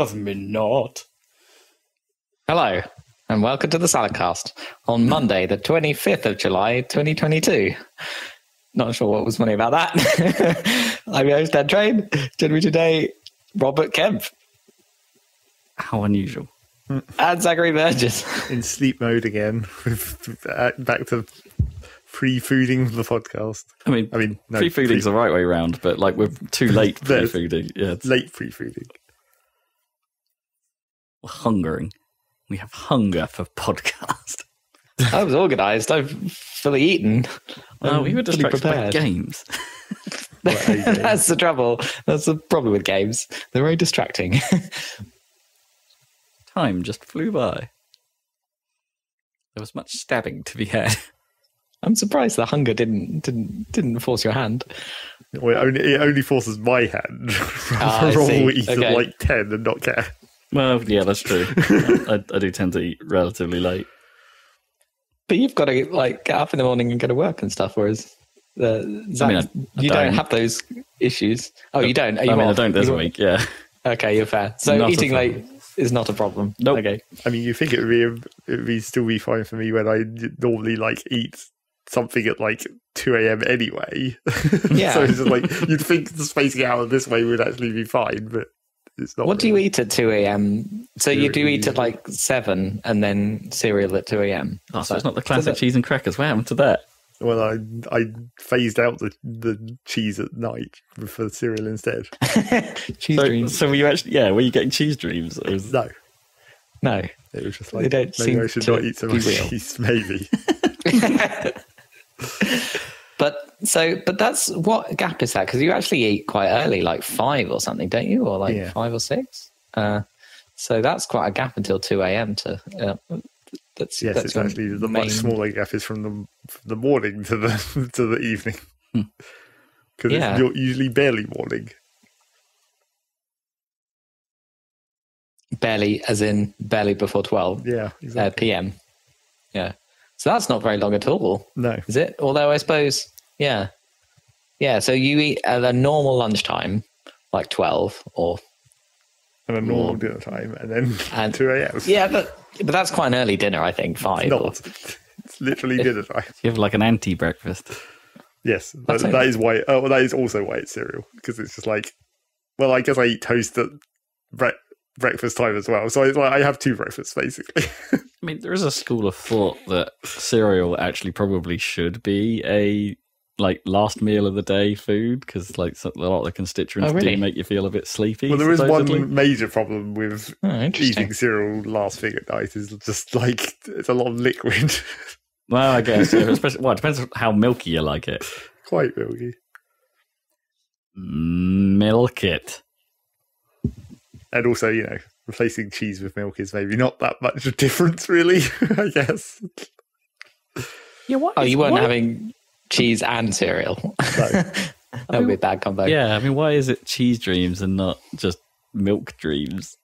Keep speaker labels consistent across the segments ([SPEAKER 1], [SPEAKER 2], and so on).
[SPEAKER 1] Love me not.
[SPEAKER 2] Hello, and welcome to the Saladcast on Monday, the 25th of July, 2022. Not sure what was funny about that. I'm your host, Dan Train. Joining me today, Robert Kemp.
[SPEAKER 1] How unusual.
[SPEAKER 2] And Zachary Burgess.
[SPEAKER 3] In sleep mode again, back to pre-fooding the podcast.
[SPEAKER 1] I mean no, pre-fooding's the right way around, but like we're too late pre-fooding. Yeah,
[SPEAKER 3] late pre-fooding.
[SPEAKER 1] We're hungering. We have hunger for podcast.
[SPEAKER 2] I was organised. I've fully eaten.
[SPEAKER 1] We were distracted by games.
[SPEAKER 2] That's the trouble. That's the problem with games. They're very distracting.
[SPEAKER 1] Time just flew by. There was much stabbing to be had.
[SPEAKER 2] I'm surprised the hunger didn't force your hand.
[SPEAKER 3] Well, it only forces my hand. Roll eat at like 10 and not care.
[SPEAKER 1] Well, yeah, that's true. I do tend to eat relatively late.
[SPEAKER 2] But you've got to like get up in the morning and go to work and stuff, whereas Zach, you don't have those issues. Oh, you don't? Are you
[SPEAKER 1] I don't this week, yeah.
[SPEAKER 2] Okay, you're fair. So not eating late is not a problem.
[SPEAKER 1] Nope.
[SPEAKER 2] Okay.
[SPEAKER 3] I mean, you think it would still be fine for me when I normally like eat something at like 2 a.m. anyway.
[SPEAKER 2] Yeah.
[SPEAKER 3] So it's just like you'd think the spacing out this way would actually be fine, but it's not.
[SPEAKER 2] What do you eat at 2 a.m.? So you do eat at like 7 and then cereal at 2 a.m.
[SPEAKER 1] Oh, so it's not the classic cheese and crackers. What happened to that?
[SPEAKER 3] Well, I phased out the cheese at night for cereal instead.
[SPEAKER 2] Cheese dreams.
[SPEAKER 1] So were you actually? Yeah, were you getting cheese dreams?
[SPEAKER 2] No.
[SPEAKER 3] It was just like
[SPEAKER 2] they don't
[SPEAKER 3] maybe
[SPEAKER 2] seem
[SPEAKER 3] I should
[SPEAKER 2] to
[SPEAKER 3] not eat so much cheese. Maybe.
[SPEAKER 2] But that's what gap is that? Because you actually eat quite early, like 5 or something, don't you? Or like 5 or 6. So that's quite a gap until 2 a.m. to. That's
[SPEAKER 3] it's actually the much smaller gap is from the morning to the evening, because it's usually barely morning.
[SPEAKER 2] Barely, as in barely before 12.
[SPEAKER 3] Yeah, exactly.
[SPEAKER 2] PM. Yeah, so that's not very long at all.
[SPEAKER 3] No,
[SPEAKER 2] is it? Although I suppose, yeah. So you eat at a normal lunchtime, like 12 or.
[SPEAKER 3] And a normal dinner time, and then 2 a.m.
[SPEAKER 2] Yeah, but that's quite an early dinner, I think. 5.
[SPEAKER 3] It's literally dinner time.
[SPEAKER 1] You have like an anti-breakfast.
[SPEAKER 3] Yes, that is why. Oh, that is also why it's cereal, because it's just like, well, I guess I eat toast at breakfast time as well. So I have 2 breakfasts basically.
[SPEAKER 1] I mean, there is a school of thought that cereal actually probably should be a last meal of the day food, because like a lot of the constituents do make you feel a bit sleepy.
[SPEAKER 3] Well, there is one major problem with eating cereal last thing at night is just like it's a lot of liquid.
[SPEAKER 1] Well, I guess especially, it depends on how milky you like it.
[SPEAKER 3] Quite milky.
[SPEAKER 1] Milk it.
[SPEAKER 3] And also, replacing cheese with milk is maybe not that much of a difference, really. I guess.
[SPEAKER 2] Yeah. What? Oh, you weren't having cheese and cereal. No. That would be a bad combo.
[SPEAKER 1] Yeah, I mean, why is it cheese dreams and not just milk dreams?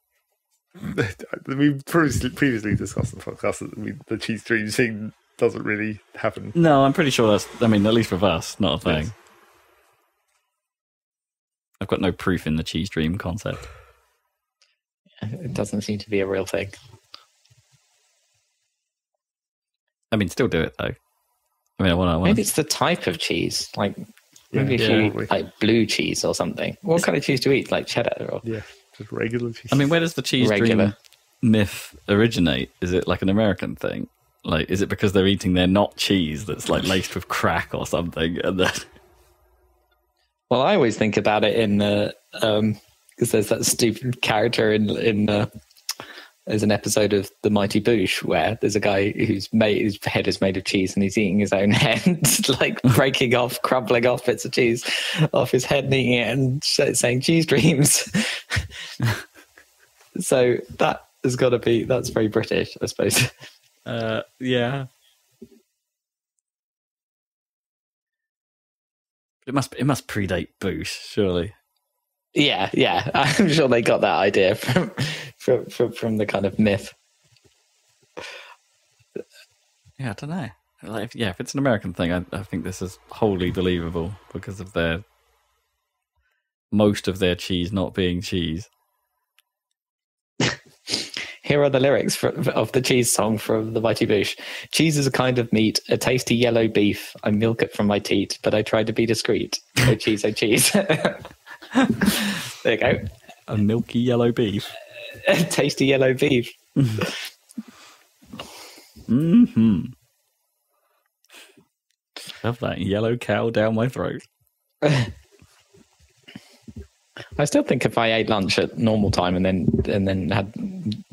[SPEAKER 3] We previously discussed in the podcast that the cheese dreams thing doesn't really happen.
[SPEAKER 1] No, I'm pretty sure that's, at least with us, not a thing. Yes. I've got no proof in the cheese dream concept.
[SPEAKER 2] It doesn't seem to be a real thing.
[SPEAKER 1] Still do it, though. I want
[SPEAKER 2] maybe it's the type of cheese. Like, maybe if you eat like blue cheese or something. What kind of cheese do you eat? Like cheddar? Or?
[SPEAKER 3] Yeah, just regular cheese.
[SPEAKER 1] Where does the cheese dream myth originate? Is it like an American thing? Like, is it because they're eating their not cheese that's like laced with crack or something? And then...
[SPEAKER 2] Well, I always think about it in because there's that stupid character in there's an episode of The Mighty Boosh where there's a guy whose head is made of cheese and he's eating his own head, like crumbling off bits of cheese off his head and eating it and saying cheese dreams. So that has got to be, that's very British, I suppose.
[SPEAKER 1] Yeah. It must predate Boosh, surely.
[SPEAKER 2] Yeah. I'm sure they got that idea from the kind of myth.
[SPEAKER 1] Yeah, I don't know. If it's an American thing, I think this is wholly believable because of most of their cheese not being cheese.
[SPEAKER 2] Here are the lyrics of the cheese song from the Mighty Boosh. Cheese is a kind of meat, a tasty yellow beef. I milk it from my teat, but I try to be discreet. Oh cheese, oh cheese. There you go.
[SPEAKER 1] A milky yellow beef.
[SPEAKER 2] A tasty yellow beef.
[SPEAKER 1] Mm-hmm. Have that yellow cow down my throat.
[SPEAKER 2] I still think if I ate lunch at normal time and then had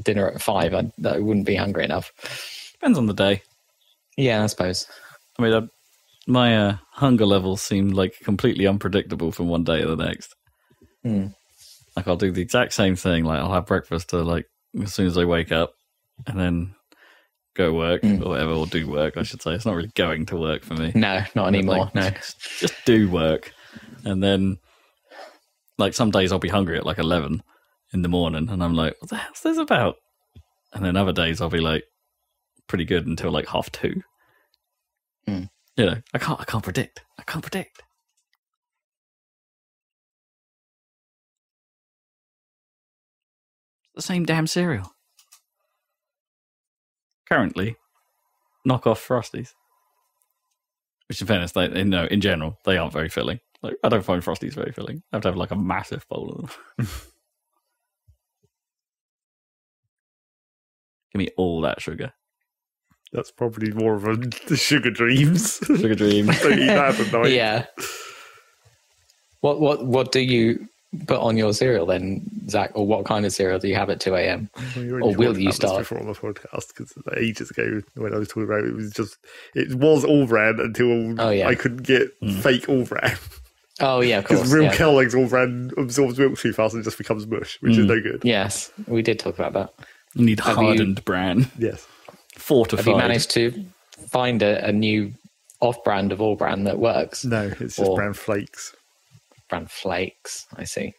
[SPEAKER 2] dinner at 5, I wouldn't be hungry enough.
[SPEAKER 1] Depends on the day.
[SPEAKER 2] Yeah, I suppose.
[SPEAKER 1] I mean, my hunger levels seem like completely unpredictable from one day to the next. Like I'll do the exact same thing. Like I'll have breakfast as soon as I wake up, and then go work or whatever, or do work. I should say it's not really going to work for me.
[SPEAKER 2] No, not anymore. No,
[SPEAKER 1] just do work, and then. Like some days I'll be hungry at like 11 in the morning and I'm like, what the hell's this about? And then other days I'll be like pretty good until like 2:30. You know, I can't predict. The same damn cereal. Currently, knock off Frosties. Which in fairness, in general, they aren't very filling. Like, I don't find Frosties very filling. I have to have like a massive bowl of them. Give me all that sugar.
[SPEAKER 3] That's probably more of the sugar dreams.
[SPEAKER 1] Sugar dreams.
[SPEAKER 3] Don't eat that at night.
[SPEAKER 2] Yeah. What do you put on your cereal then, Zach? Or what kind of cereal do you have at 2 a.m? Or will you start?
[SPEAKER 3] Before on the podcast, because ages ago when I was talking about it was all bran until I couldn't get fake all bran.
[SPEAKER 2] Oh yeah, of course.
[SPEAKER 3] Because real Kellogg's all bran absorbs milk too fast and just becomes mush, which is no good.
[SPEAKER 2] Yes, we did talk about that.
[SPEAKER 1] You need hardened bran.
[SPEAKER 3] Yes.
[SPEAKER 2] Have
[SPEAKER 3] Fortified.
[SPEAKER 2] you managed to find a new off-brand of all bran that works?
[SPEAKER 3] No, it's just bran flakes.
[SPEAKER 2] Bran flakes, I see.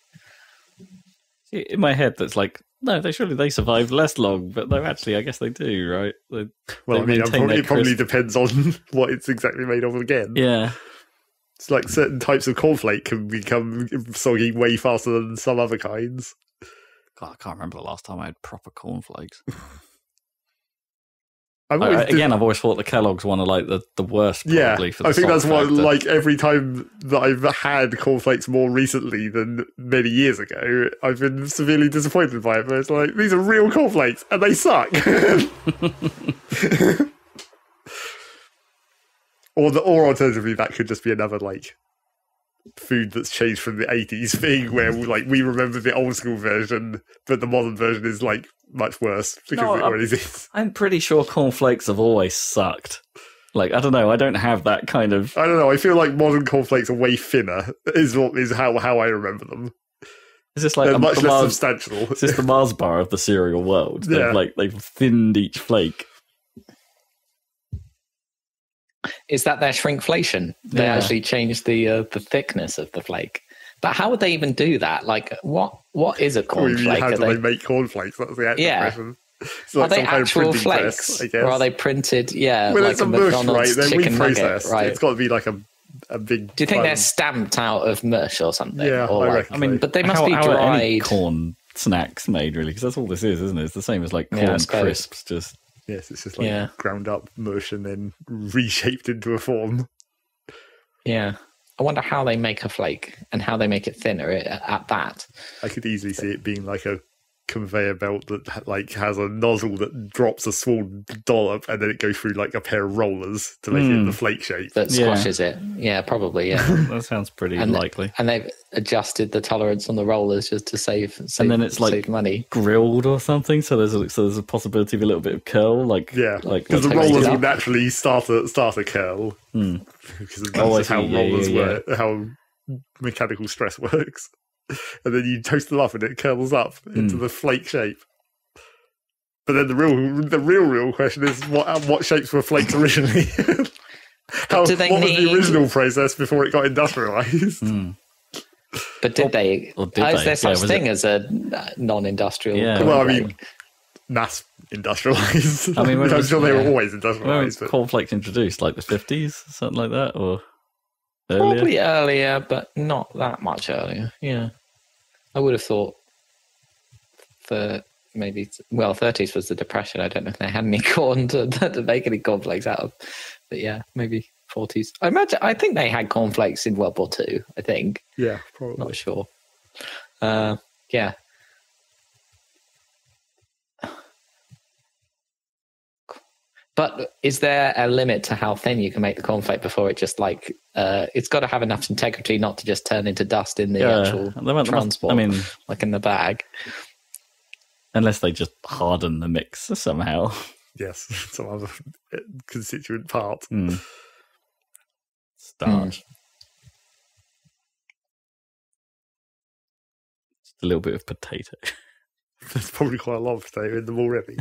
[SPEAKER 1] In my head, that's like, no, they survive less long, but no, actually, I guess they do, right? It
[SPEAKER 3] probably depends on what it's exactly made of again.
[SPEAKER 1] Yeah.
[SPEAKER 3] It's like certain types of cornflake can become soggy way faster than some other kinds.
[SPEAKER 1] God, I can't remember the last time I had proper cornflakes.
[SPEAKER 3] I've
[SPEAKER 1] always thought the Kellogg's one are like the worst. Probably, for the
[SPEAKER 3] I think that's why.
[SPEAKER 1] factor.
[SPEAKER 3] Like every time that I've had cornflakes more recently than many years ago, I've been severely disappointed by it. But it's like these are real cornflakes and they suck. Or alternatively, that could just be another like food that's changed from the 80s thing where like we remember the old school version, but the modern version is like much worse because it already is. I'm
[SPEAKER 1] pretty sure cornflakes have always sucked. Like, I don't know, I don't have that kind of...
[SPEAKER 3] I don't know, I feel like modern cornflakes are way thinner, is how I remember them.
[SPEAKER 1] Is this like
[SPEAKER 3] they're much less substantial?
[SPEAKER 1] Is this the Mars bar of the cereal world?
[SPEAKER 3] Yeah.
[SPEAKER 1] They've thinned each flake.
[SPEAKER 2] Is that their shrinkflation? They actually changed the thickness of the flake. But how would they even do that? Like, what is a cornflake?
[SPEAKER 3] How do they make cornflakes? That's the actual question. It's like
[SPEAKER 2] are they actual flakes?
[SPEAKER 3] Press, I guess.
[SPEAKER 2] Or are they printed? Yeah,
[SPEAKER 3] well,
[SPEAKER 2] like
[SPEAKER 3] it's a mush, right? They're
[SPEAKER 2] chicken
[SPEAKER 3] reprocessed.
[SPEAKER 2] Nugget, right?
[SPEAKER 3] It's got to be like a big...
[SPEAKER 2] Do you think they're stamped out of mush or something?
[SPEAKER 3] Yeah,
[SPEAKER 2] or
[SPEAKER 3] I mean,
[SPEAKER 2] but they must be
[SPEAKER 1] how are
[SPEAKER 2] dried.
[SPEAKER 1] any corn snacks made, really? Because that's all this is, isn't it? It's the same as like corn crisps, just...
[SPEAKER 3] Yes, it's just like ground up mush and then reshaped into a form.
[SPEAKER 2] Yeah. I wonder how they make a flake and how they make it thinner at that.
[SPEAKER 3] I could easily see it being like a conveyor belt that like has a nozzle that drops a small dollop and then it goes through like a pair of rollers to make it the flake shape.
[SPEAKER 2] That squashes it. Yeah, probably, yeah.
[SPEAKER 1] That sounds pretty likely.
[SPEAKER 2] And they've adjusted the tolerance on the rollers just to save
[SPEAKER 1] and then it's like
[SPEAKER 2] money.
[SPEAKER 1] Grilled or something, so there's a possibility of a little bit of curl,
[SPEAKER 3] because the rollers will naturally start a curl because that's how rollers work, how mechanical stress works. And then you toast them up and it curls up into the flake shape. But then the real question is what shapes were flakes originally? What was the original process before it got industrialized?
[SPEAKER 2] But did they? Is there such thing as a non-industrial?
[SPEAKER 1] Yeah.
[SPEAKER 3] Well, I mean, mass industrialized. I mean, I'm sure they were always industrialized.
[SPEAKER 1] When cornflakes introduced, like the 50s, something like that, or
[SPEAKER 2] earlier? Probably earlier, but not that much earlier. Yeah, I would have thought for maybe 30s was the Depression. I don't know if they had any corn to make any cornflakes out of, but yeah, maybe 40s. I think they had cornflakes in World War II. I think.
[SPEAKER 3] Yeah, probably.
[SPEAKER 2] Not sure. Yeah. But is there a limit to how thin you can make the cornflake before it just it's got to have enough integrity not to just turn into dust in the actual transport, like in the bag?
[SPEAKER 1] Unless they just harden the mix somehow.
[SPEAKER 3] Yes, some other constituent part.
[SPEAKER 1] Starch. Just a little bit of potato.
[SPEAKER 3] There's probably quite a lot of potato in them already.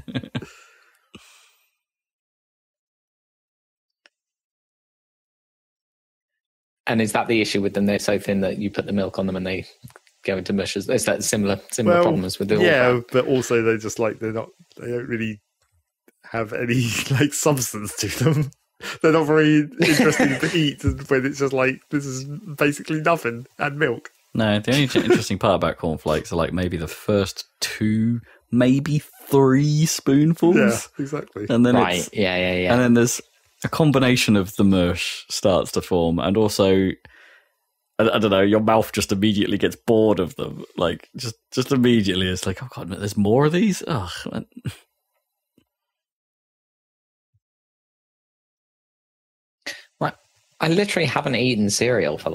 [SPEAKER 2] And is that the issue with them? They're so thin that you put the milk on them and they go into mush. Is that similar problems with the
[SPEAKER 3] but also they're just they don't really have any substance to them. They're not very interesting to eat when it's just this is basically nothing and milk.
[SPEAKER 1] No, the only interesting part about cornflakes are maybe the first 2, maybe 3 spoonfuls.
[SPEAKER 3] Yeah, exactly.
[SPEAKER 1] And then
[SPEAKER 2] And
[SPEAKER 1] then there's a combination of the mush starts to form, and also I don't know, your mouth just immediately gets bored of them. Just immediately it's oh god, there's more of these. Ugh.
[SPEAKER 2] Right. I literally haven't eaten cereal for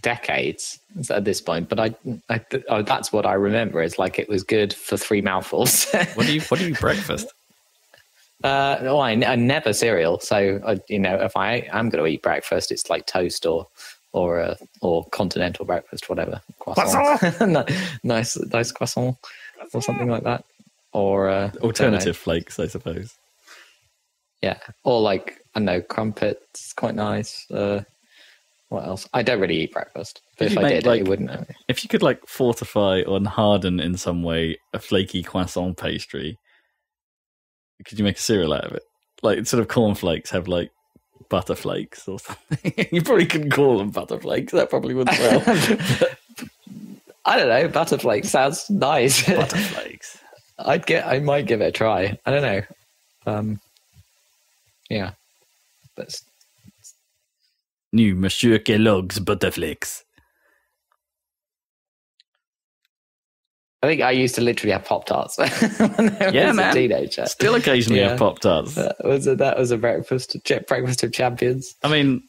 [SPEAKER 2] decades at this point, but I that's what I remember. It's it was good for 3 mouthfuls.
[SPEAKER 1] What do you eat breakfast?
[SPEAKER 2] I never cereal. So if I am going to eat breakfast, it's toast or continental breakfast, whatever. Croissant. nice croissant or something like that. Or
[SPEAKER 1] alternative flakes, I suppose.
[SPEAKER 2] Yeah, or I don't know, crumpets. Quite nice. What else? I don't really eat breakfast, but if I did, it wouldn't.
[SPEAKER 1] If you could fortify or harden in some way a flaky croissant pastry, could you make a cereal out of it? Instead of cornflakes, have butterflakes or something. You probably couldn't call them butterflakes. That probably wouldn't well.
[SPEAKER 2] I don't know. Butterflakes sounds nice.
[SPEAKER 1] Butterflakes.
[SPEAKER 2] I might give it a try. I don't know. Yeah. That's
[SPEAKER 1] new Monsieur Kellogg's Butterflakes.
[SPEAKER 2] I think I used to literally have Pop-Tarts when I was a teenager.
[SPEAKER 1] Still occasionally have Pop-Tarts.
[SPEAKER 2] That was a breakfast of champions.
[SPEAKER 1] I'm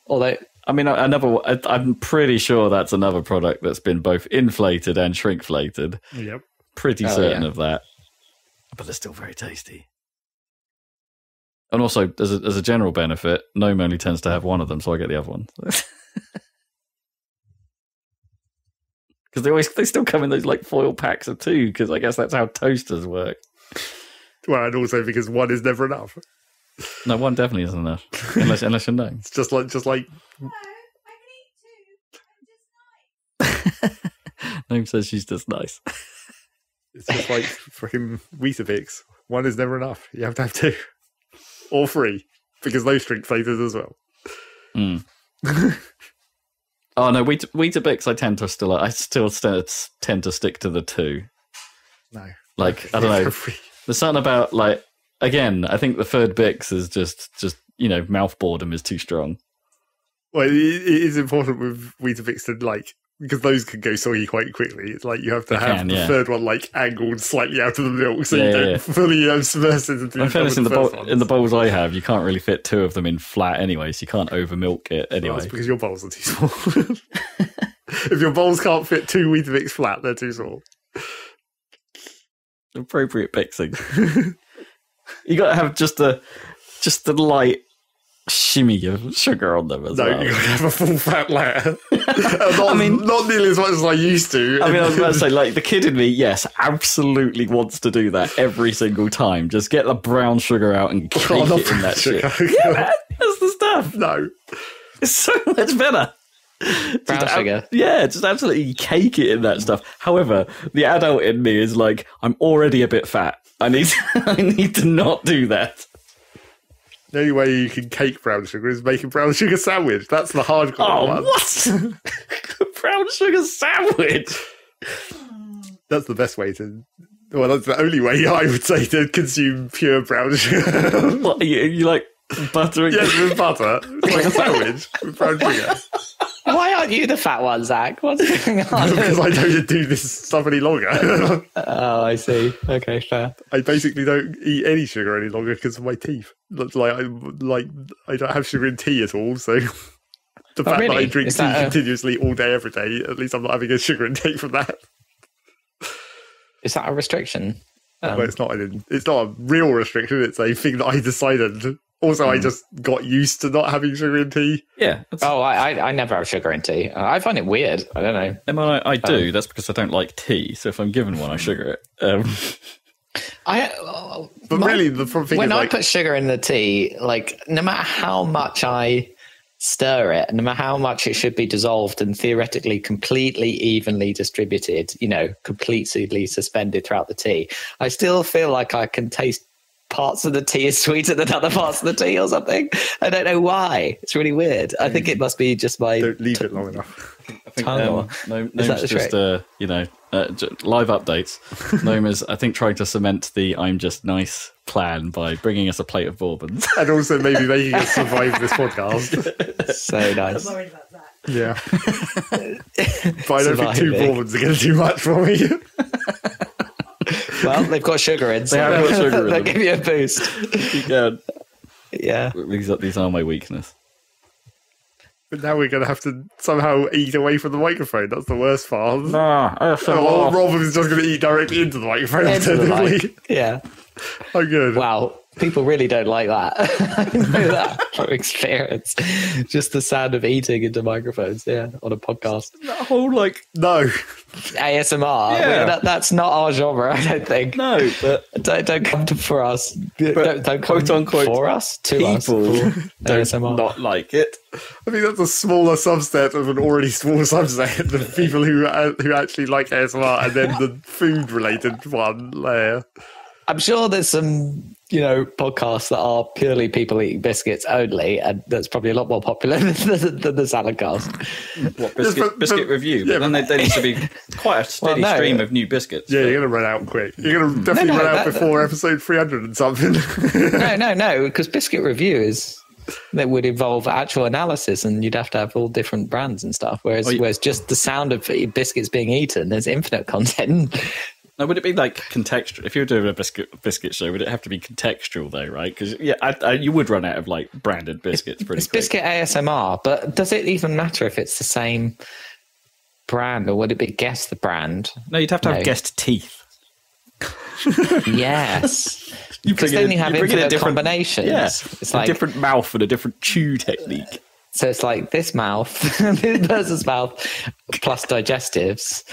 [SPEAKER 1] pretty sure that's another product that's been both inflated and shrinkflated.
[SPEAKER 3] Yep.
[SPEAKER 1] Pretty certain of that. But they're still very tasty. And also, as a general benefit, Gnome only tends to have one of them, so I get the other one. Because they still come in those foil packs of 2, because I guess that's how toasters work.
[SPEAKER 3] Well, and also because one is never enough.
[SPEAKER 1] No, one definitely isn't enough. unless you're Gnome.
[SPEAKER 3] It's just like
[SPEAKER 4] No, I can eat 2. I'm just nice.
[SPEAKER 1] Gnome says she's just nice.
[SPEAKER 3] It's just like freaking Weetabix. One is never enough. You have to have 2. Or 3. Because those drink flavors as well.
[SPEAKER 1] Oh no, Weetabix I still tend to stick to the 2.
[SPEAKER 3] No.
[SPEAKER 1] I don't know. There's something about again, I think the third Bix is just mouth boredom is too strong.
[SPEAKER 3] Well, it is important with Weetabix to because those can go soggy quite quickly. It's you have to have the third one angled slightly out of the milk so you don't fully submerge it into
[SPEAKER 1] in fairness, in the bowls I have, you can't really fit 2 of them in flat anyway, so you can't over milk it anyway.
[SPEAKER 3] Well, that's because your bowls are too small. If your bowls can't fit 2 Weetabix flat, they're too small.
[SPEAKER 1] Appropriate mixing. You got to have just a light shimmy of sugar on them as well.
[SPEAKER 3] No, you have a full fat layer. Not nearly as much as I used to.
[SPEAKER 1] I was about to say, the kid in me, yes, absolutely wants to do that every single time. Just get the brown sugar out and cake it in that shit. Yeah, man, that's the stuff.
[SPEAKER 3] No.
[SPEAKER 1] It's so much better.
[SPEAKER 2] Brown sugar.
[SPEAKER 1] Just absolutely cake it in that stuff. However, the adult in me is I'm already a bit fat. I need to not do that.
[SPEAKER 3] The only way you can cake brown sugar is make a brown sugar sandwich. That's the hardcore one.
[SPEAKER 1] What? Brown sugar sandwich?
[SPEAKER 3] That's the best way to... Well, that's the only way I would say to consume pure brown sugar.
[SPEAKER 1] What, you like buttering?
[SPEAKER 3] Yes, with butter. It's like a sandwich with brown sugar.
[SPEAKER 2] Why aren't you the fat one, Zach? What's going on?
[SPEAKER 3] Because I don't do this stuff any longer.
[SPEAKER 2] Oh, I see. Okay, fair.
[SPEAKER 3] I basically don't eat any sugar any longer because of my teeth. I don't have sugar in tea at all, so the fact that I drink tea continuously all day, every day, at least I'm not having a sugar intake from that.
[SPEAKER 2] Is that a restriction?
[SPEAKER 3] Well, it's not a real restriction. It's a thing that I decided. Also, I just got used to not having sugar in tea.
[SPEAKER 1] Yeah.
[SPEAKER 2] I never have sugar in tea. I find it weird. I don't know.
[SPEAKER 1] I do. That's because I don't like tea. So if I'm given one, I sugar it.
[SPEAKER 3] Really, the thing
[SPEAKER 2] when
[SPEAKER 3] is,
[SPEAKER 2] I put sugar in the tea, like no matter how much I stir it, no matter how much it should be dissolved and theoretically completely evenly distributed, completely suspended throughout the tea, I still feel like I can taste parts of the tea is sweeter than other parts of the tea or something. I don't know why. It's really weird. I think it must be just my...
[SPEAKER 3] Don't leave it long enough.
[SPEAKER 1] I think Nome's just, live updates. Nome is, I think, trying to cement the I'm just nice plan by bringing us a plate of bourbons.
[SPEAKER 3] And also maybe making us survive this podcast.
[SPEAKER 2] So nice.
[SPEAKER 4] I'm worried about that.
[SPEAKER 3] Yeah. But I don't think 2 bourbons are going to do much for me.
[SPEAKER 2] Well, they've got sugar in, so they'll give you a boost.
[SPEAKER 1] You can.
[SPEAKER 2] Yeah.
[SPEAKER 1] These are my weakness.
[SPEAKER 3] But now we're going to have to somehow eat away from the microphone. That's the worst part.
[SPEAKER 1] Rob
[SPEAKER 3] is just going to eat directly into the microphone.
[SPEAKER 2] Yeah.
[SPEAKER 3] Oh, good.
[SPEAKER 2] Wow. People really don't like that. I know that from experience. Just the sound of eating into microphones, on a podcast.
[SPEAKER 1] That whole,
[SPEAKER 3] no.
[SPEAKER 2] ASMR.
[SPEAKER 1] Yeah.
[SPEAKER 2] That's not our genre, I don't think.
[SPEAKER 1] No, but...
[SPEAKER 2] Don't come for us.
[SPEAKER 1] But
[SPEAKER 2] don't
[SPEAKER 1] quote
[SPEAKER 2] come
[SPEAKER 1] unquote
[SPEAKER 2] for us, to
[SPEAKER 1] people
[SPEAKER 2] us.
[SPEAKER 1] don't
[SPEAKER 2] ASMR.
[SPEAKER 1] not like it.
[SPEAKER 3] I think that's a smaller subset of an already small subset of people who actually like ASMR, and then the food-related one layer.
[SPEAKER 2] I'm sure there's some, podcasts that are purely people eating biscuits only, and that's probably a lot more popular than the Saladcast.
[SPEAKER 1] What, biscuit review?
[SPEAKER 3] Yeah,
[SPEAKER 1] but then there needs to be quite a steady stream of new biscuits.
[SPEAKER 3] Yeah, you're going to run out quick. You're going to definitely run out before episode 300 and something.
[SPEAKER 2] No, because biscuit review that would involve actual analysis, and you'd have to have all different brands and stuff, whereas just the sound of biscuits being eaten, there's infinite content.
[SPEAKER 1] Now, would it be contextual? If you were doing a biscuit show, would it have to be contextual though, right? Because you would run out of branded biscuits pretty quick.
[SPEAKER 2] Biscuit ASMR, but does it even matter if it's the same brand, or would it be guess the brand?
[SPEAKER 1] No, you'd have to have guessed teeth.
[SPEAKER 2] Yes, because then you have infinite combinations.
[SPEAKER 1] Yeah,
[SPEAKER 2] it's
[SPEAKER 1] a different mouth and a different chew technique.
[SPEAKER 2] So it's like this mouth, this person's mouth plus digestives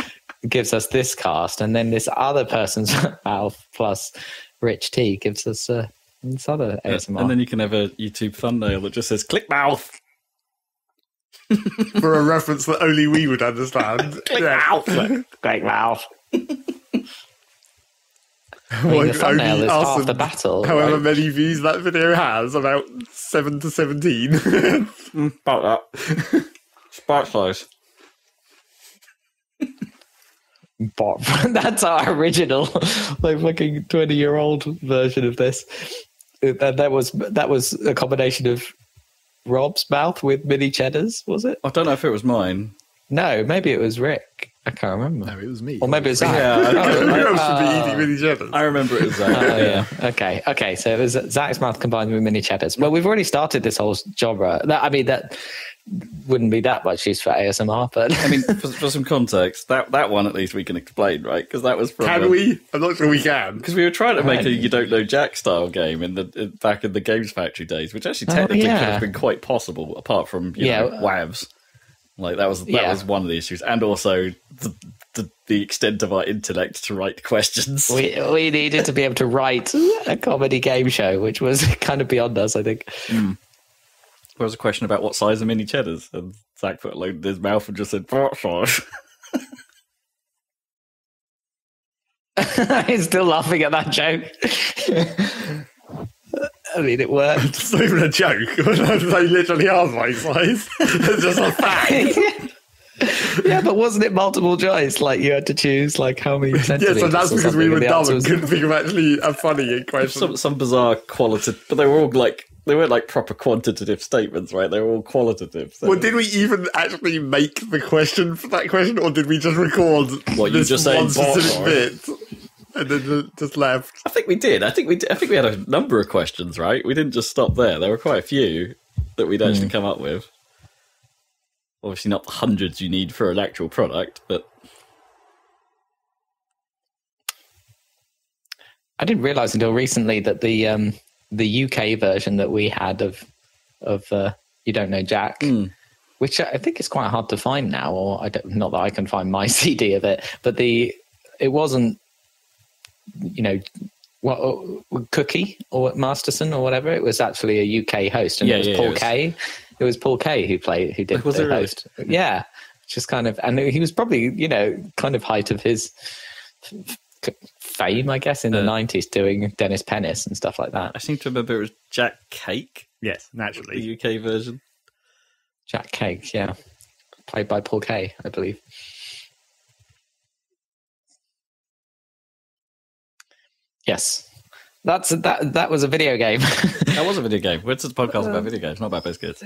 [SPEAKER 2] gives us this cast, and then this other person's mouth plus rich tea gives us this other ASMR.
[SPEAKER 1] And then you can have a YouTube thumbnail that just says "click mouth"
[SPEAKER 3] for a reference that only we would understand.
[SPEAKER 2] Click mouth, click mouth. The thumbnail is half the battle.
[SPEAKER 3] However many views that video has, about 7 to 17.
[SPEAKER 1] About that. Spark size.
[SPEAKER 2] But that's our original, fucking 20-year-old version of this. That was a combination of Rob's mouth with mini cheddars, was it?
[SPEAKER 1] I don't know if it was mine.
[SPEAKER 2] No, maybe it was Rick. I can't remember.
[SPEAKER 3] No, it was me.
[SPEAKER 2] Or maybe it's Zach.
[SPEAKER 3] Yeah, who else should be eating mini cheddars?
[SPEAKER 1] I remember it was Zach.
[SPEAKER 2] Yeah. Okay. So it was Zach's mouth combined with mini cheddars. Well, we've already started this whole genre. That wouldn't be that much use for ASMR, but
[SPEAKER 1] I mean, for some context, that one at least we can explain, right? Because that was from.
[SPEAKER 3] Can we? I'm not sure we can.
[SPEAKER 1] Because we were trying to make a You Don't Know Jack style game back in the Games Factory days, which actually technically could have been quite possible, apart from WAVs. That was one of the issues, and also the extent of our intellect to write questions.
[SPEAKER 2] We needed to be able to write a comedy game show, which was kind of beyond us, I think.
[SPEAKER 1] There was a question about what size are mini cheddars, and Zach put a load in his mouth and just said, "What size?"
[SPEAKER 2] He's still laughing at that joke. I mean, it worked.
[SPEAKER 3] It's not even a joke. They literally are my size. It's just a fact.
[SPEAKER 2] Yeah, but wasn't it multiple choice? Like you had to choose like how many centimeters?
[SPEAKER 3] Yeah, so that's because we were dumb and couldn't think of actually a funny question.
[SPEAKER 1] Some bizarre qualitative, but they were all like, they weren't like proper quantitative statements, right? They were all qualitative. So.
[SPEAKER 3] Well, did we even actually make the question for that question, or did we just record
[SPEAKER 1] this one
[SPEAKER 3] specific bit and then just left?
[SPEAKER 1] I think we did. I think we had a number of questions, right? We didn't just stop there. There were quite a few that we'd actually come up with. Obviously not the hundreds you need for an actual product, but...
[SPEAKER 2] I didn't realise until recently that the UK version that we had of You Don't Know Jack, which I think is quite hard to find now, or not that I can find my CD of it, but it wasn't, Cookie or Masterson or whatever. It was actually a UK host, and it was Paul Kay. It was Paul Kay who did the host. Really? Yeah, just kind of, and he was probably kind of height of his fame, I guess, in the 90s, doing Dennis Pennis and stuff like that.
[SPEAKER 1] I seem to remember it was Jack Cake.
[SPEAKER 3] Yes, naturally,
[SPEAKER 1] the UK version.
[SPEAKER 2] Jack Cake, yeah, played by Paul Kay, I believe. Yes. That was a video game.
[SPEAKER 1] That was a video game. It's a podcast about video games, not about biscuits.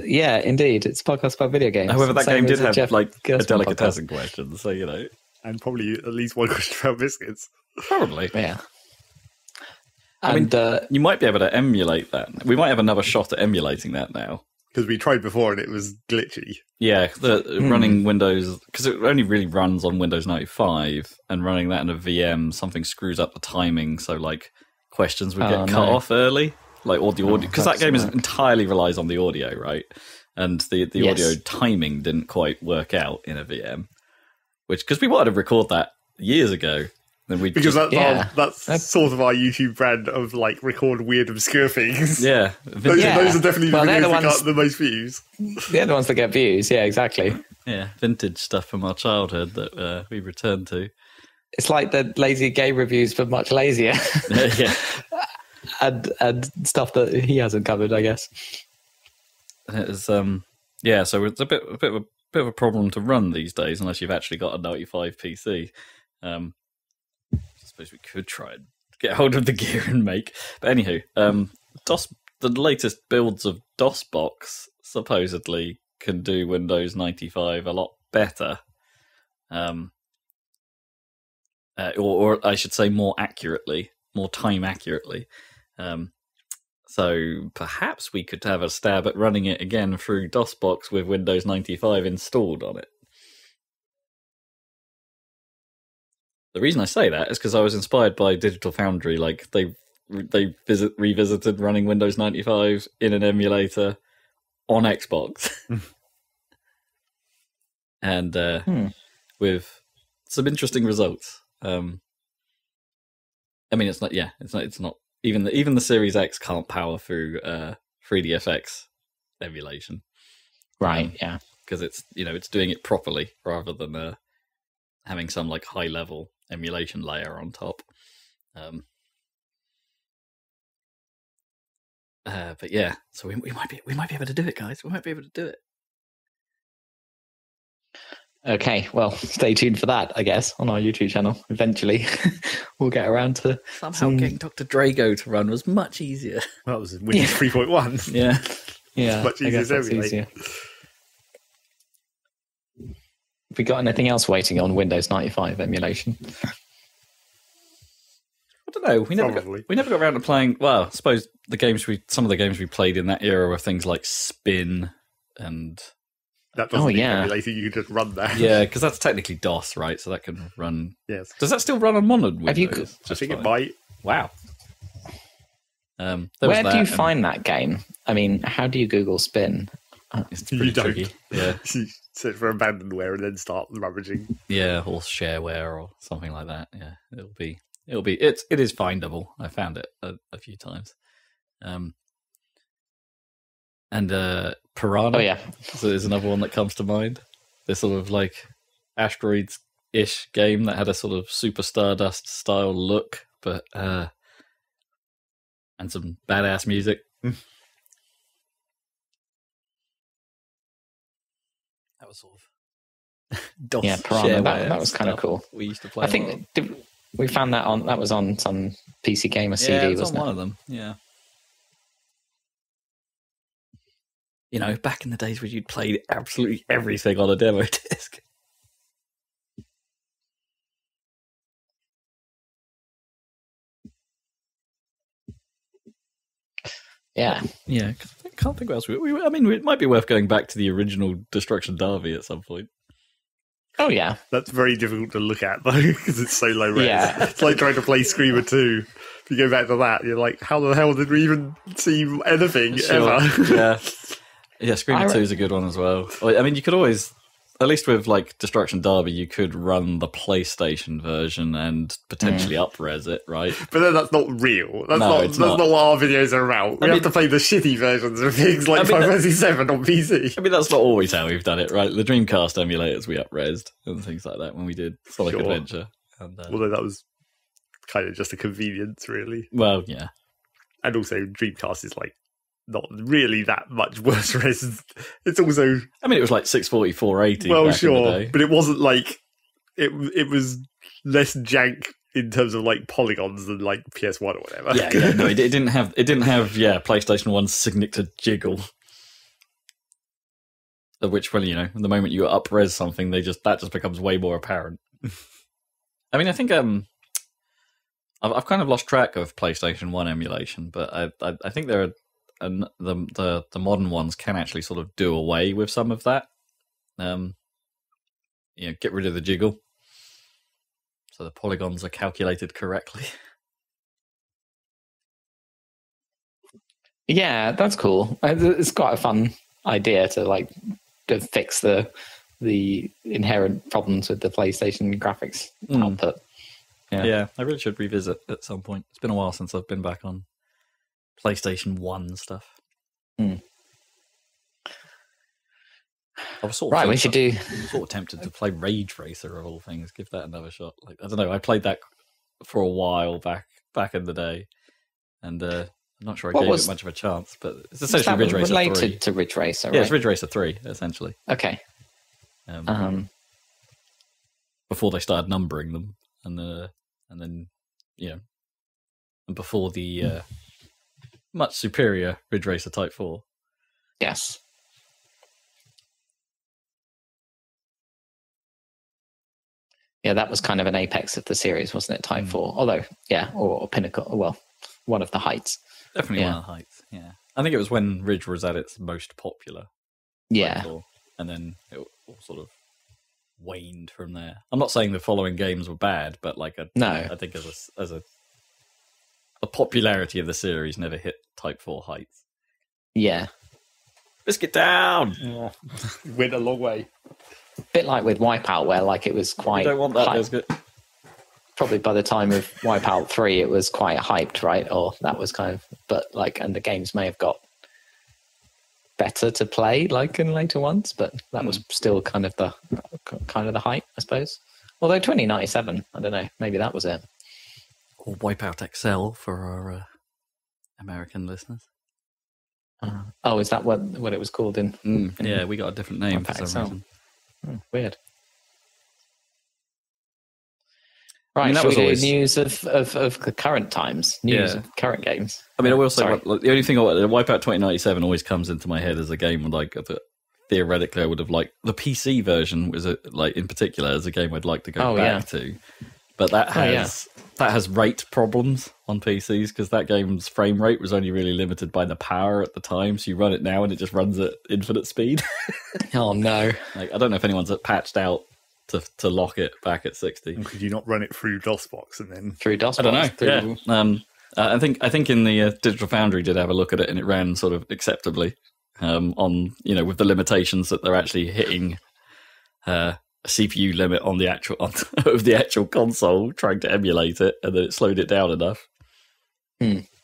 [SPEAKER 2] Yeah, indeed. It's a podcast about video games.
[SPEAKER 1] However, that game did have like a delicatessen question, so
[SPEAKER 3] and probably at least one question about biscuits.
[SPEAKER 1] Probably.
[SPEAKER 2] Yeah.
[SPEAKER 1] I mean, you might be able to emulate that. We might have another shot at emulating that now.
[SPEAKER 3] Because we tried before and it was glitchy.
[SPEAKER 1] Yeah, running Windows, because it only really runs on Windows 95, and running that in a VM, something screws up the timing, so like questions would get cut off early, like all the audio, because that game entirely relies on the audio, right? And the audio timing didn't quite work out in a VM, because we wanted to record that years ago.
[SPEAKER 3] Because that's sort of our YouTube brand of like record weird obscure things.
[SPEAKER 1] Yeah,
[SPEAKER 3] those are definitely the videos that got the most views.
[SPEAKER 2] They're the ones that get views. Yeah, exactly.
[SPEAKER 1] Yeah, vintage stuff from our childhood that we return to.
[SPEAKER 2] It's like the lazy game reviews, but much lazier.
[SPEAKER 1] Yeah,
[SPEAKER 2] and stuff that he hasn't covered, I guess.
[SPEAKER 1] It's so it's a bit of a problem to run these days unless you've actually got a 95 PC. I suppose we could try and get hold of the gear and make. But anywho, the latest builds of DOSBox supposedly can do Windows 95 a lot better. Or I should say more accurately, more time accurately. So perhaps we could have a stab at running it again through DOSBox with Windows 95 installed on it. The reason I say that is because I was inspired by Digital Foundry. Like they revisited running Windows 95 in an emulator on Xbox, and with some interesting results. I mean, it's not even the Series X can't power through 3DFX emulation,
[SPEAKER 2] right? Yeah,
[SPEAKER 1] because it's doing it properly rather than having some like high level emulation layer on top. But yeah, so we might be able to do it, guys. We might be able to do it.
[SPEAKER 2] Okay, well, stay tuned for that, I guess, on our YouTube channel. Eventually, we'll get around to
[SPEAKER 1] getting Dr. Drago to run was much easier.
[SPEAKER 3] Well, it was Windows 3.1.
[SPEAKER 1] Yeah,
[SPEAKER 2] yeah,
[SPEAKER 3] much easier to emulate.
[SPEAKER 2] Have we got anything else waiting on Windows 95 emulation?
[SPEAKER 1] I don't know. We never got around to playing. Well, I suppose some of the games we played in that era were things like Spin and.
[SPEAKER 3] That doesn't need emulating. You can just run that.
[SPEAKER 1] Yeah, because that's technically DOS, right? So that can run.
[SPEAKER 3] Yes.
[SPEAKER 1] Does that still run on modern Windows?
[SPEAKER 3] I think it might.
[SPEAKER 1] Wow.
[SPEAKER 2] Where do you find that game? I mean, how do you Google Spin?
[SPEAKER 1] It's pretty tricky. Yeah.
[SPEAKER 3] Search for abandonware and then start rummaging.
[SPEAKER 1] Yeah, or shareware or something like that. Yeah, it is findable. I found it a few times. And Piranha.
[SPEAKER 2] Oh yeah,
[SPEAKER 1] so there's another one that comes to mind. This sort of like asteroids-ish game that had a sort of Super Stardust style look, but and some badass music. That was sort of DOS
[SPEAKER 2] Yeah, Piranha. That was kind of cool.
[SPEAKER 1] We used to play.
[SPEAKER 2] I think we found that was on some PC Gamer CD, wasn't it?
[SPEAKER 1] One of them. Yeah. You know, back in the days when you'd played absolutely everything on a demo disc.
[SPEAKER 2] Yeah.
[SPEAKER 1] Yeah, I can't think what else. I mean, it might be worth going back to the original Destruction Derby at some point.
[SPEAKER 2] Oh, yeah.
[SPEAKER 3] That's very difficult to look at, though, because it's so low res.
[SPEAKER 2] Yeah.
[SPEAKER 3] It's like trying to play Screamer 2. If you go back to that, you're like, how the hell did we even see anything ever?
[SPEAKER 1] Yeah. Yeah, Screamer 2 is a good one as well. I mean, you could always, at least with like Destruction Derby, you could run the PlayStation version and potentially up-res it, right?
[SPEAKER 3] But then that's not real. That's not what our videos are about. We have to play the shitty versions of things like Final Fantasy 7 on PC.
[SPEAKER 1] I mean, that's not always how we've done it, right? The Dreamcast emulators we up-resed and things like that when we did Sonic Adventure. And,
[SPEAKER 3] although that was kind of just a convenience, really.
[SPEAKER 1] Well, yeah.
[SPEAKER 3] And also, Dreamcast is like not really that much worse res. It's also,
[SPEAKER 1] I mean, it was like 640, 480.
[SPEAKER 3] Well,
[SPEAKER 1] back in the
[SPEAKER 3] sure,
[SPEAKER 1] day.
[SPEAKER 3] but it wasn't like it was less jank in terms of like polygons than like PS1 or whatever.
[SPEAKER 1] Yeah, no, it didn't have PlayStation 1's signature jiggle. Of which, well, you know, the moment you up-res something, that just becomes way more apparent. I mean, I think I've kind of lost track of PlayStation 1 emulation, but I think there are the modern ones can actually sort of do away with some of that. Get rid of the jiggle, so the polygons are calculated correctly.
[SPEAKER 2] Yeah, that's cool. It's quite a fun idea to fix the inherent problems with the PlayStation graphics output.
[SPEAKER 1] Yeah, I really should revisit at some point. It's been a while since I've been back on PlayStation 1 stuff. I was sort of tempted to play Rage Racer of all things. Give that another shot. Like, I don't know. I played that for a while back in the day, and I'm not sure I gave it much of a chance. But it's essentially Ridge Racer 3.
[SPEAKER 2] Related to Ridge Racer, right?
[SPEAKER 1] Yeah, it's Ridge Racer 3 essentially.
[SPEAKER 2] Okay.
[SPEAKER 1] Before they started numbering them, and then and before the much superior Ridge Racer Type 4.
[SPEAKER 2] Yes. Yeah, that was kind of an apex of the series, wasn't it? Type 4. Although, yeah, or Pinnacle. Well, one of the heights.
[SPEAKER 1] Definitely one of the heights, yeah. I think it was when Ridge was at its most popular.
[SPEAKER 2] Yeah.
[SPEAKER 1] And then it all sort of waned from there. I'm not saying the following games were bad, but I think as the popularity of the series never hit Type 4 heights.
[SPEAKER 2] Yeah.
[SPEAKER 1] Biscuit down!
[SPEAKER 3] Oh, went a long way.
[SPEAKER 2] A bit like with Wipeout, where it was quite.
[SPEAKER 1] You don't want that biscuit.
[SPEAKER 2] Probably by the time of Wipeout 3, it was quite hyped, right? Or that was kind of, and the games may have got better to play, in later ones, but that was still kind of the hype, I suppose. Although 2097, I don't know, maybe that was it.
[SPEAKER 1] Or Wipeout XL for our American listeners.
[SPEAKER 2] Is that what it was called in?
[SPEAKER 1] Yeah, we got a different name for some reason.
[SPEAKER 2] Weird. Right, that was always news of the current times, of current games.
[SPEAKER 1] I mean, I will say, the only thing Wipeout 2097 always comes into my head as a game theoretically I would have liked. The PC version was in particular as a game I'd like to go back to, but that has rate problems on PCs because that game's frame rate was only really limited by the power at the time. So you run it now and it just runs at infinite speed.
[SPEAKER 2] Oh no!
[SPEAKER 1] I don't know if anyone's patched out to lock it back at 60.
[SPEAKER 3] Could you not run it through DOSBox and then
[SPEAKER 2] through DOSBox?
[SPEAKER 1] I don't know. I think in the Digital Foundry did have a look at it and it ran sort of acceptably. On with the limitations that they're actually hitting a CPU limit on the actual console, trying to emulate it, and then it slowed it down enough.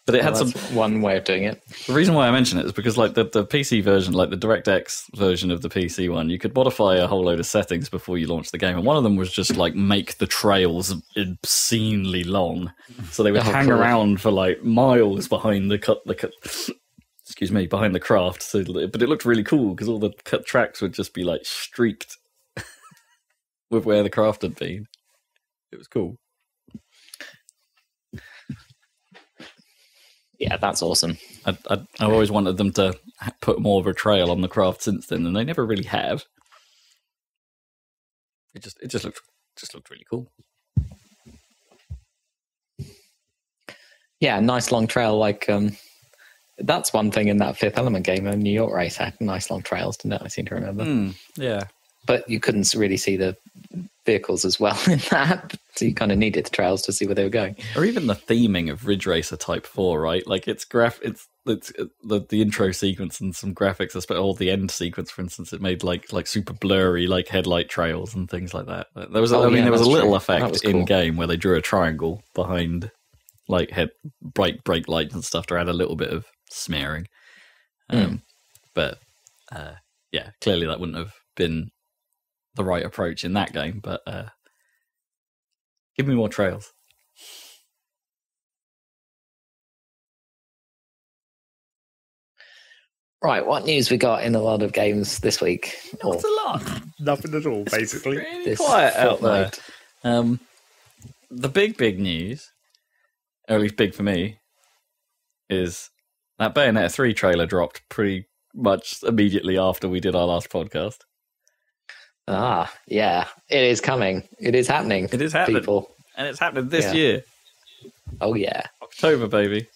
[SPEAKER 1] But it had
[SPEAKER 2] one way of doing it.
[SPEAKER 1] The reason why I mention it is because the PC version, the DirectX version of the PC one, you could modify a whole load of settings before you launch the game, and one of them was just make the trails obscenely long, so they would hang around for miles behind behind the craft. But it looked really cool because all the cut tracks would just be streaked. with where the craft had been. It was cool.
[SPEAKER 2] Yeah, that's awesome.
[SPEAKER 1] I've always wanted them to put more of a trail on the craft since then, and they never really have. It just looked really cool.
[SPEAKER 2] Yeah, nice long trail. Like that's one thing in that Fifth Element game. A New York race had nice long trails, didn't it? I seem to remember.
[SPEAKER 1] Yeah,
[SPEAKER 2] but you couldn't really see the vehicles as well in that, so you kind of needed the trails to see where they were going.
[SPEAKER 1] Or even the theming of Ridge Racer Type 4, right? Like it's the intro sequence and some graphics, or the end sequence, for instance. It made like super blurry like headlight trails and things like that. There was, there was a little effect in game where they drew a triangle behind like bright brake lights and stuff to add a little bit of smearing. But yeah, clearly that wouldn't have been the right approach in that game. But give me more trails.
[SPEAKER 2] Right, what news we got in a lot of games this week?
[SPEAKER 1] Not a lot.
[SPEAKER 3] Nothing at all, basically.
[SPEAKER 1] It's quiet out there. The big news, or at least big for me, is that Bayonetta 3 trailer dropped pretty much immediately after we did our last podcast.
[SPEAKER 2] Ah, yeah. It is coming. It is happening.
[SPEAKER 1] It is happening.
[SPEAKER 2] People.
[SPEAKER 1] And it's happening this year.
[SPEAKER 2] Oh, yeah.
[SPEAKER 1] October, baby.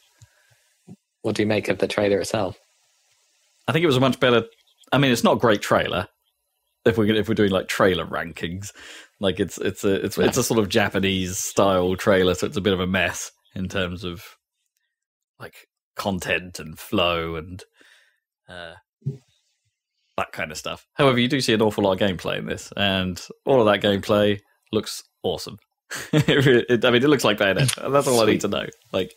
[SPEAKER 2] What do you make of the trailer itself?
[SPEAKER 1] I think it was a much better... I mean, it's not a great trailer. If we're doing like trailer rankings, like it's a sort of Japanese style trailer, so it's a bit of a mess in terms of like content and flow and that kind of stuff. However, you do see an awful lot of gameplay in this, and all of that gameplay looks awesome. I mean, it looks like Bayonetta, and that's all I need to know. Like,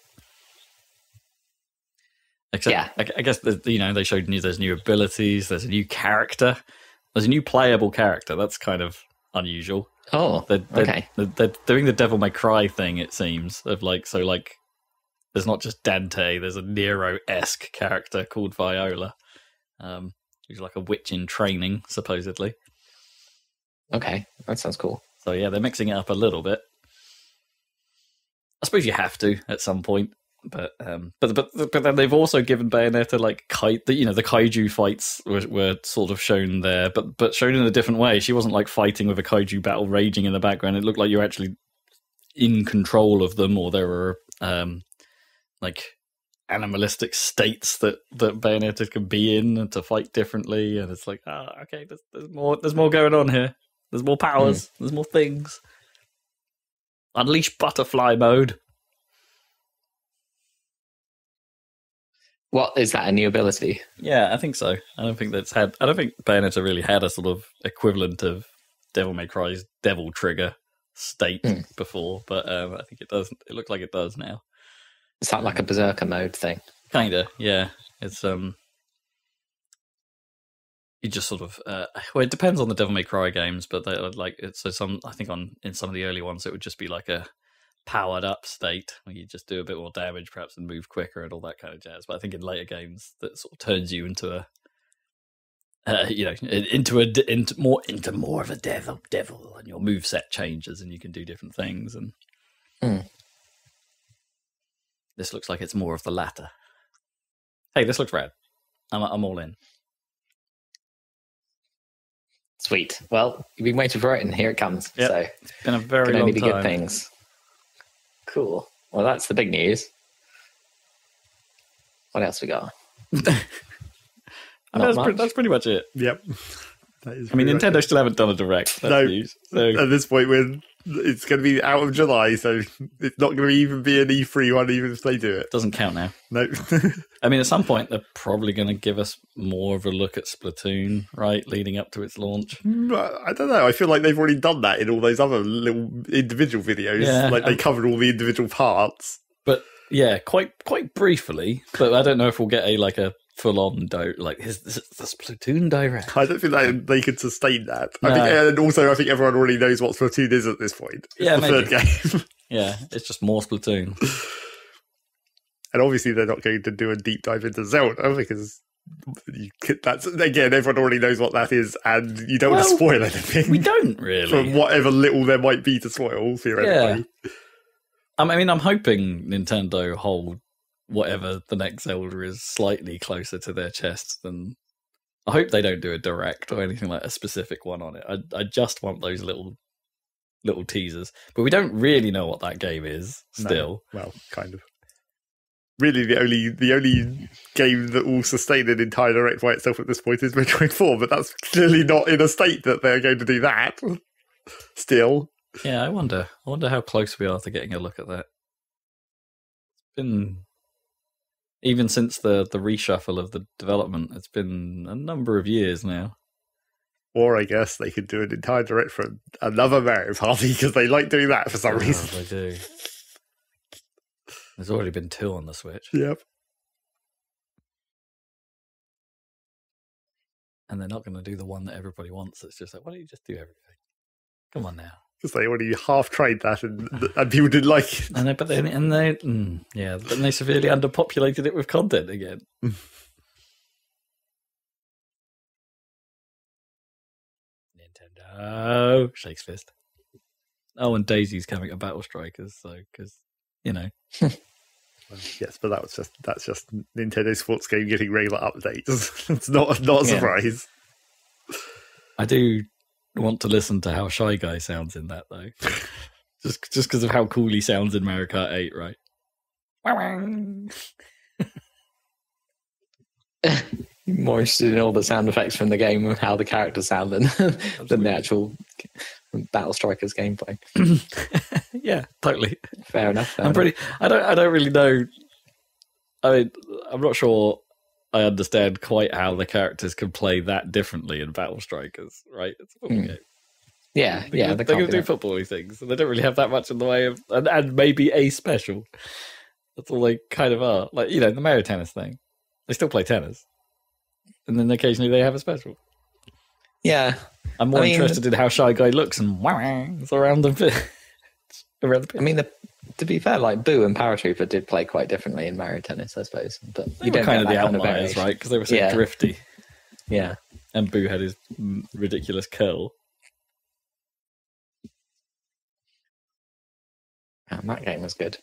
[SPEAKER 1] except, I guess they showed there's new abilities, there's a new character. There's a new playable character. That's kind of unusual.
[SPEAKER 2] Oh, okay.
[SPEAKER 1] They're doing the Devil May Cry thing, it seems. Of there's not just Dante. There's a Nero-esque character called Viola, who's like a witch in training, supposedly.
[SPEAKER 2] Okay, that sounds cool.
[SPEAKER 1] So yeah, they're mixing it up a little bit. I suppose you have to at some point. But then they've also given Bayonetta like the kaiju fights were sort of shown there, but shown in a different way. She wasn't like fighting with a kaiju battle raging in the background. It looked like you're actually in control of them, or there were like animalistic states that Bayonetta can be in to fight differently. And it's like, okay, there's more going on here. There's more powers. There's more things. Unleash butterfly mode.
[SPEAKER 2] What is that, a new ability?
[SPEAKER 1] Yeah, I think so. I don't think Bayonetta really had a sort of equivalent of Devil May Cry's Devil Trigger state before, but I think it does. It looks like it does now.
[SPEAKER 2] Is that like a Berserker mode thing?
[SPEAKER 1] Kinda, yeah. It's you just sort of well, it depends on the Devil May Cry games, but they like it. So I think in some of the early ones, it would just be like a powered up state where you just do a bit more damage perhaps and move quicker and all that kind of jazz. But I think in later games that sort of turns you into more of a devil, and your moveset changes and you can do different things. And this looks like it's more of the latter. Hey, this looks rad. I'm all in.
[SPEAKER 2] Sweet. Well, you've been waiting for it, and here it comes.
[SPEAKER 1] Yep.
[SPEAKER 2] So
[SPEAKER 1] it's been a very
[SPEAKER 2] long
[SPEAKER 1] long
[SPEAKER 2] time. Good things. Cool. Well, that's the big news. What else we got?
[SPEAKER 1] That's pretty much it.
[SPEAKER 3] Yep.
[SPEAKER 1] I mean, Nintendo still haven't done a direct. That's news. So.
[SPEAKER 3] At this point, it's going to be out of July, so it's not going to even be an E3 one, even if they do it.
[SPEAKER 1] Doesn't count now.
[SPEAKER 3] No.
[SPEAKER 1] I mean, at some point, they're probably going to give us more of a look at Splatoon, right, leading up to its launch.
[SPEAKER 3] I don't know. I feel like they've already done that in all those other little individual videos. Yeah, like they covered all the individual parts.
[SPEAKER 1] But yeah, quite briefly. But I don't know if we'll get a full-on is the Splatoon direct.
[SPEAKER 3] I don't think they could sustain that. No. And also, I think everyone already knows what Splatoon is at this point. It's the third game.
[SPEAKER 1] Yeah, it's just more Splatoon.
[SPEAKER 3] And obviously, they're not going to do a deep dive into Zelda because that's again, everyone already knows what that is, and you don't want to spoil anything.
[SPEAKER 1] We don't really,
[SPEAKER 3] from whatever little there might be to spoil theoretically.
[SPEAKER 1] Yeah. I mean, I'm hoping Nintendo hold whatever the next Zelda is slightly closer to their chest than. I hope they don't do a direct or anything like a specific one on it. I just want those little teasers, but we don't really know what that game is still.
[SPEAKER 3] No. Well, kind of. Really, the only game that will sustain an entire direct by itself at this point is Metroid 4, but that's clearly not in a state that they're going to do that. Still.
[SPEAKER 1] Yeah, I wonder how close we are to getting a look at that. It's been, even since the reshuffle of the development, it's been a number of years now.
[SPEAKER 3] Or I guess they could do an entire direct for another Mario Party, because they like doing that for some reason.
[SPEAKER 1] They do. There's already been 2 on the Switch.
[SPEAKER 3] Yep.
[SPEAKER 1] And they're not going to do the one that everybody wants. It's just like, why don't you just do everything? Come on now.
[SPEAKER 3] Because they already half-tried that and people didn't like it.
[SPEAKER 1] And they severely underpopulated it with content again. Nintendo shakes fist. Oh, and Daisy's coming to Battle Strikers, so because
[SPEAKER 3] Yes, but that's just Nintendo sports game getting regular updates. It's not a surprise.
[SPEAKER 1] I do want to listen to how Shy Guy sounds in that though, just because of how cool he sounds in Mario Kart 8, right?
[SPEAKER 2] More interested in all the sound effects from the game and how the characters sound than the actual Battle Strikers gameplay.
[SPEAKER 1] Yeah, totally.
[SPEAKER 2] Fair enough.
[SPEAKER 1] I don't really know. I mean, I'm not sure I understand quite how the characters can play that differently in Battle Strikers, right? It's a football game.
[SPEAKER 2] Yeah,
[SPEAKER 1] they're going to do football-y things, and they don't really have that much in the way of, and maybe a special. That's all they kind of are. Like, the Mario Tennis thing. They still play tennis. And then occasionally they have a special.
[SPEAKER 2] Yeah.
[SPEAKER 1] I'm more interested in how Shy Guy looks and it's around the pit.
[SPEAKER 2] I mean, to be fair, like Boo and Paratrooper did play quite differently in Mario Tennis, I suppose. But
[SPEAKER 1] you don't kind of the outliers, right? Because they were so drifty.
[SPEAKER 2] Yeah.
[SPEAKER 1] And Boo had his ridiculous curl.
[SPEAKER 2] And that game was good.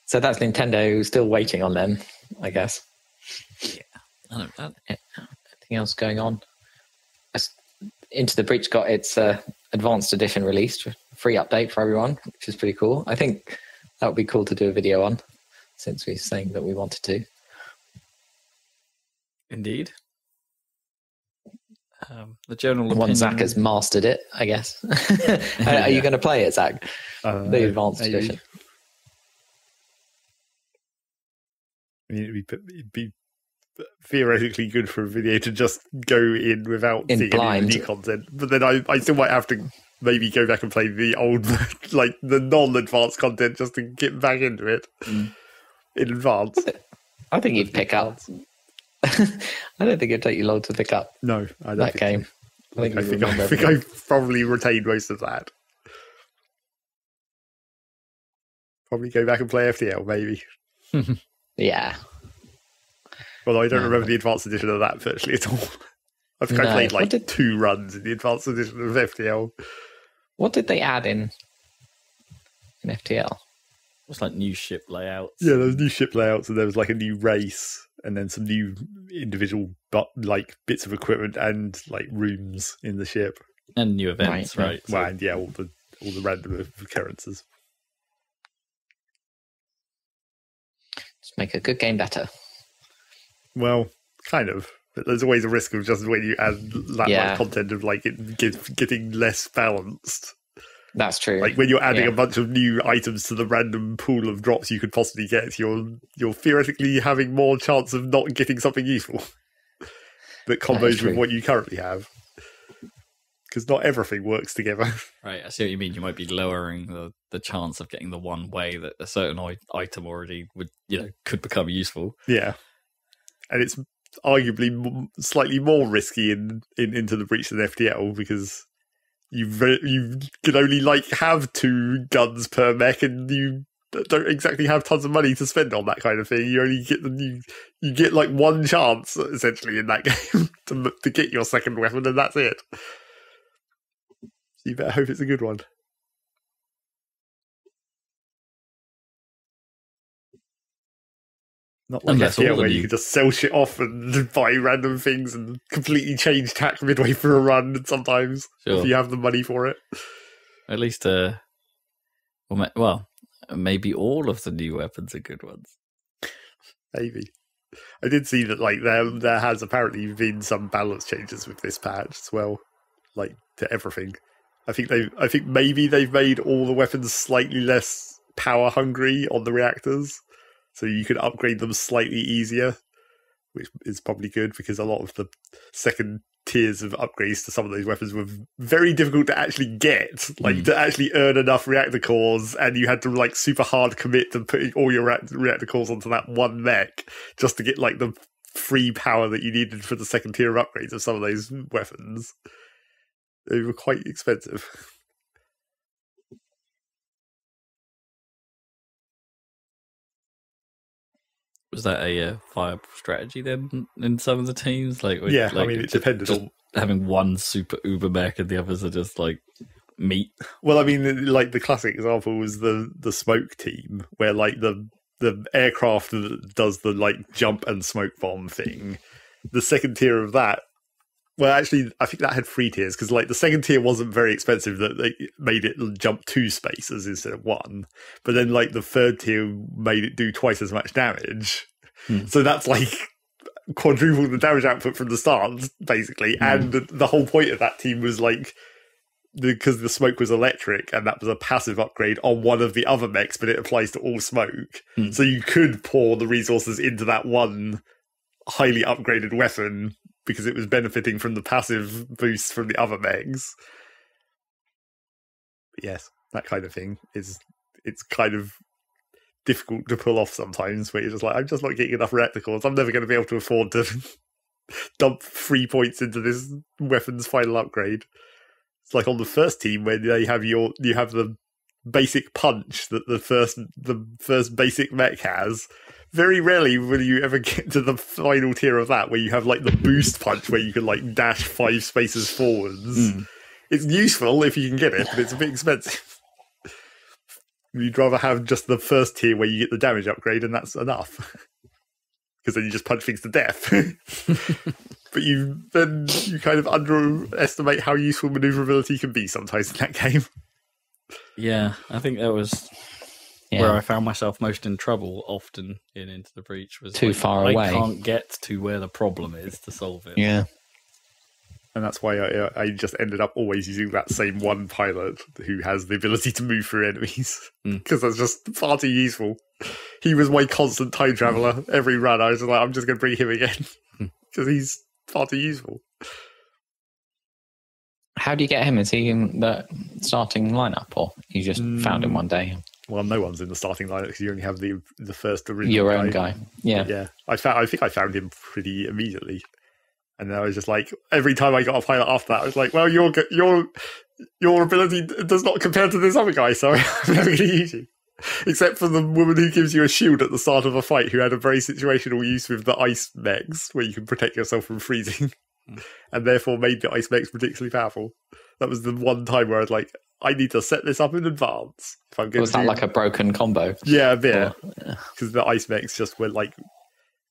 [SPEAKER 2] So that's Nintendo still waiting on them, I guess.
[SPEAKER 1] Yeah. I don't know.
[SPEAKER 2] Anything else going on? Into the Breach got its advanced edition released, free update for everyone, which is pretty cool. I think that would be cool to do a video on, since we're saying that we wanted to.
[SPEAKER 1] Indeed. The general
[SPEAKER 2] opinion... One Zach has mastered it, I guess. Are you going to play it, Zach? The advanced edition.
[SPEAKER 3] I mean, it'd be theoretically good for a video to just go in without seeing any new content. But then I still might have to maybe go back and play the old, like the non-advanced content just to get back into it in advance.
[SPEAKER 2] I think you'd pick up. I don't think it'd take you long to pick up.
[SPEAKER 3] No, I don't
[SPEAKER 2] that game.
[SPEAKER 3] I think I probably retained most of that. Probably go back and play FTL, maybe.
[SPEAKER 2] Yeah.
[SPEAKER 3] Well, I don't remember the advanced edition of that virtually at all. I think I played 2 runs in the advanced edition of FTL.
[SPEAKER 2] What did they add in FTL?
[SPEAKER 1] It was like new ship layouts.
[SPEAKER 3] Yeah, there was new ship layouts, and there was like a new race, and then some new individual bits of equipment and like rooms in the ship,
[SPEAKER 1] and new events, right?
[SPEAKER 3] Well, and all the random occurrences.
[SPEAKER 2] Just make a good game better.
[SPEAKER 3] Well, kind of. But there's always a risk of just when you add that much content of like it getting less balanced.
[SPEAKER 2] That's true.
[SPEAKER 3] Like when you're adding a bunch of new items to the random pool of drops you could possibly get, you're theoretically having more chance of not getting something useful that combos with what you currently have. Because not everything works together.
[SPEAKER 1] Right, I see what you mean. You might be lowering the chance of getting the one way that a certain item already would, could become useful.
[SPEAKER 3] Yeah. And it's arguably slightly more risky in Into the Breach than FTL, because you can only have 2 guns per mech, and you don't exactly have tons of money to spend on that kind of thing. You only get you get like one chance essentially in that game to get your second weapon, and that's it. So you better hope it's a good one. Not like FTL where you can just sell shit off and buy random things and completely change tack midway through a run sometimes, if you have the money for it.
[SPEAKER 1] At least, maybe all of the new weapons are good ones.
[SPEAKER 3] Maybe. I did see that like there has apparently been some balance changes with this patch as well, like to everything. I think maybe they've made all the weapons slightly less power hungry on the reactors, so you can upgrade them slightly easier, which is probably good because a lot of the second tiers of upgrades to some of those weapons were very difficult to actually get, like to actually earn enough reactor cores, and you had to like super hard commit to putting all your reactor cores onto that one mech just to get like the free power that you needed for the second tier of upgrades of some of those weapons. They were quite expensive.
[SPEAKER 1] Was that a viable strategy then in some of the teams? Like,
[SPEAKER 3] yeah, I mean, it depended on
[SPEAKER 1] having one super uber mech and the others are just like meat.
[SPEAKER 3] Well, I mean, like the classic example was the smoke team, where like the aircraft that does the like jump and smoke bomb thing. The second tier of that, well, actually, I think that had 3 tiers because like the second tier wasn't very expensive. That they made it jump 2 spaces instead of 1. But then like the third tier made it do twice as much damage. So that's like quadruple the damage output from the start, basically. And the whole point of that team was like because the smoke was electric and that was a passive upgrade on one of the other mechs, but it applies to all smoke. So you could pour the resources into that one highly upgraded weapon because it was benefiting from the passive boost from the other mechs. But yes, that kind of thing it's kind of difficult to pull off sometimes, where you're just like, I'm just not getting enough reactor cores. I'm never going to be able to afford to dump 3 points into this weapon's final upgrade. It's like on the first team where they have you have the basic punch that the first basic mech has. Very rarely will you ever get to the final tier of that, where you have like the boost punch, where you can like dash 5 spaces forwards. It's useful if you can get it, but it's a bit expensive. You'd rather have just the first tier where you get the damage upgrade, and that's enough. Because then you just punch things to death. But you kind of underestimate how useful maneuverability can be sometimes in that game.
[SPEAKER 1] Yeah, I think that was where I found myself most in trouble often in Into the Breach. Was
[SPEAKER 2] too far away.
[SPEAKER 1] I can't get to where the problem is to solve it.
[SPEAKER 2] Yeah.
[SPEAKER 3] And that's why I just ended up always using that same one pilot who has the ability to move through enemies. Because that's just far too useful. He was my constant time traveler. Every run, I was just like, I'm just going to bring him again. Because he's far too useful.
[SPEAKER 2] How do you get him? Is he in the starting lineup, or you just found him one day?
[SPEAKER 3] Well, no one's in the starting lineup because you only have the first original
[SPEAKER 2] Your own guy. Yeah.
[SPEAKER 3] Yeah. I think I found him pretty immediately. And then I was just like, every time I got a pilot after that, I was like, well, your ability does not compare to this other guy, so I'm never going to use you. Except for the woman who gives you a shield at the start of a fight, who had a very situational use with the ice mechs, where you can protect yourself from freezing, and therefore made the ice mechs ridiculously powerful. That was the one time where I was like, I need to set this up in advance. If I'm going
[SPEAKER 2] was that like a broken combo?
[SPEAKER 3] Yeah, a bit. Because the ice mechs just went like,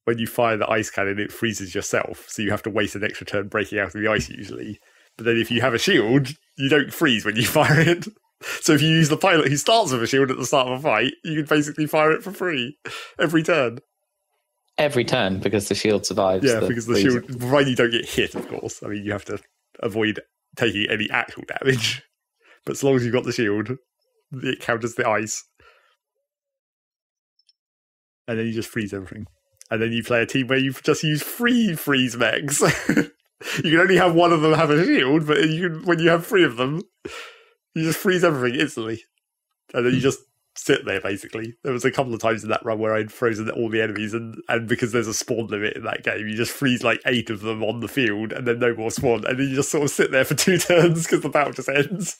[SPEAKER 3] when you fire the ice cannon, it freezes yourself, so you have to waste an extra turn breaking out of the ice usually. But then if you have a shield, you don't freeze when you fire it. So if you use the pilot who starts with a shield at the start of a fight, you can basically fire it for free every turn.
[SPEAKER 2] Every turn, because the shield survives.
[SPEAKER 3] Yeah, because the shield, provided you don't get hit, of course. I mean, you have to avoid taking any actual damage. But as long as you've got the shield, it counters the ice. And then you just freeze everything. And then you play a team where you just use 3 freeze mechs. You can only have one of them have a shield, but when you have 3 of them, you just freeze everything instantly. And then you just sit there, basically. There was a couple of times in that run where I'd frozen all the enemies, and because there's a spawn limit in that game, you just freeze like 8 of them on the field, and then no more spawn. And then you just sort of sit there for 2 turns because the battle just ends.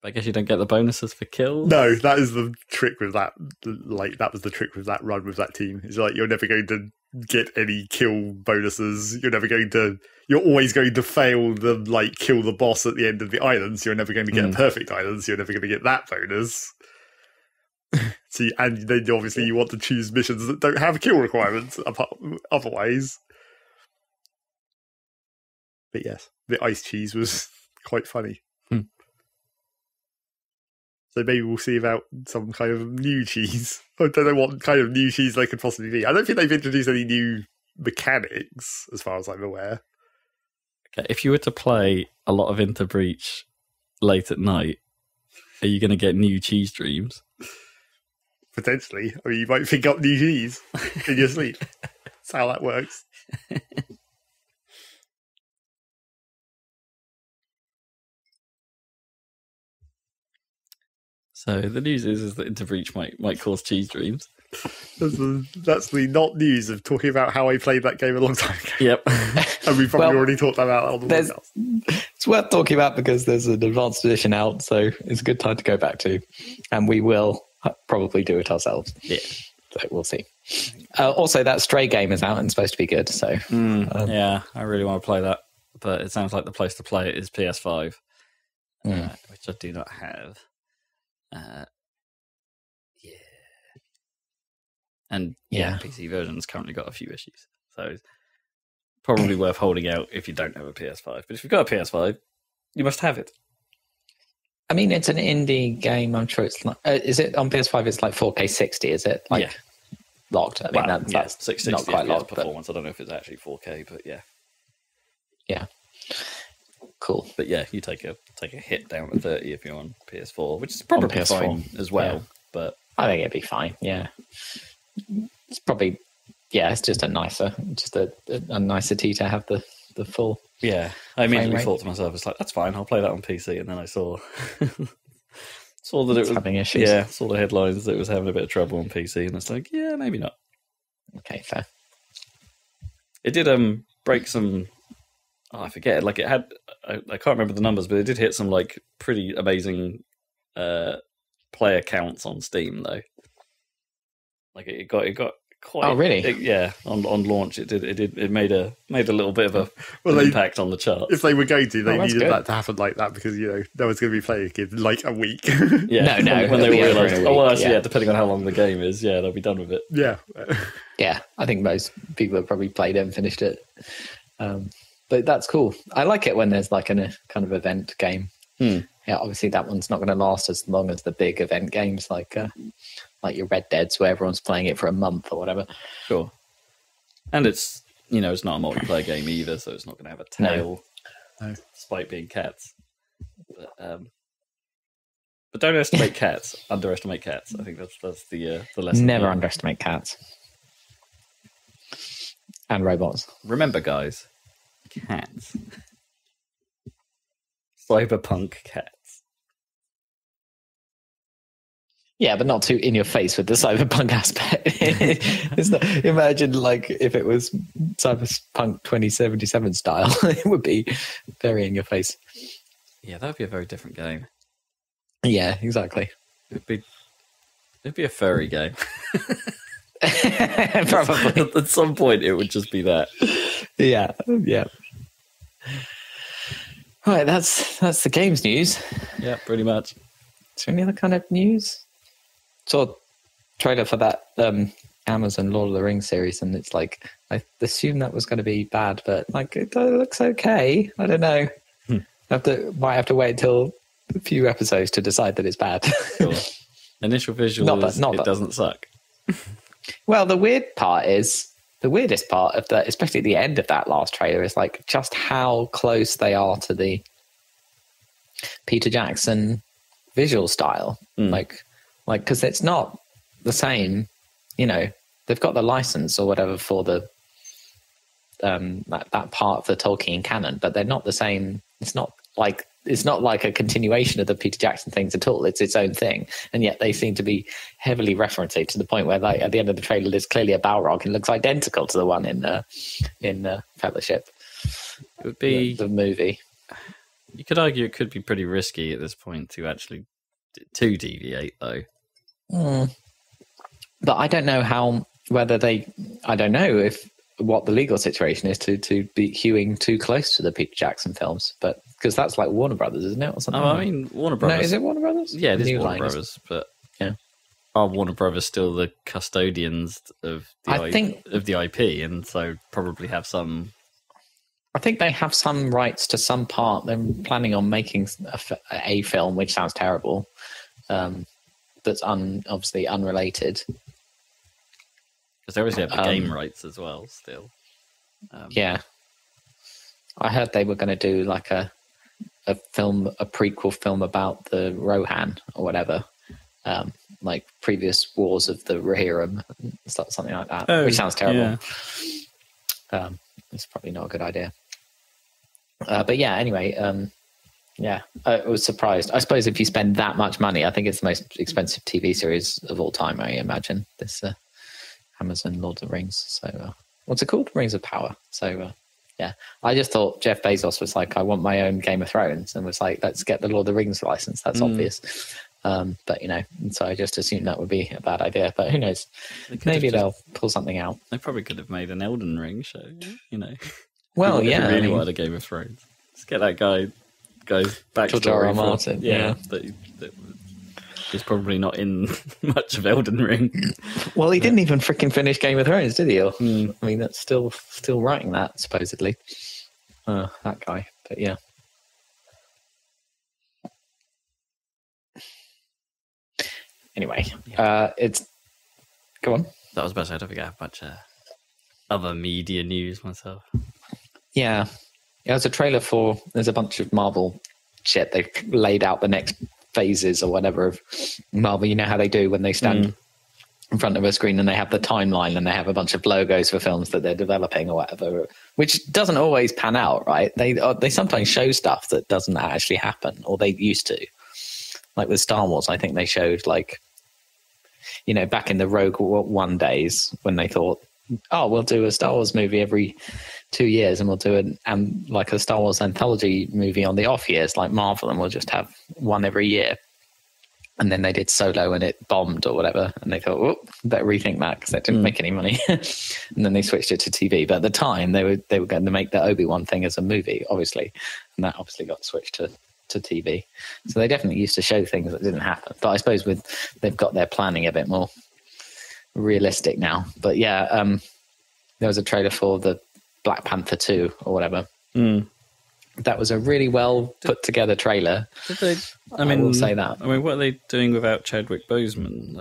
[SPEAKER 1] I guess you don't get the bonuses for kills.
[SPEAKER 3] No, that is the trick with that. Like, that was the trick with that run with that team. It's like, you're never going to get any kill bonuses. You're always going to fail the, like, kill the boss at the end of the island. So you're never going to get a perfect island. So you're never going to get that bonus. And then obviously you want to choose missions that don't have kill requirements otherwise. But yes, the ice cheese was quite funny. So maybe we'll see about some kind of new cheese. I don't know what kind of new cheese they could possibly be. I don't think they've introduced any new mechanics, as far as I'm aware.
[SPEAKER 1] Okay, if you were to play a lot of Interbreach late at night, are you going to get new cheese dreams?
[SPEAKER 3] Potentially. I mean, you might pick up new cheese in your sleep. That's how that works.
[SPEAKER 1] So the news is that Interbreach might cause cheese dreams.
[SPEAKER 3] That's the not news of talking about how I played that game a long time ago.
[SPEAKER 1] Yep.
[SPEAKER 3] And we've probably already talked about that on the podcast.
[SPEAKER 2] It's worth talking about because there's an advanced edition out, so it's a good time to go back to. And we will probably do it ourselves.
[SPEAKER 1] Yeah.
[SPEAKER 2] So we'll see. Also, that Stray game is out and supposed to be good. So
[SPEAKER 1] yeah, I really want to play that. But it sounds like the place to play it is PS5, which I do not have. PC version's currently got a few issues, so it's probably worth holding out if you don't have a PS5. But if you've got a PS5, you must have it.
[SPEAKER 2] I mean, it's an indie game. I'm sure it's like. Is it on PS5? It's like 4K 60. Is it locked? I mean, that's
[SPEAKER 1] 660
[SPEAKER 2] not quite locked.
[SPEAKER 1] Performance. I don't know if it's actually 4K, but yeah.
[SPEAKER 2] Cool.
[SPEAKER 1] But yeah, you take a hit down to 30 if you're on PS4, which is probably fine as well. Yeah. But
[SPEAKER 2] I think it'd be fine. Yeah, it's probably it's just a nicety to have the full.
[SPEAKER 1] Yeah, I immediately thought to myself, it's like, that's fine. I'll play that on PC, and then I saw that it was
[SPEAKER 2] having issues.
[SPEAKER 1] Yeah, saw the headlines that it was having a bit of trouble on PC, and it's like, yeah, maybe not.
[SPEAKER 2] Okay, fair.
[SPEAKER 1] It did break some. Oh, I forget. Like it had, I can't remember the numbers, but it did hit some like pretty amazing player counts on Steam though. Like it got quite.
[SPEAKER 2] Oh, really?
[SPEAKER 1] On launch, it made a little bit of an impact on the charts.
[SPEAKER 3] If they were going to, they needed that to happen like that because no one's going to be playing it in like a week.
[SPEAKER 1] Yeah,
[SPEAKER 2] no.
[SPEAKER 1] When they realised, depending on how long the game is, they'll be done with it.
[SPEAKER 3] Yeah,
[SPEAKER 2] yeah. I think most people have probably played it and finished it. But that's cool. I like it when there's like a kind of event game. Yeah, obviously that one's not going to last as long as the big event games like your Red Deads where everyone's playing it for a month or whatever.
[SPEAKER 1] Sure. And it's it's not a multiplayer game either, so it's not going to have a tail, despite being cats. But don't underestimate cats. Underestimate cats. I think that's the lesson.
[SPEAKER 2] Never underestimate cats and robots.
[SPEAKER 1] Remember, guys. Cats. Cyberpunk cats.
[SPEAKER 2] Yeah, but not too in your face with the cyberpunk aspect. Imagine like if it was Cyberpunk 2077 style, it would be very in your face.
[SPEAKER 1] Yeah, that would be a very different game.
[SPEAKER 2] Yeah, exactly.
[SPEAKER 1] It'd be a furry game.
[SPEAKER 2] Probably.
[SPEAKER 1] At some point, it would just be that.
[SPEAKER 2] Yeah. Right, that's the games news.
[SPEAKER 1] Yeah, pretty much.
[SPEAKER 2] Is there any other kind of news? Saw trailer for that Amazon Lord of the Rings series, and it's like I assumed that was going to be bad, but like it looks okay. I don't know. Might have to wait until a few episodes to decide that it's bad.
[SPEAKER 1] Sure. Initial visual it doesn't suck.
[SPEAKER 2] Well, the weirdest part of that, especially at the end of that last trailer, is like just how close they are to the Peter Jackson visual style. Like, because it's not the same. They've got the license or whatever for the that part of the Tolkien canon, but they're not the same. It's not like a continuation of the Peter Jackson things at all. It's its own thing, and yet they seem to be heavily referencing to the point where, like, at the end of the trailer, there's clearly a Balrog and looks identical to the one in Fellowship.
[SPEAKER 1] It would be
[SPEAKER 2] the movie.
[SPEAKER 1] You could argue it could be pretty risky at this point to actually deviate, though.
[SPEAKER 2] But I don't know I don't know if what the legal situation is to be hewing too close to the Peter Jackson films, but because that's like Warner Brothers, isn't it, or something?
[SPEAKER 1] I mean, Warner Brothers.
[SPEAKER 2] No, is it Warner Brothers?
[SPEAKER 1] Yeah, it is Warner Brothers, but
[SPEAKER 2] yeah,
[SPEAKER 1] are Warner Brothers still the custodians of the IP, and so probably have some.
[SPEAKER 2] I think they have some rights to some part. They're planning on making a film, which sounds terrible, that's obviously unrelated.
[SPEAKER 1] Because they obviously have the game rights as well, still.
[SPEAKER 2] Yeah. I heard they were going to do like a prequel film about the Rohan or whatever, like previous wars of the Rohirrim, something like that, which sounds terrible. Yeah. It's probably not a good idea. But yeah, anyway, I was surprised. I suppose if you spend that much money, I think it's the most expensive TV series of all time, I imagine, this Amazon Lord of the Rings. So what's it called? Rings of Power. So yeah, I just thought Jeff Bezos was like, I want my own Game of Thrones, and was like, let's get the Lord of the Rings license. That's obvious. But so I just assumed that would be a bad idea, but who knows? Maybe they'll pull something out.
[SPEAKER 1] They probably could have made an Elden Ring show,
[SPEAKER 2] Well, yeah.
[SPEAKER 1] Really wanted a Game of Thrones. Let's get that guy back
[SPEAKER 2] George R. R. Martin. Yeah.
[SPEAKER 1] That he's probably not in much of Elden Ring.
[SPEAKER 2] Well, he didn't even freaking finish Game of Thrones, did he? I mean, that's still writing that, supposedly. That guy. But yeah. Anyway, it's... Go on.
[SPEAKER 1] That was about to say, I don't think I have much other media news myself.
[SPEAKER 2] Yeah. There's a trailer there's a bunch of Marvel shit. They've laid out the next phases or whatever of Marvel. You know how they do when they stand in front of a screen and they have the timeline and they have a bunch of logos for films that they're developing or whatever, which doesn't always pan out, right? They sometimes show stuff that doesn't actually happen, or they used to. Like with Star Wars, I think they showed back in the Rogue One days when they thought, oh, we'll do a Star Wars movie every 2 years, and we'll do like a Star Wars anthology movie on the off years, like Marvel, and we'll just have one every year. And then they did Solo, and it bombed or whatever, and they thought, oh, better rethink that because that didn't make any money. And then they switched it to TV. But at the time, they were going to make the Obi-Wan thing as a movie, obviously, and that obviously got switched to TV. So they definitely used to show things that didn't happen. But I suppose they've got their planning a bit more realistic now. But yeah, there was a trailer for the Black Panther 2 or whatever. That was a really well put together trailer. I will say that.
[SPEAKER 1] I mean, what are they doing without Chadwick Boseman?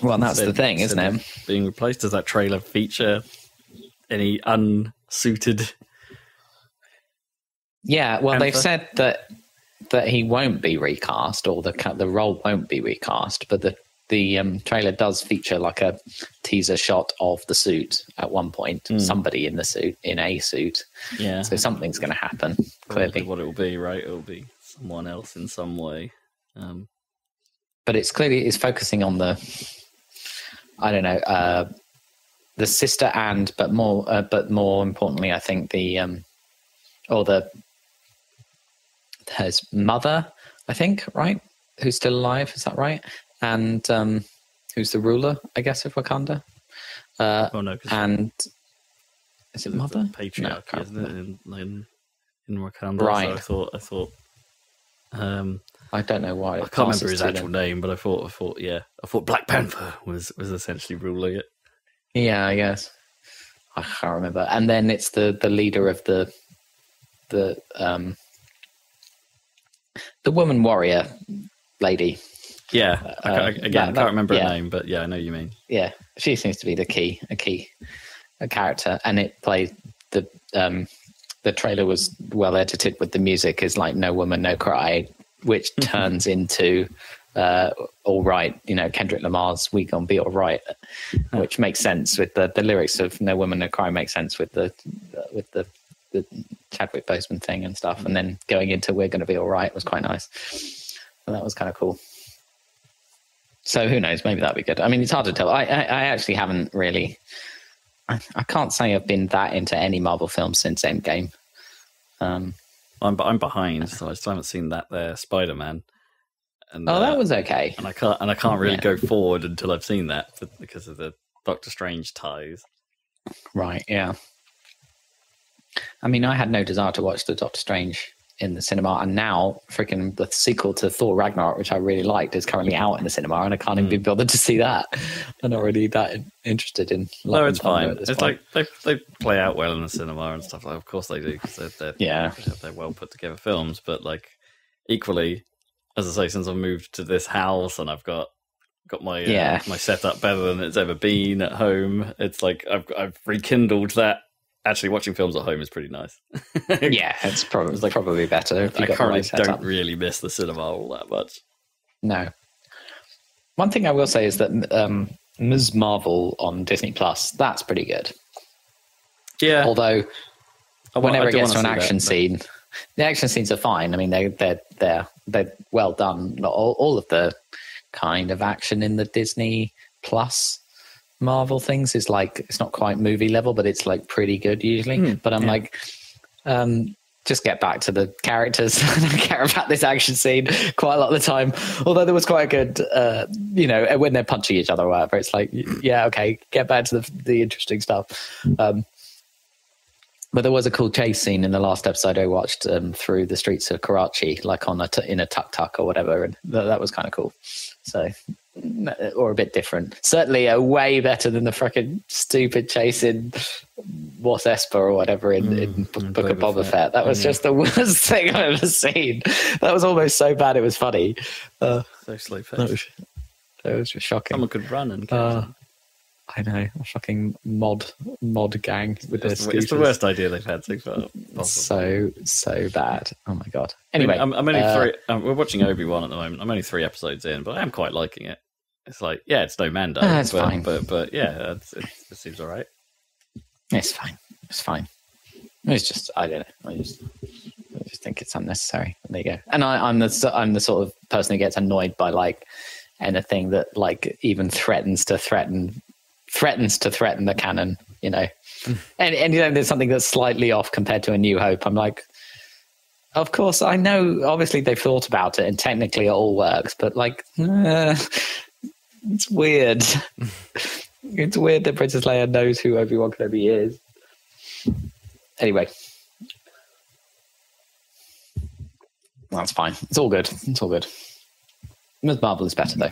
[SPEAKER 2] Well, that's the thing, isn't it?
[SPEAKER 1] Being replaced, does that trailer feature any unsuited?
[SPEAKER 2] Yeah, well, They've said that he won't be recast, or the role won't be recast, but the trailer does feature like a teaser shot of the suit at one point. Somebody in a suit. Yeah. So something's going to happen. Clearly,
[SPEAKER 1] what it will be, right? It will be someone else in some way.
[SPEAKER 2] But it's focusing on the sister but more importantly, I think his mother, I think, right? Who's still alive? Is that right? And who's the ruler, I guess, of Wakanda? And is it mother?
[SPEAKER 1] Patriarchy, isn't it, in Wakanda?
[SPEAKER 2] Right.
[SPEAKER 1] So I thought.
[SPEAKER 2] I don't know why.
[SPEAKER 1] I can't remember his actual name, but I thought Black Panther was essentially ruling it.
[SPEAKER 2] Yeah, I guess. I can't remember. And then it's the leader of the woman warrior lady.
[SPEAKER 1] Yeah, I can't remember her name, but yeah, I know what you mean.
[SPEAKER 2] Yeah, she seems to be a key character, and it played the trailer was well edited with the music is like No Woman No Cry, which turns into All Right, Kendrick Lamar's We Gon' Be All Right, which makes sense with the lyrics of No Woman No Cry makes sense with the Chadwick Boseman thing and stuff, and then going into We're Gonna Be All Right was quite nice. So that was kind of cool. So who knows? Maybe that'd be good. I mean, it's hard to tell. I actually haven't really. I can't say I've been that into any Marvel film since Endgame.
[SPEAKER 1] I I'm behind, so I still haven't seen that there Spider-Man. And,
[SPEAKER 2] that was okay.
[SPEAKER 1] And I can't really go forward until I've seen that because of the Doctor Strange ties.
[SPEAKER 2] Right, yeah. I mean, I had no desire to watch the Doctor Strange in the cinema, and now freaking the sequel to Thor Ragnarok, which I really liked, is currently out in the cinema, and I can't even be bothered to see that. I'm not really that interested in.
[SPEAKER 1] No, it's fine. It's point. Like they play out well in the cinema and stuff. Like, of course they do, because they're well put together films. But like equally, as I say, since I've moved to this house and I've got my my setup better than it's ever been at home, it's like I've rekindled that. Actually, watching films at home is pretty nice.
[SPEAKER 2] Yeah, it's probably better. If you
[SPEAKER 1] I currently don't really miss the cinema all that much.
[SPEAKER 2] No. One thing I will say is that Ms. Marvel on Disney Plus, that's pretty good. Yeah. Although, whenever it gets to an action scene, the action scenes are fine. I mean, they're well done. All of the kind of action in the Disney Plus Marvel things is like, it's not quite movie level, but it's like pretty good usually. But I'm like, just get back to the characters. I don't care about this action scene quite a lot of the time. Although there was quite a good, when they're punching each other or whatever, it's like, yeah, okay, get back to the interesting stuff. But there was a cool chase scene in the last episode I watched through the streets of Karachi, like in a tuk-tuk or whatever, and that was kind of cool. So, or a bit different. Certainly a way better than the fucking stupid chase in What's Esper or whatever in Book of Boba Fett. That was just the worst thing I've ever seen. That was almost so bad it was funny.
[SPEAKER 1] So slow-paced.
[SPEAKER 2] That was just shocking.
[SPEAKER 1] Someone could run and
[SPEAKER 2] I know, a fucking mod gang with their scooters.
[SPEAKER 1] It's the worst idea they've had so far.
[SPEAKER 2] So bad. Oh my god. Anyway,
[SPEAKER 1] I'm only three. We're watching Obi-Wan at the moment. I'm only 3 episodes in, but I am quite liking it. It's like, yeah, it's no Mando,
[SPEAKER 2] it's fine.
[SPEAKER 1] But yeah, it seems all right.
[SPEAKER 2] It's fine. It's just, I don't know. I just think it's unnecessary. There you go. And I'm the sort of person who gets annoyed by like anything that like even threatens to threaten the canon, and there's something that's slightly off compared to A New Hope. I'm like, of course, I know, obviously they've thought about it and technically it all works, but like, it's weird. It's weird that Princess Leia knows who Obi-Wan Kenobi is. Anyway. That's fine. It's all good. Ms. Marvel is better though.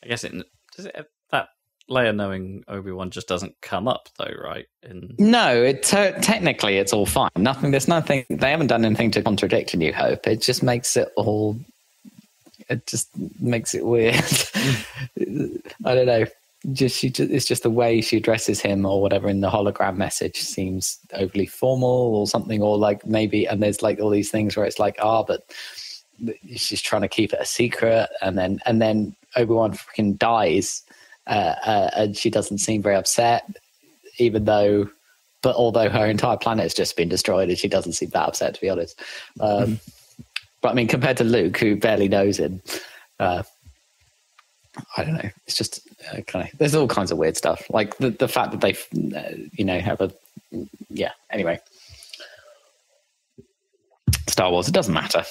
[SPEAKER 1] I guess that Leia knowing Obi-Wan just doesn't come up though, right?
[SPEAKER 2] No, technically it's all fine. There's nothing. They haven't done anything to contradict A New Hope. It just makes it all. It just makes it weird. I don't know. It's just the way she addresses him or whatever in the hologram message seems overly formal or something, or like maybe. And there's like all these things where it's like, but she's trying to keep it a secret, and then Obi-Wan freaking dies. And she doesn't seem very upset, although her entire planet has just been destroyed, and she doesn't seem that upset, to be honest. But I mean, compared to Luke, who barely knows him, I don't know. It's just there's all kinds of weird stuff, like the fact that they, have a Anyway, Star Wars. It doesn't matter,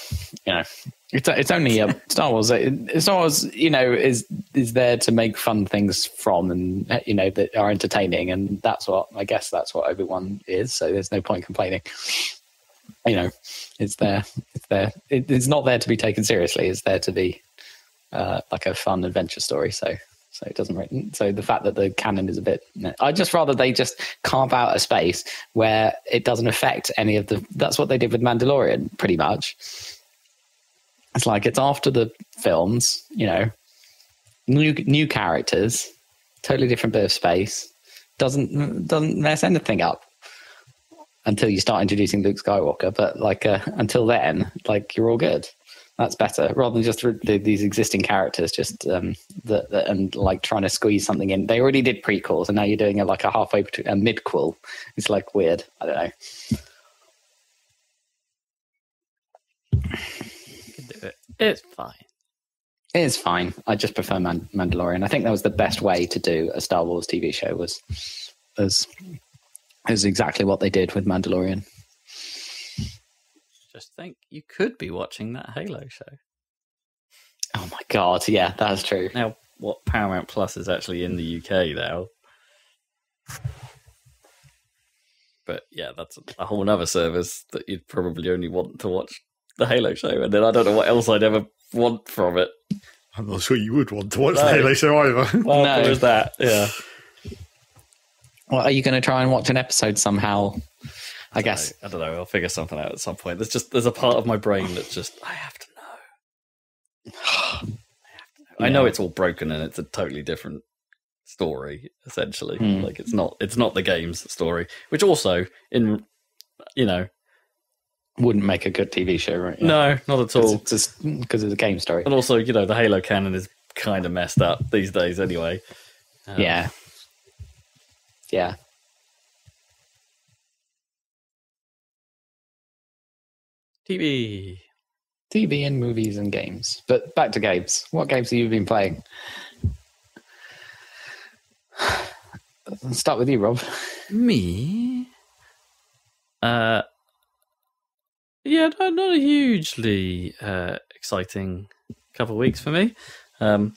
[SPEAKER 2] It's only Star Wars. Star Wars, is there to make fun things from, and that are entertaining, and that's what Obi-Wan is. So there's no point complaining. It's there. It's not there to be taken seriously. It's there to be like a fun adventure story. So it doesn't. So the fact that the canon is a bit, I'd just rather they just carve out a space where it doesn't affect any of the. That's what they did with Mandalorian, pretty much. It's like it's after the films, new characters, totally different bit of space. Doesn't mess anything up until you start introducing Luke Skywalker. But like until then, like you're all good. That's better rather than just these existing characters, just and like trying to squeeze something in. They already did prequels, and now you're doing a halfway between a midquel. It's like weird. I don't know.
[SPEAKER 1] It's fine.
[SPEAKER 2] It is fine. I just prefer Mandalorian. I think that was the best way to do a Star Wars TV show. Was exactly what they did with Mandalorian.
[SPEAKER 1] Just think, you could be watching that Halo show.
[SPEAKER 2] Oh my god, yeah, that's true.
[SPEAKER 1] Now, what Paramount Plus is actually in the UK now. But yeah, that's a whole other service that you'd probably only want to watch the Halo show, and then I don't know what else I'd ever want from it.
[SPEAKER 3] I'm not sure you would want to watch the Halo show either.
[SPEAKER 1] Well, there's that, yeah.
[SPEAKER 2] Well, are you going to try and watch an episode somehow? I guess.
[SPEAKER 1] I don't know. I'll figure something out at some point. There's a part of my brain that's just, I have to know. I know it's all broken and it's a totally different story, essentially. Like it's not the game's story, which also
[SPEAKER 2] wouldn't make a good TV show, right? Yeah.
[SPEAKER 1] No, not at all.
[SPEAKER 2] Just because it's a game story.
[SPEAKER 1] And also, the Halo canon is kind of messed up these days anyway.
[SPEAKER 2] Yeah.
[SPEAKER 1] TV
[SPEAKER 2] and movies and games. But back to games. What games have you been playing? Let's start with you, Rob.
[SPEAKER 1] Me? Yeah, not a hugely exciting couple of weeks for me. I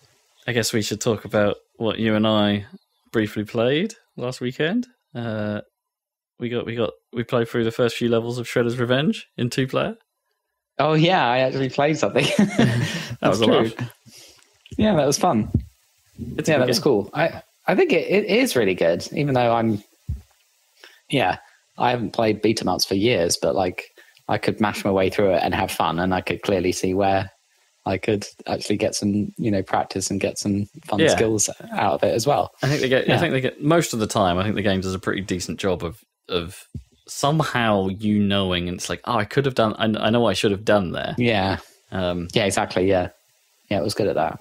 [SPEAKER 1] guess we should talk about what you and I briefly played last weekend. We played through the first few levels of Shredder's Revenge in 2-player.
[SPEAKER 2] Oh yeah, I actually played something.
[SPEAKER 1] That was a laugh.
[SPEAKER 2] Yeah, that was fun. That was cool. I think it is really good, even though I haven't played beat 'em ups for years, but like I could mash my way through it and have fun, and I could clearly see where I could actually get some, practice and get some fun skills out of it as well.
[SPEAKER 1] I think they get most of the time. I think the game does a pretty decent job of somehow knowing, and it's like, oh, I could have done. I know I should have done there.
[SPEAKER 2] Yeah. Exactly. Yeah. Yeah, it was good at that.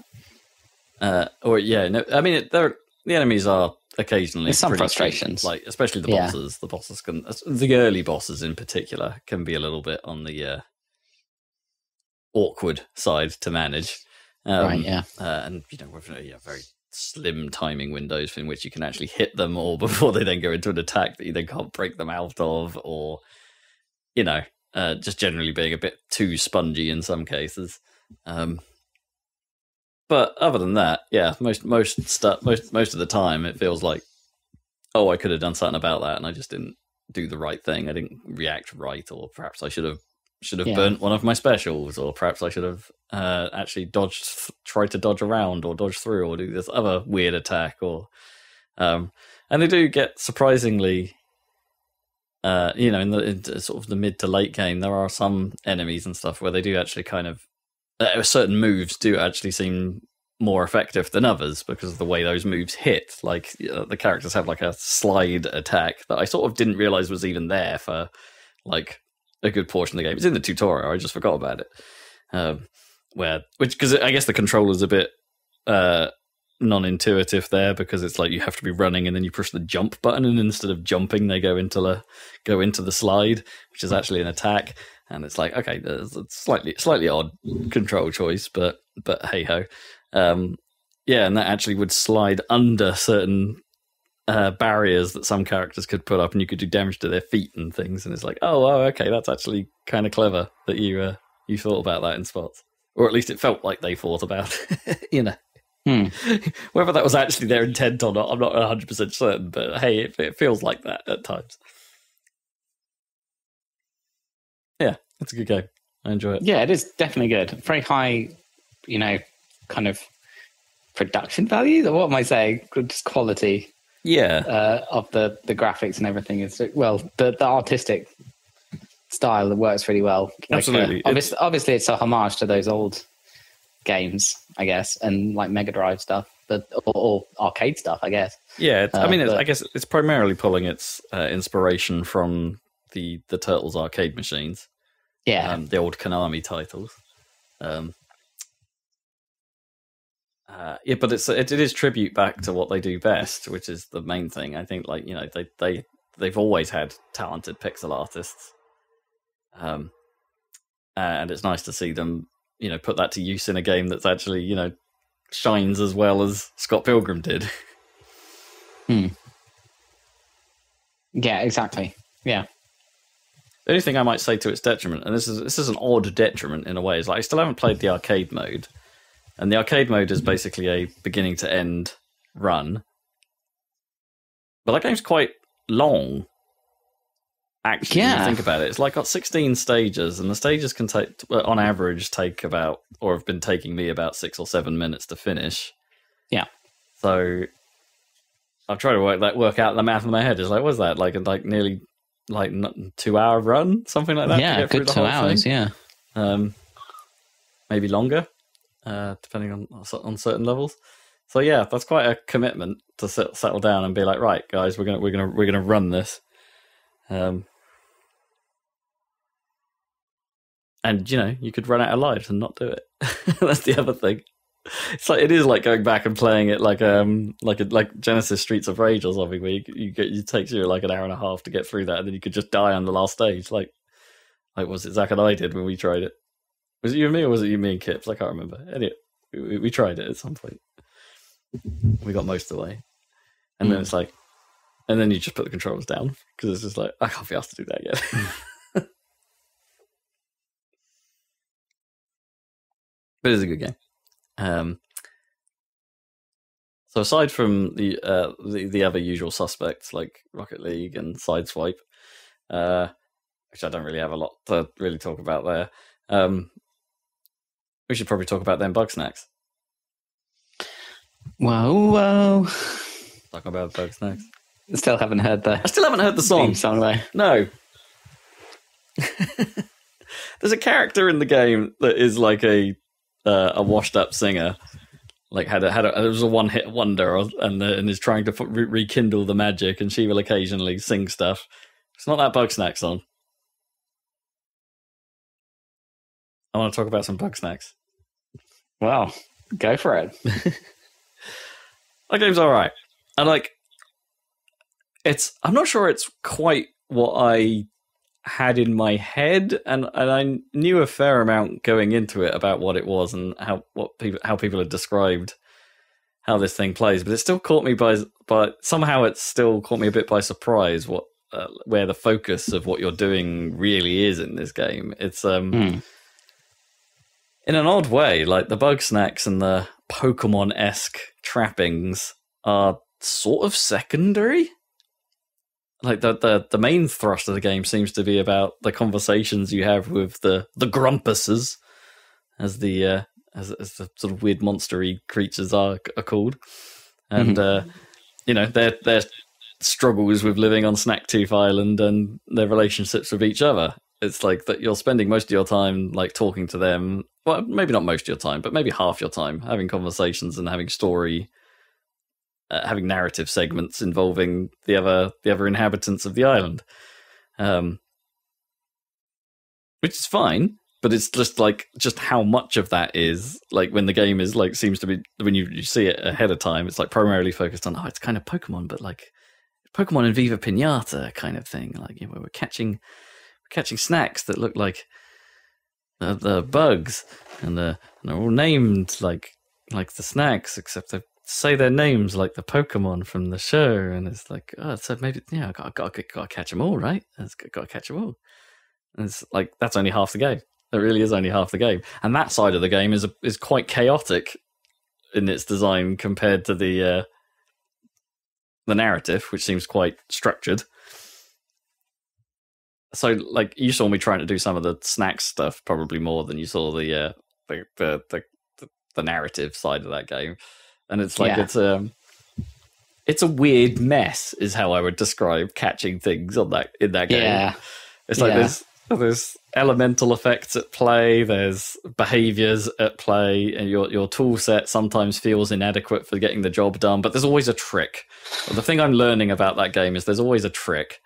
[SPEAKER 1] The enemies are occasionally
[SPEAKER 2] there's some frustrations,
[SPEAKER 1] cheap, like especially the bosses. The bosses the early bosses in particular can be a little bit on the awkward side to manage.
[SPEAKER 2] Right. Yeah.
[SPEAKER 1] And with very slim timing windows in which you can actually hit them all before they then go into an attack that you then can't break them out of, or just generally being a bit too spongy in some cases. But other than that, most of the time it feels like, oh, I could have done something about that and I just didn't do the right thing. I didn't react right, or perhaps I should have burnt one of my specials, or perhaps I should have actually tried to dodge around or dodge through or do this other weird attack. Or and they do get surprisingly, in sort of the mid to late game, there are some enemies and stuff where they do actually kind of certain moves do actually seem more effective than others because of the way those moves hit. Like the characters have like a slide attack that I sort of didn't realize was even there for like a good portion of the game. It's in the tutorial. I just forgot about it. Because I guess the controller's a bit non-intuitive there, because it's like you have to be running and then you push the jump button, and instead of jumping, they go into the slide, which is actually an attack. And it's like, okay, there's a slightly odd control choice, but hey ho, and that actually would slide under certain barriers that some characters could put up, and you could do damage to their feet and things. And it's like, oh, okay, that's actually kind of clever that you thought about that in spots, or at least it felt like they thought about it. Whether that was actually their intent or not, I'm not 100% certain. But hey, it feels like that at times. Yeah, it's a good game. I enjoy it.
[SPEAKER 2] Yeah, it is definitely good. Very high, kind of production value. What am I saying? Just quality.
[SPEAKER 1] Yeah.
[SPEAKER 2] Of the graphics and everything is the artistic style that works really well.
[SPEAKER 1] Absolutely.
[SPEAKER 2] Obviously, it's a homage to those old games, I guess, and like Mega Drive stuff, but or arcade stuff, I guess.
[SPEAKER 1] Yeah, I guess it's primarily pulling its inspiration from the Turtles arcade machines.
[SPEAKER 2] Yeah,
[SPEAKER 1] the old Konami titles. But it is tribute back to what they do best, which is the main thing. I think, like, they've always had talented pixel artists, and it's nice to see them, put that to use in a game that's actually, shines as well as Scott Pilgrim did.
[SPEAKER 2] Yeah, exactly. Yeah.
[SPEAKER 1] The only thing I might say to its detriment, and this is an odd detriment in a way, is like I still haven't played the arcade mode, and the arcade mode is basically a beginning to end run. But that game's quite long. Actually, when you think about it, it's like got 16 stages, and the stages can take, on average, take about, or have been taking me about 6 or 7 minutes to finish.
[SPEAKER 2] Yeah.
[SPEAKER 1] So I've tried to work out the math in my head. It's like, what's that? Like nearly 2 hour run, something like that.
[SPEAKER 2] Yeah,
[SPEAKER 1] to get
[SPEAKER 2] good 2 hours.
[SPEAKER 1] thing. Yeah. Maybe longer, depending on certain levels. So yeah, that's quite a commitment to settle down and be like, right, guys, we're gonna run this. And you could run out of lives and not do it. That's the other thing. It's like it is like going back and playing it like Genesis Streets of Rage or something, where it takes you like an hour and a half to get through that, and then you could just die on the last stage. Like was it Zach and I did when we tried it? Was it you and me, or was it you, me and Kips? I can't remember. Anyway, we tried it at some point. We got most of the way, and then it's like, and then you just put the controllers down because it's just like I can't be asked to do that yet. But it's a good game. So aside from the other usual suspects like Rocket League and Sideswipe, which I don't really have a lot to really talk about there, we should probably talk about them Bugsnax.
[SPEAKER 2] Whoa.
[SPEAKER 1] Talk about Bugsnax.
[SPEAKER 2] I still haven't heard the
[SPEAKER 1] song.
[SPEAKER 2] Song though.
[SPEAKER 1] No. There's a character in the game that is like a washed up singer, like it was a one hit wonder, and is trying to rekindle the magic, and she will occasionally sing stuff. It's not that Bugsnax song. I want to talk about some Bugsnax.
[SPEAKER 2] Well, go for it.
[SPEAKER 1] That game's all right. And I'm not sure it's quite what I had in my head, and I knew a fair amount going into it about what it was and how people had described how this thing plays, but it still caught me somehow it still caught me a bit by surprise where the focus of what you're doing really is in this game. It's in an odd way, like the Bugsnax and the Pokemon-esque trappings are sort of secondary. Like the main thrust of the game seems to be about the conversations you have with the Grumpuses, as the sort of weird monstery creatures are called, and their struggles with living on Snacktooth Island and their relationships with each other. It's like that you're spending most of your time like talking to them. Well, maybe not most of your time, but maybe half your time having conversations and having having narrative segments involving the other inhabitants of the island, which is fine. But it's just how much of that is like when the game is like seems to be when you see it ahead of time. It's like primarily focused on it's kind of Pokemon, but like Pokemon and Viva Pinata kind of thing. Like we're catching snacks that look like the bugs, and they're all named like the snacks, except they say their names like the Pokemon from the show, and it's like, so maybe I gotta catch them all, right? Gotta catch them all. And it's like that's only half the game. It really is only half the game, and that side of the game is quite chaotic in its design compared to the narrative, which seems quite structured. So, like, you saw me trying to do some of the snacks stuff probably more than you saw the narrative side of that game. And it's like it's a weird mess, is how I would describe catching things in that game. Yeah. It's like there's elemental effects at play, there's behaviors at play, and your tool set sometimes feels inadequate for getting the job done, but there's always a trick. The thing I'm learning about that game is there's always a trick.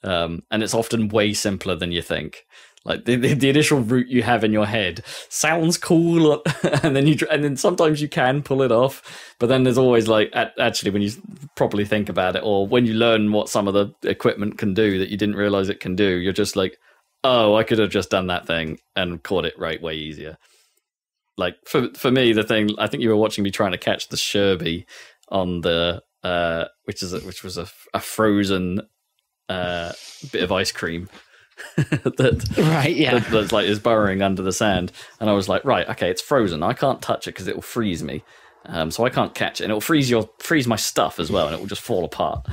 [SPEAKER 1] And it's often way simpler than you think. Like the initial route you have in your head sounds cool, and then sometimes you can pull it off. But then there's always like actually when you properly think about it, or when you learn what some of the equipment can do that you didn't realize it can do, you're just like, oh, I could have just done that thing and caught it right way easier. Like for me, the thing I think you were watching me trying to catch the Sherby on the which was a frozen bit of ice cream that's like is burrowing under the sand. And I was like, right, okay, it's frozen. I can't touch it because it will freeze me. So I can't catch it, and it'll freeze my stuff as well, and it will just fall apart.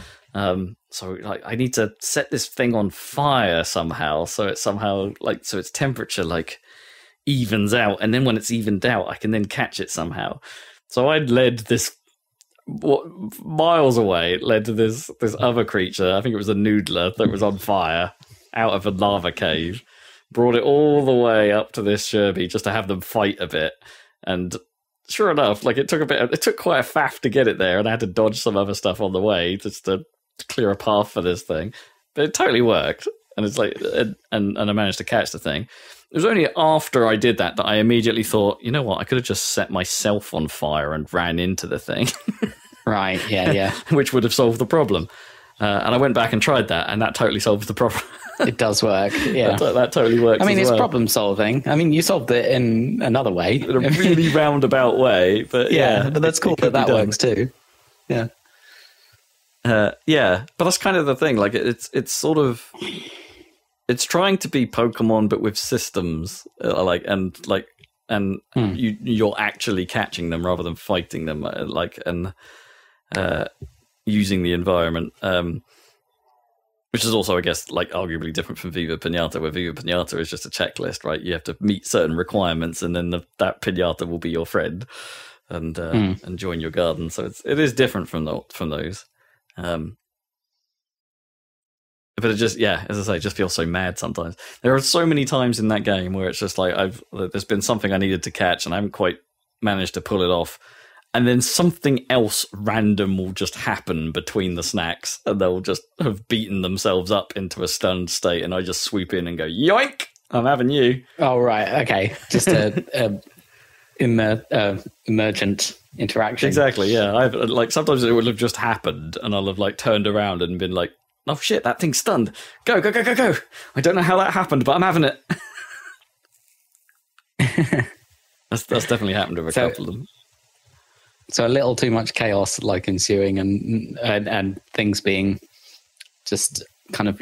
[SPEAKER 1] So like I need to set this thing on fire somehow, so it's its temperature like evens out, and then when it's evened out, I can then catch it somehow. So I'd led this miles away. It led to this other creature. I think it was a noodler that was on fire out of a lava cave. Brought it all the way up to this Sherby just to have them fight a bit, and sure enough, like it took quite a faff to get it there, and I had to dodge some other stuff on the way just to clear a path for this thing. But it totally worked, and it's like, and I managed to catch the thing. It was only after I did that I immediately thought, you know what, I could have just set myself on fire and ran into the thing.
[SPEAKER 2] Right, yeah.
[SPEAKER 1] Which would have solved the problem. And I went back and tried that, and that totally solved the problem.
[SPEAKER 2] It does work, yeah.
[SPEAKER 1] that totally works.
[SPEAKER 2] I mean, it's
[SPEAKER 1] well.
[SPEAKER 2] problem solving. I mean, you solved it in another way.
[SPEAKER 1] In a really roundabout way, but yeah.
[SPEAKER 2] But that's cool that works too. Yeah.
[SPEAKER 1] Yeah, but that's kind of the thing. Like, it's sort of... It's trying to be Pokemon, but with systems, you're actually catching them rather than fighting them, using the environment, which is also, I guess, like arguably different from Viva Pinata, where Viva Pinata is just a checklist, right? You have to meet certain requirements, and then that Pinata will be your friend and join your garden. So it is different from those. But it just, as I say, it just feels so mad sometimes. There are so many times in that game where it's just like there's been something I needed to catch and I haven't quite managed to pull it off. And then something else random will just happen between the snacks, and they'll just have beaten themselves up into a stunned state, and I just swoop in and go, yoink, I'm having you.
[SPEAKER 2] Oh, right, okay. Just emergent interaction.
[SPEAKER 1] Exactly, yeah. I've like sometimes it would have just happened, and I'll have like turned around and been like, oh shit, that thing's stunned. Go. I don't know how that happened, but I'm having it. That's definitely happened with a couple of them.
[SPEAKER 2] So a little too much chaos like ensuing and things being just kind of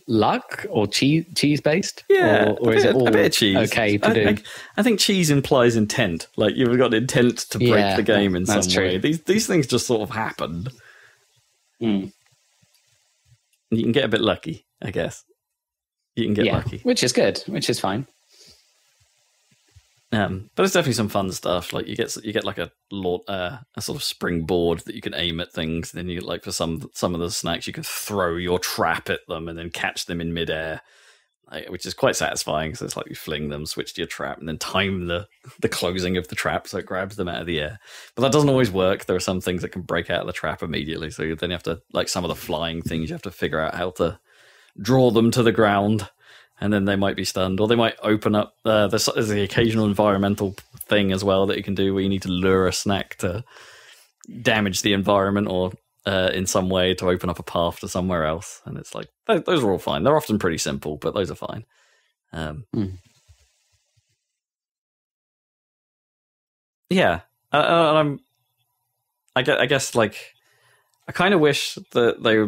[SPEAKER 2] luck or cheese based?
[SPEAKER 1] Yeah.
[SPEAKER 2] Or is it all
[SPEAKER 1] a bit of cheese?
[SPEAKER 2] Okay to do?
[SPEAKER 1] I think cheese implies intent. Like you've got intent to break the game in some way. These things just sort of happen.
[SPEAKER 2] Mm.
[SPEAKER 1] You can get a bit lucky, I guess. You can get lucky.
[SPEAKER 2] Which is good, which is fine.
[SPEAKER 1] But it's definitely some fun stuff. Like you get like a sort of springboard that you can aim at things. Then you like for some of the snacks you can throw your trap at them and then catch them in midair, which is quite satisfying. So it's like you fling them, switch to your trap, and then time the closing of the trap so it grabs them out of the air. But that doesn't always work. There are some things that can break out of the trap immediately. So then you have to, like some of the flying things, you have to figure out how to draw them to the ground. And then they might be stunned, or they might open up. There's the occasional environmental thing as well that you can do where you need to lure a snack to damage the environment or in some way to open up a path to somewhere else. And it's like, those are all fine. They're often pretty simple, but those are fine. Yeah. I guess, like, I kind of wish that they...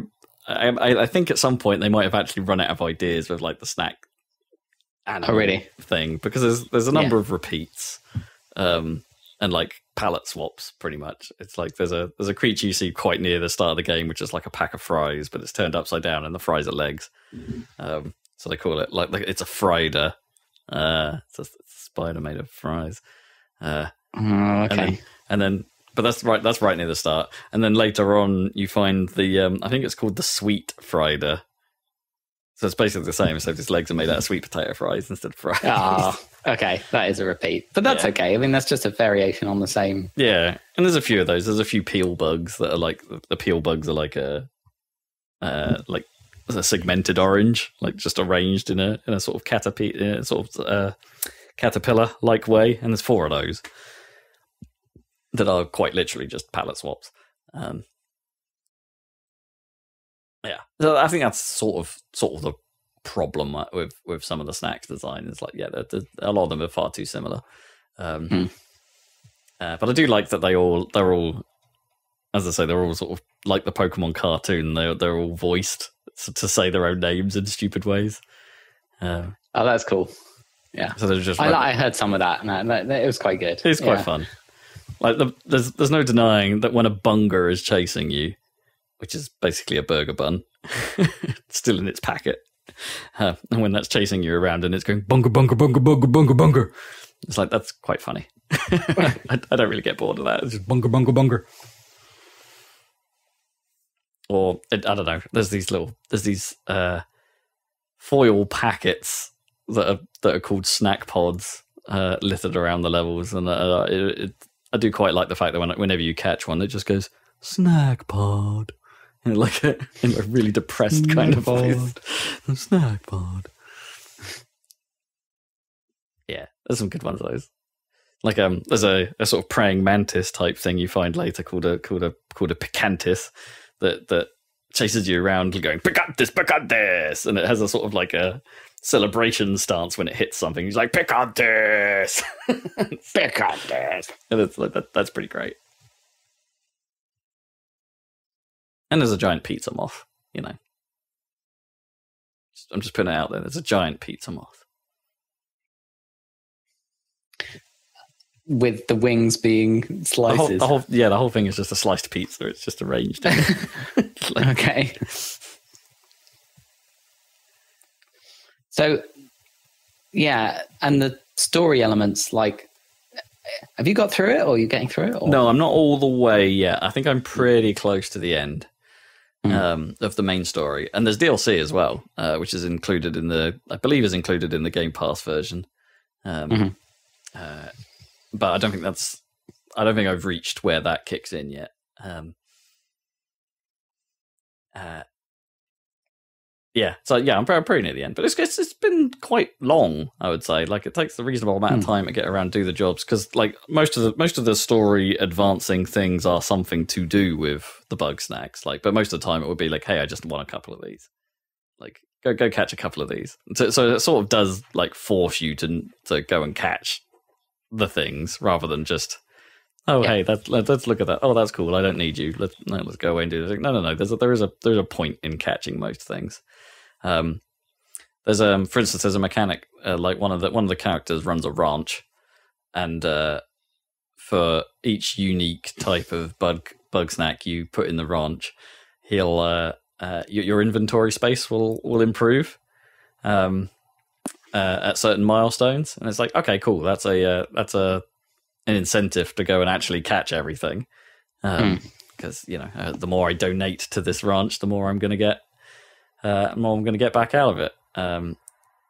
[SPEAKER 1] I think at some point they might have actually run out of ideas with like the snack animal thing, because there's a number of repeats and like palette swaps pretty much. It's like there's a creature you see quite near the start of the game which is like a pack of fries, but it's turned upside down and the fries are legs. So they call it like it's a frider. It's a spider made of fries.
[SPEAKER 2] Okay.
[SPEAKER 1] And then but that's right near the start. And then later on, you find the, I think it's called the Sweet Frider. So it's basically the same, except its legs are made out of sweet potato fries instead of fries.
[SPEAKER 2] Ah, okay. That is a repeat. But that's okay. I mean, that's just a variation on the same.
[SPEAKER 1] Yeah. And there's a few of those. There's a few peel bugs that are like, the peel bugs are like a segmented orange, like just arranged in a sort of caterpillar-like way. And there's 4 of those that are quite literally just palette swaps. So I think that's sort of the problem with some of the snacks design. It's like, a lot of them are far too similar. But I do like that they're all, as I say, they're all sort of like the Pokemon cartoon. They're all voiced to say their own names in stupid ways.
[SPEAKER 2] Oh, that's cool. Yeah.
[SPEAKER 1] So there's just
[SPEAKER 2] I heard some of that, and it was quite good.
[SPEAKER 1] It's quite fun. Like there's no denying that when a bunger is chasing you, which is basically a burger bun, still in its packet, and when that's chasing you around and it's going bunga bunga bunga bunga bunga bunga, it's like that's quite funny. I don't really get bored of that. It's just bunga bunga bunga. Or I don't know. There's these foil packets that are called snack pods littered around the levels, and I do quite like the fact that whenever you catch one, it just goes snack pod, in a really depressed kind of voice. Snack pod. Yeah, there's some good ones of those. Like there's a sort of praying mantis type thing you find later called a picantis that chases you around going picantis, and it has a sort of like a celebration stance when it hits something. He's like picantis, picantis, and it's like that's pretty great. And there's a giant pizza moth, you know. I'm just putting it out there. There's a giant pizza moth.
[SPEAKER 2] With the wings being slices.
[SPEAKER 1] The whole thing is just a sliced pizza. It's just arranged.
[SPEAKER 2] Okay. So, yeah, and the story elements, like, have you got through it, or are you getting through it? Or?
[SPEAKER 1] No, I'm not all the way yet. I think I'm pretty close to the end of the main story. And there's DLC as well, which is included in I believe is included in the Game Pass version. But I don't think I've reached where that kicks in yet. I'm pretty near the end, but it's been quite long, I would say. Like, it takes a reasonable amount of time to get around, do the jobs, because like most of the story advancing things are something to do with the Bugsnax. Like, but most of the time it would be like, hey, I just want a couple of these. Like, go catch a couple of these. So it sort of does like force you to go and catch the things rather than just hey, let's look at that. Oh, that's cool. I don't need you. Let's go away and do this. No. There's a point in catching most things. There's for instance, there's a mechanic like one of the characters runs a ranch, and for each unique type of Bugsnax you put in the ranch, he'll your inventory space will improve at certain milestones, and it's like, okay, cool. That's an incentive to go and actually catch everything, because the more I donate to this ranch, the more I'm going to get. More I'm going to get back out of it.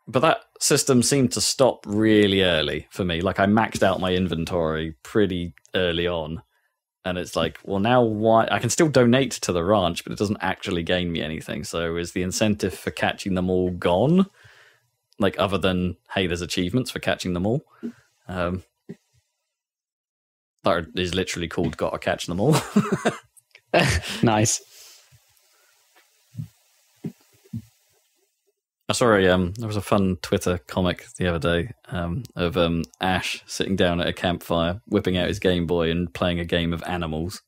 [SPEAKER 1] But that system seemed to stop really early for me. Like, I maxed out my inventory pretty early on, and it's like, well, now why? I can still donate to the ranch, but it doesn't actually gain me anything. So is the incentive for catching them all gone? Like, other than, hey, there's achievements for catching them all. That is literally called "Gotta Catch Them All."
[SPEAKER 2] Nice.
[SPEAKER 1] I saw there was a fun Twitter comic the other day of Ash sitting down at a campfire, whipping out his Game Boy and playing a game of animals.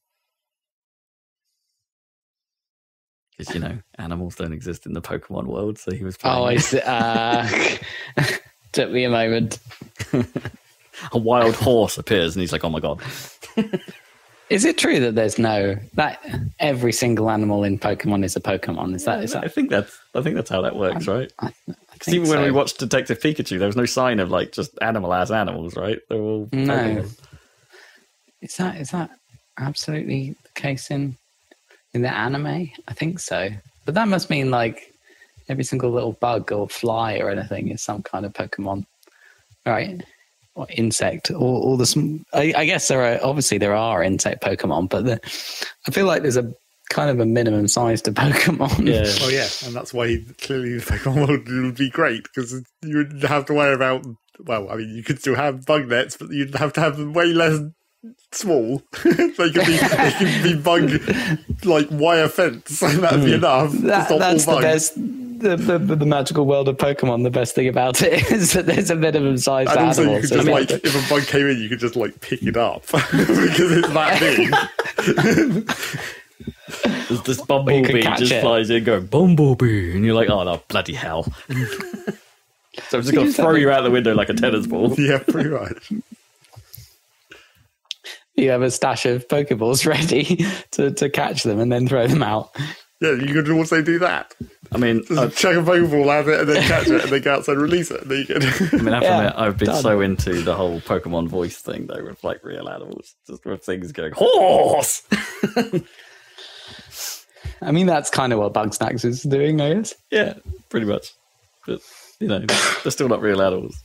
[SPEAKER 1] Because, animals don't exist in the Pokemon world, so he was playing.
[SPEAKER 2] Oh, I see. Took me a moment.
[SPEAKER 1] A wild horse appears, and he's like, "Oh my god!"
[SPEAKER 2] Is it true that that every single animal in Pokemon is a Pokemon? Is that?
[SPEAKER 1] I think that's how that works, right? Because even when we watched Detective Pikachu, there was no sign of like just animal-ass animals, right? They're all Pokemon.
[SPEAKER 2] Is that absolutely the case in the anime? I think so. But that must mean like every single little bug or fly or anything is some kind of Pokemon, right? Or insect, or the. I guess there are insect Pokemon, but I feel like there's a kind of a minimum size to Pokemon.
[SPEAKER 1] Yeah.
[SPEAKER 3] Oh yeah, and that's why clearly the Pokemon world would be great, because you wouldn't have to worry about. Well, I mean, you could still have bug nets, but you'd have to have them way less small. they could be bug like wire fence, and that'd be enough.
[SPEAKER 2] That's the best. The magical world of Pokemon, the best thing about it is that there's a minimum size
[SPEAKER 3] and also
[SPEAKER 2] animal.
[SPEAKER 3] you could just if a bug came in, you could just like pick it up because it's that big.
[SPEAKER 1] This bumblebee just flies in going, "Bumblebee," and you're like, "Oh no, bloody hell!" So I'm just going to throw you out the window like a tennis ball.
[SPEAKER 3] Yeah, pretty much.
[SPEAKER 2] You have a stash of Pokeballs ready to catch them and then throw them out.
[SPEAKER 3] Yeah, you could also do that.
[SPEAKER 1] I mean,
[SPEAKER 3] just chuck a Pokeball at it and then catch it and then go outside and release it. And then you can...
[SPEAKER 1] I mean, I have to admit, I've been so into the whole Pokemon voice thing, though, with like real animals. Just with things going, horse!
[SPEAKER 2] I mean, that's kind of what Bugsnax is doing, I guess.
[SPEAKER 1] Yeah, pretty much. But, they're still not real animals.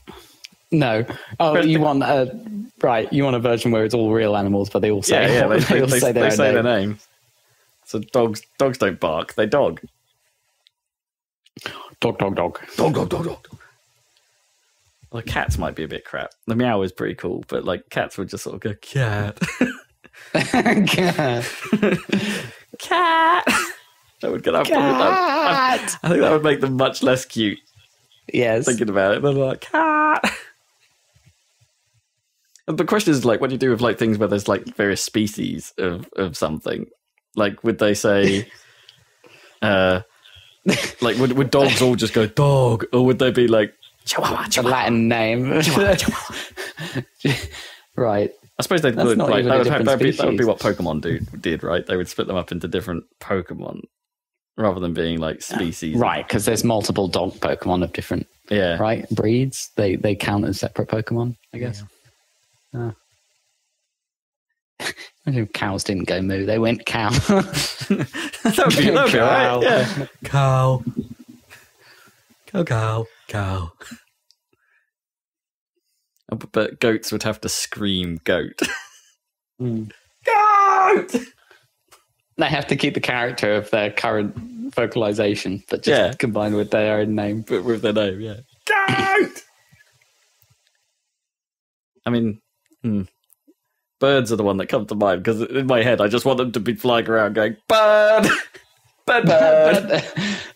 [SPEAKER 2] No. Oh, you want a version where it's all real animals, but they all say
[SPEAKER 1] they say their name. So dogs don't bark, they dog.
[SPEAKER 2] Dog.
[SPEAKER 1] Dog. Well, cats might be a bit crap. The meow is pretty cool, but like cats would just sort of go, cat.
[SPEAKER 2] Cat.
[SPEAKER 1] Cat. That would get up. I think that would make them much less cute.
[SPEAKER 2] Yes.
[SPEAKER 1] Thinking about it, they're like, cat. And the question is, like, what do you do with like things where there's like various species of something? Like, would they say, like, would dogs all just go dog, or would they be like Chihuahua?
[SPEAKER 2] A Latin name, right?
[SPEAKER 1] I suppose they would. Like, that would be what Pokemon did, right? They would split them up into different Pokemon rather than being like species,
[SPEAKER 2] right? Because there's multiple dog Pokemon of different, right, breeds. They count as separate Pokemon, I guess. Yeah. Imagine if cows didn't go moo, they went cow.
[SPEAKER 1] that would be right. Yeah. Cow. But goats would have to scream goat. Goat!
[SPEAKER 2] They have to keep the character of their current vocalization, but just combined with their own name.
[SPEAKER 1] But with their name, yeah. Goat! I mean, birds are the one that come to mind, because in my head I just want them to be flying around going, bird! Bird!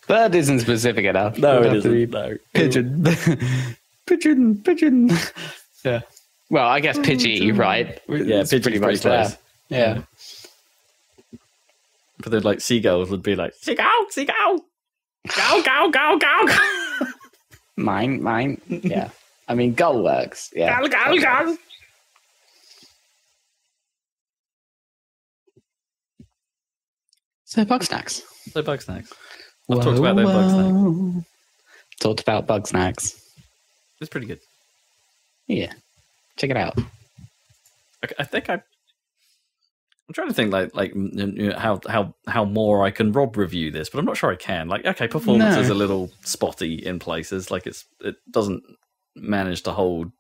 [SPEAKER 2] Bird isn't specific enough.
[SPEAKER 1] No, it isn't. No.
[SPEAKER 2] Pigeon. Pigeon. Yeah. Well, I guess Pidgey, right?
[SPEAKER 1] Yeah, Pidgey's pretty much there.
[SPEAKER 2] Yeah.
[SPEAKER 1] But then, like, seagulls would be like, seagull! Go!
[SPEAKER 2] Mine. Yeah. I mean, gull works. Yeah.
[SPEAKER 1] Go!
[SPEAKER 2] So Bugsnax.
[SPEAKER 1] I've talked about their Bugsnax.
[SPEAKER 2] Talked about Bugsnax.
[SPEAKER 1] It's pretty good.
[SPEAKER 2] Yeah. Check it out.
[SPEAKER 1] I think I'm trying to think how more I can Rob review this, but I'm not sure I can. Like, okay, performance is a little spotty in places. Like it doesn't manage to hold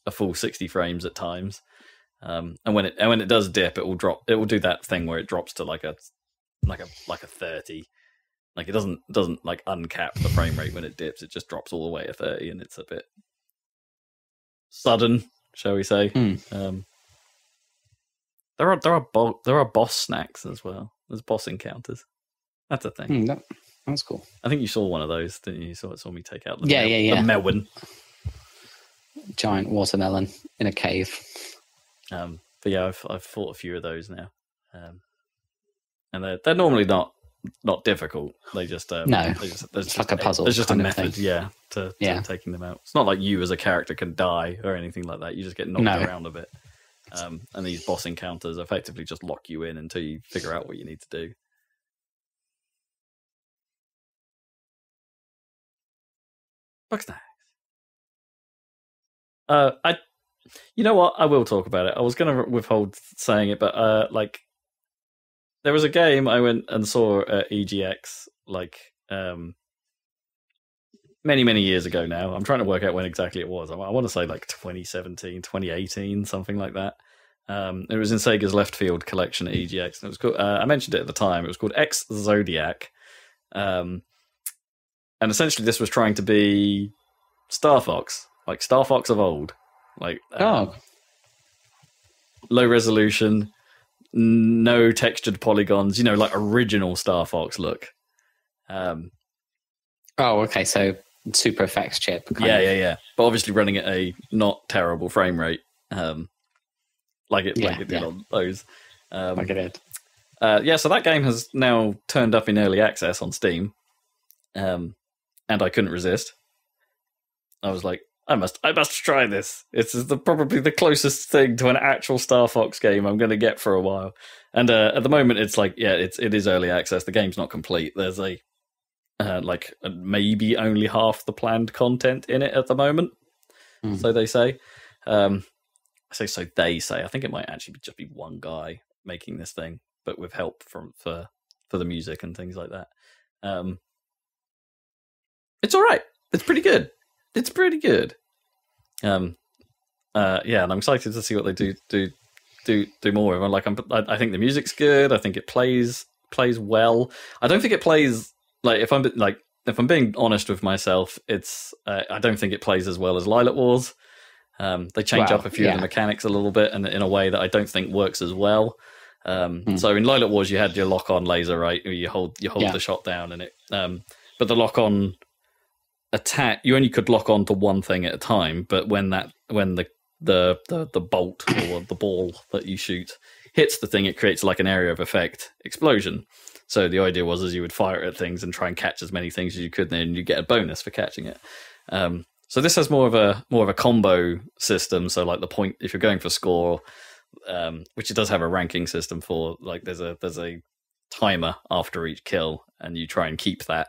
[SPEAKER 1] a full 60 frames at times. And when it does dip, it will drop. It will do that thing where it drops to like a 30. Like it doesn't like uncap the frame rate when it dips. It just drops all the way to 30, and it's a bit sudden, shall we say? There are boss snacks as well. There's boss encounters. That's a thing.
[SPEAKER 2] That's cool. I
[SPEAKER 1] think you saw one of those, didn't you? You saw me take out
[SPEAKER 2] the
[SPEAKER 1] melon.
[SPEAKER 2] Giant watermelon in a cave.
[SPEAKER 1] But yeah, I've fought a few of those now, and they're normally not difficult. They just
[SPEAKER 2] it's like a puzzle.
[SPEAKER 1] There's just a method, to taking them out. It's not like you as a character can die or anything like that. You just get knocked around a bit. And these boss encounters effectively just lock you in until you figure out what you need to do. Bugsnax. You know what? I will talk about it. I was going to withhold saying it, but there was a game I went and saw at EGX many years ago now. I'm trying to work out when exactly it was. I want to say 2017, 2018, something like that. It was in Sega's Left Field collection at EGX. And it was called, I mentioned it at the time. It was called X Zodiac. And essentially this was trying to be Star Fox, like Star Fox of old. Low resolution, no textured polygons, like original Star Fox look.
[SPEAKER 2] Okay, so super effects chip.
[SPEAKER 1] Yeah. But obviously running at a not terrible frame rate, like it did on those.
[SPEAKER 2] Like it did.
[SPEAKER 1] So that game has now turned up in early access on Steam, and I couldn't resist. I was like, I must try this. It's probably the closest thing to an actual Star Fox game I'm going to get for a while. And at the moment, it's like, yeah, it is early access. The game's not complete. There's maybe only half the planned content in it at the moment. So they say. I think it might actually just be one guy making this thing, but with help for the music and things like that. It's all right. It's pretty good. And I'm excited to see what they do more of. I think the music's good. I think it plays well. I don't think it plays if I'm being honest with myself, I don't think it plays as well as Lilac Wars. They change up a few of the mechanics a little bit, and in a way that I don't think works as well. So in Lilac Wars, you had your lock-on laser, right? You hold the shot down, and it. But the lock-on attack, you only could lock on to one thing at a time. But when the bolt or the ball that you shoot hits the thing, it creates like an area of effect explosion. So the idea was, as you would fire at things and try and catch as many things as you could, and then you get a bonus for catching it. So this has more of a combo system. So like the point, if you're going for score, which it does have a ranking system for, like there's a timer after each kill, and you try and keep that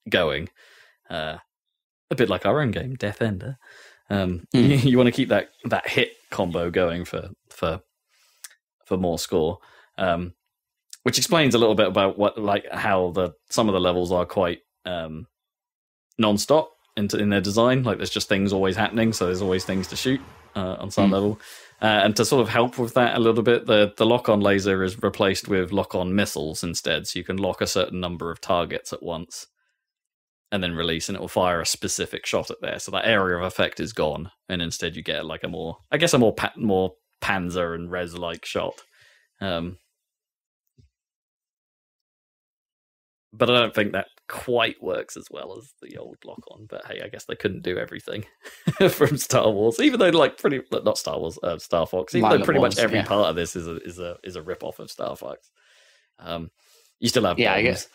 [SPEAKER 1] going. A bit like our own game, Death Ender. You want to keep that hit combo going for more score, which explains a little bit about how some of the levels are quite non-stop in their design. Like there's just things always happening, so there's always things to shoot on some level. And to sort of help with that a little bit, the lock-on laser is replaced with lock-on missiles instead, so you can lock a certain number of targets at once and then release, and it will fire a specific shot at there. So that area of effect is gone, and instead you get like a more Panzer and Res-like shot. But I don't think that quite works as well as the old lock-on. But hey, I guess they couldn't do everything from Star Wars, even though not Star Wars, Star Fox. Even though pretty much every part of this is a rip-off of Star Fox. You still have bombs.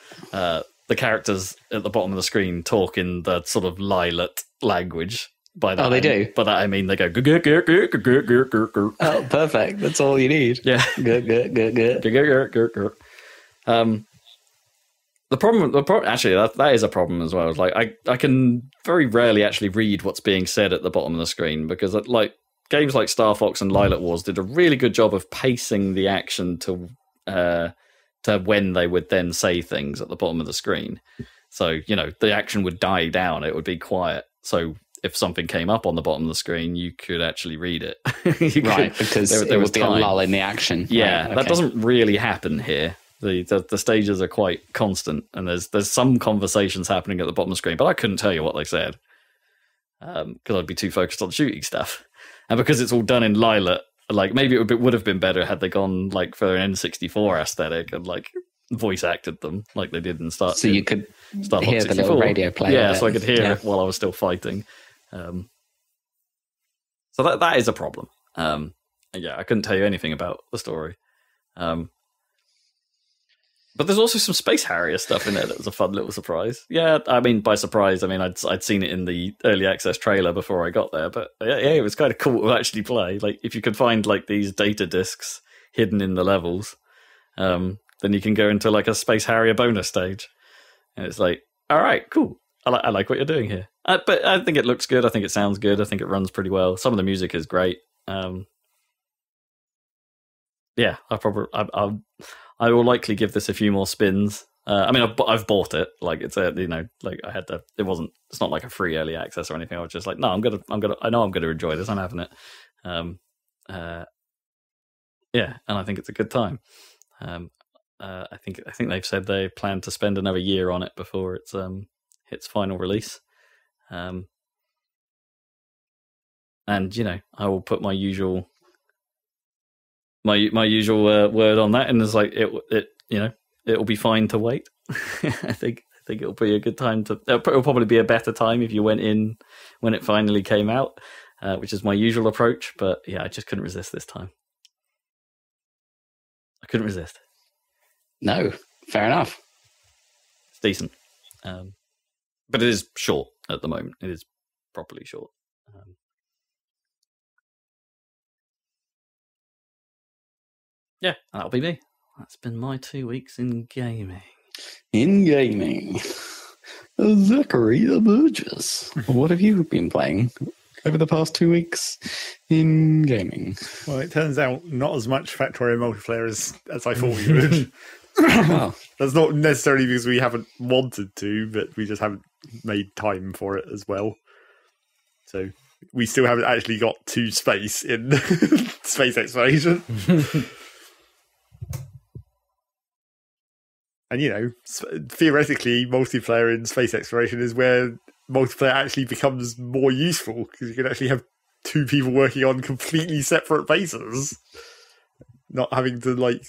[SPEAKER 1] The characters at the bottom of the screen talk in the sort of Lilac language. By that,
[SPEAKER 2] do.
[SPEAKER 1] By that I mean they go.
[SPEAKER 2] Oh, perfect. That's all you need.
[SPEAKER 1] Yeah. The problem, actually, that is a problem as well. It's like I can very rarely actually read what's being said at the bottom of the screen, because like games like Star Fox and Lilac Wars did a really good job of pacing the action to when they would then say things at the bottom of the screen. So, the action would die down. It would be quiet. So if something came up on the bottom of the screen, you could actually read it.
[SPEAKER 2] Because there would be a lull in the action.
[SPEAKER 1] Yeah,
[SPEAKER 2] right,
[SPEAKER 1] that doesn't really happen here. The stages are quite constant, and there's some conversations happening at the bottom of the screen, but I couldn't tell you what they said because I'd be too focused on shooting stuff. And because it's all done in Lilac, like maybe it would have been better had they gone like for an N64 aesthetic and like voice acted them like they did in Star.
[SPEAKER 2] So you could
[SPEAKER 1] Star
[SPEAKER 2] hear
[SPEAKER 1] Fox 64.
[SPEAKER 2] The little radio player.
[SPEAKER 1] Yeah, so I could hear it while I was still fighting. So that is a problem. Yeah, I couldn't tell you anything about the story. But there's also some Space Harrier stuff in there that was a fun little surprise. Yeah, I mean, by surprise, I mean I'd seen it in the early access trailer before I got there. But yeah, it was kind of cool to actually play. Like if you could find like these data discs hidden in the levels, then you can go into like a Space Harrier bonus stage, and it's like, all right, cool. I like what you're doing here. But I think it looks good. I think it sounds good. I think it runs pretty well. Some of the music is great. Yeah, I will likely give this a few more spins. I mean, I've bought it. Like it's I had to. It's not like a free early access or anything. I was just like, no, I know I'm gonna enjoy this. I'm having it. Yeah, and I think it's a good time. I think they've said they plan to spend another year on it before it's final release. And I will put my usual word on that, and it's like it'll be fine to wait. I think it'll be a good time it'll probably be a better time if you went in when it finally came out, which is my usual approach. But yeah, I just couldn't resist this time. I couldn't resist.
[SPEAKER 2] No, fair enough.
[SPEAKER 1] It's decent, but it is short at the moment. It is properly short. Yeah, that'll be me. That's been my 2 weeks in gaming.
[SPEAKER 2] Zachary Burgess, what have you been playing over the past 2 weeks in gaming?
[SPEAKER 3] Well, it turns out not as much Factorio multiplayer as I thought we would.
[SPEAKER 2] Wow.
[SPEAKER 3] That's not necessarily because we haven't wanted to, but we just haven't made time for it as well. So we still haven't actually got to space in space exploration. And, theoretically, multiplayer in space exploration is where multiplayer actually becomes more useful, because you can actually have two people working on completely separate bases, not having to,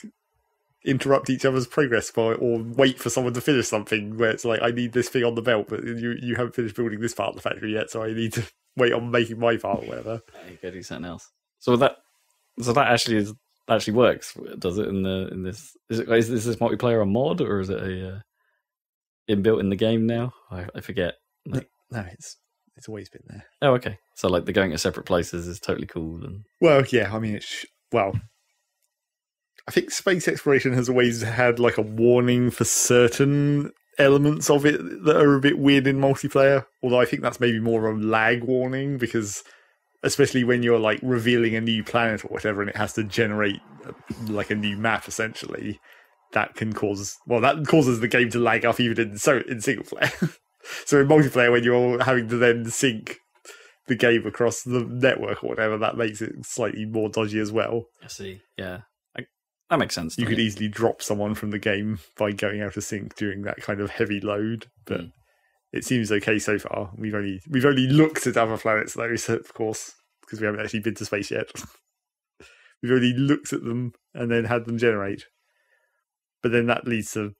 [SPEAKER 3] interrupt each other's progress or wait for someone to finish something where it's like, I need this thing on the belt, but you haven't finished building this part of the factory yet, so I need to wait on making my part or whatever.
[SPEAKER 1] You go do something else. So that actually works, does it? In this, is this multiplayer a mod, or is it a inbuilt in the game now? I forget.
[SPEAKER 3] No, it's always been there.
[SPEAKER 1] Oh, okay. So the going to separate places is totally cool. And
[SPEAKER 3] well, yeah. I mean, I think space exploration has always had a warning for certain elements of it that are a bit weird in multiplayer. Although I think that's maybe more of a lag warning, because especially when you're revealing a new planet or whatever, and it has to generate a new map, essentially, that causes the game to lag up even in single player. So in multiplayer, when you're having to then sync the game across the network or whatever, that makes it slightly more dodgy as well.
[SPEAKER 1] I see. Yeah, that makes sense.
[SPEAKER 3] You could easily drop someone from the game by going out of sync during that kind of heavy load, but it seems okay so far. We've only looked at other planets though, so of course, because we haven't actually been to space yet. We've only looked at them and then had them generate. But then that leads to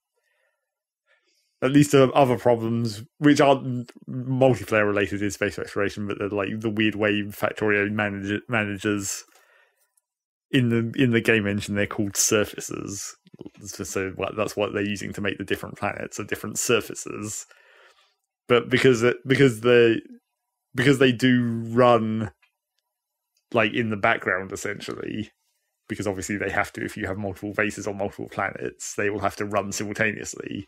[SPEAKER 3] other problems which aren't multiplayer related in space exploration, but they're the weird way Factorio manages in the game engine. They're called surfaces. So that's what they're using to make the different planets are different surfaces. But because they do run in the background, essentially, because obviously they have to. If you have multiple bases on multiple planets, they will have to run simultaneously.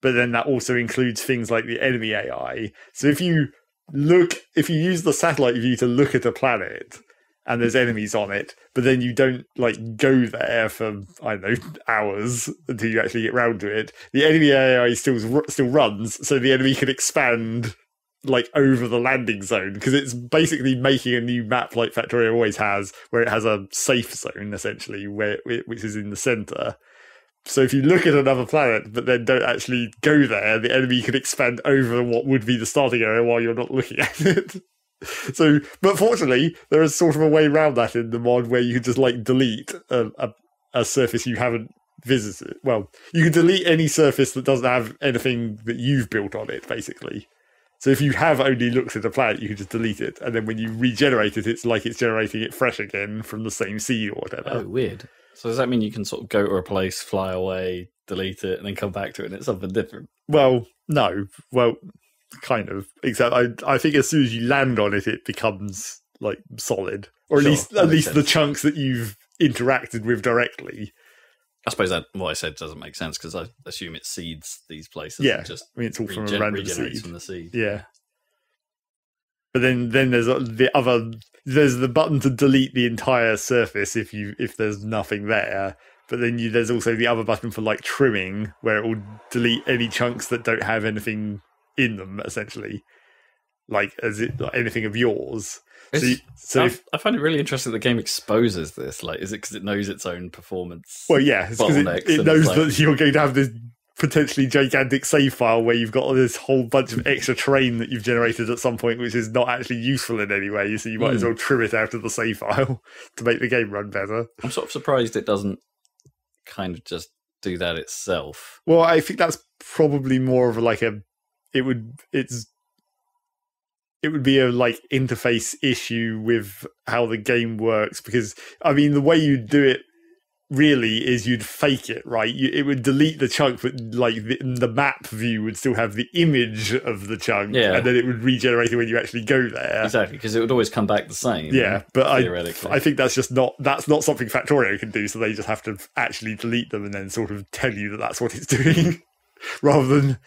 [SPEAKER 3] But then that also includes things like the enemy AI. So if you use the satellite view to look at a planet and there's enemies on it, but then you don't go there for, I don't know, hours until you actually get round to it, the enemy AI still runs, so the enemy can expand over the landing zone, because it's basically making a new map like Factorio always has, where it has a safe zone essentially, which is in the center. So if you look at another planet but then don't actually go there, the enemy can expand over what would be the starting area while you're not looking at it. So, but fortunately, there is sort of a way around that in the mod, where you can just delete a surface you haven't visited. Well, you can delete any surface that doesn't have anything that you've built on it, basically. So if you have only looked at a planet, you can just delete it, and then when you regenerate it, it's like it's generating it fresh again from the same seed or whatever.
[SPEAKER 1] Oh, weird. So does that mean you can sort of go to a place, fly away, delete it, and then come back to it and it's something different?
[SPEAKER 3] Well, no. Well, kind of. Except I think as soon as you land on it, it becomes solid. Or at least the chunks that you've interacted with directly.
[SPEAKER 1] I suppose that what I said doesn't make sense, because I assume it seeds these places.
[SPEAKER 3] Yeah,
[SPEAKER 1] and just
[SPEAKER 3] it's all from a random seed.
[SPEAKER 1] From the seed.
[SPEAKER 3] Yeah. But then there's there's the button to delete the entire surface if there's nothing there. But then there's also the other button for trimming, where it will delete any chunks that don't have anything in them, essentially, anything of yours.
[SPEAKER 1] I find it really interesting that the game exposes this. Is it because it knows its own performance?
[SPEAKER 3] Well, yeah, it's because it knows that you're going to have this potentially gigantic save file where you've got this whole bunch of extra terrain that you've generated at some point, which is not actually useful in any way. So you might as well trim it out of the save file to make the game run better.
[SPEAKER 1] I'm sort of surprised it doesn't kind of just do that itself.
[SPEAKER 3] Well, I think that's probably more of it would be a interface issue with how the game works, because I mean the way you do it really is you'd fake it, right? It would delete the chunk, but like the map view would still have the image of the chunk, and then it would regenerate it when you actually go there.
[SPEAKER 1] Exactly, because it would always come back the same.
[SPEAKER 3] Yeah, but I think that's not something Factorio can do, so they just have to actually delete them and then sort of tell you that that's what it's doing, rather than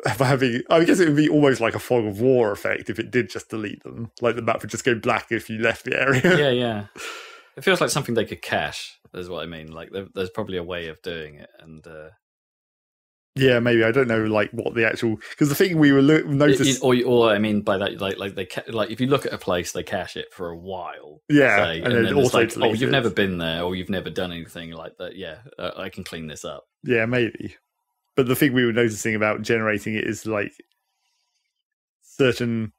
[SPEAKER 3] having. I guess it would be almost like a fog of war effect if it did just delete them. Like the map would just go black if you left the area.
[SPEAKER 1] Yeah. It feels like something they could cache, is what I mean. Like, there's probably a way of doing it. And
[SPEAKER 3] yeah, maybe. I don't know, like, what the actual... Because the thing we were noticing...
[SPEAKER 1] Or I mean by that, like if you look at a place, they cache it for a while.
[SPEAKER 3] Yeah,
[SPEAKER 1] say, and then also like, you've never been there, or you've never done anything like that. Yeah, I can clean this up.
[SPEAKER 3] Yeah, maybe. But the thing we were noticing about generating it is, like, certain...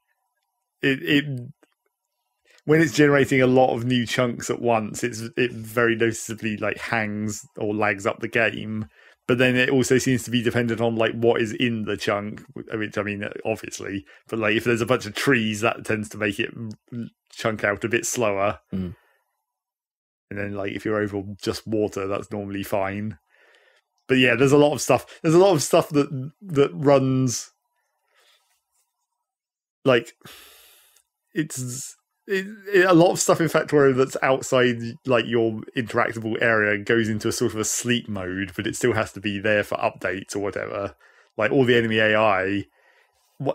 [SPEAKER 3] When it's generating a lot of new chunks at once, it very noticeably like hangs or lags up the game. But then it also seems to be dependent on like what is in the chunk, which I mean, obviously. But like if there's a bunch of trees, that tends to make it chunk out a bit slower. And then like if you're over just water, that's normally fine. But yeah, there's a lot of stuff. There's a lot of stuff that runs like a lot of stuff in Factorio that's outside like your interactable area goes into a sort of a sleep mode, but it still has to be there for updates or whatever. Like all the enemy AI,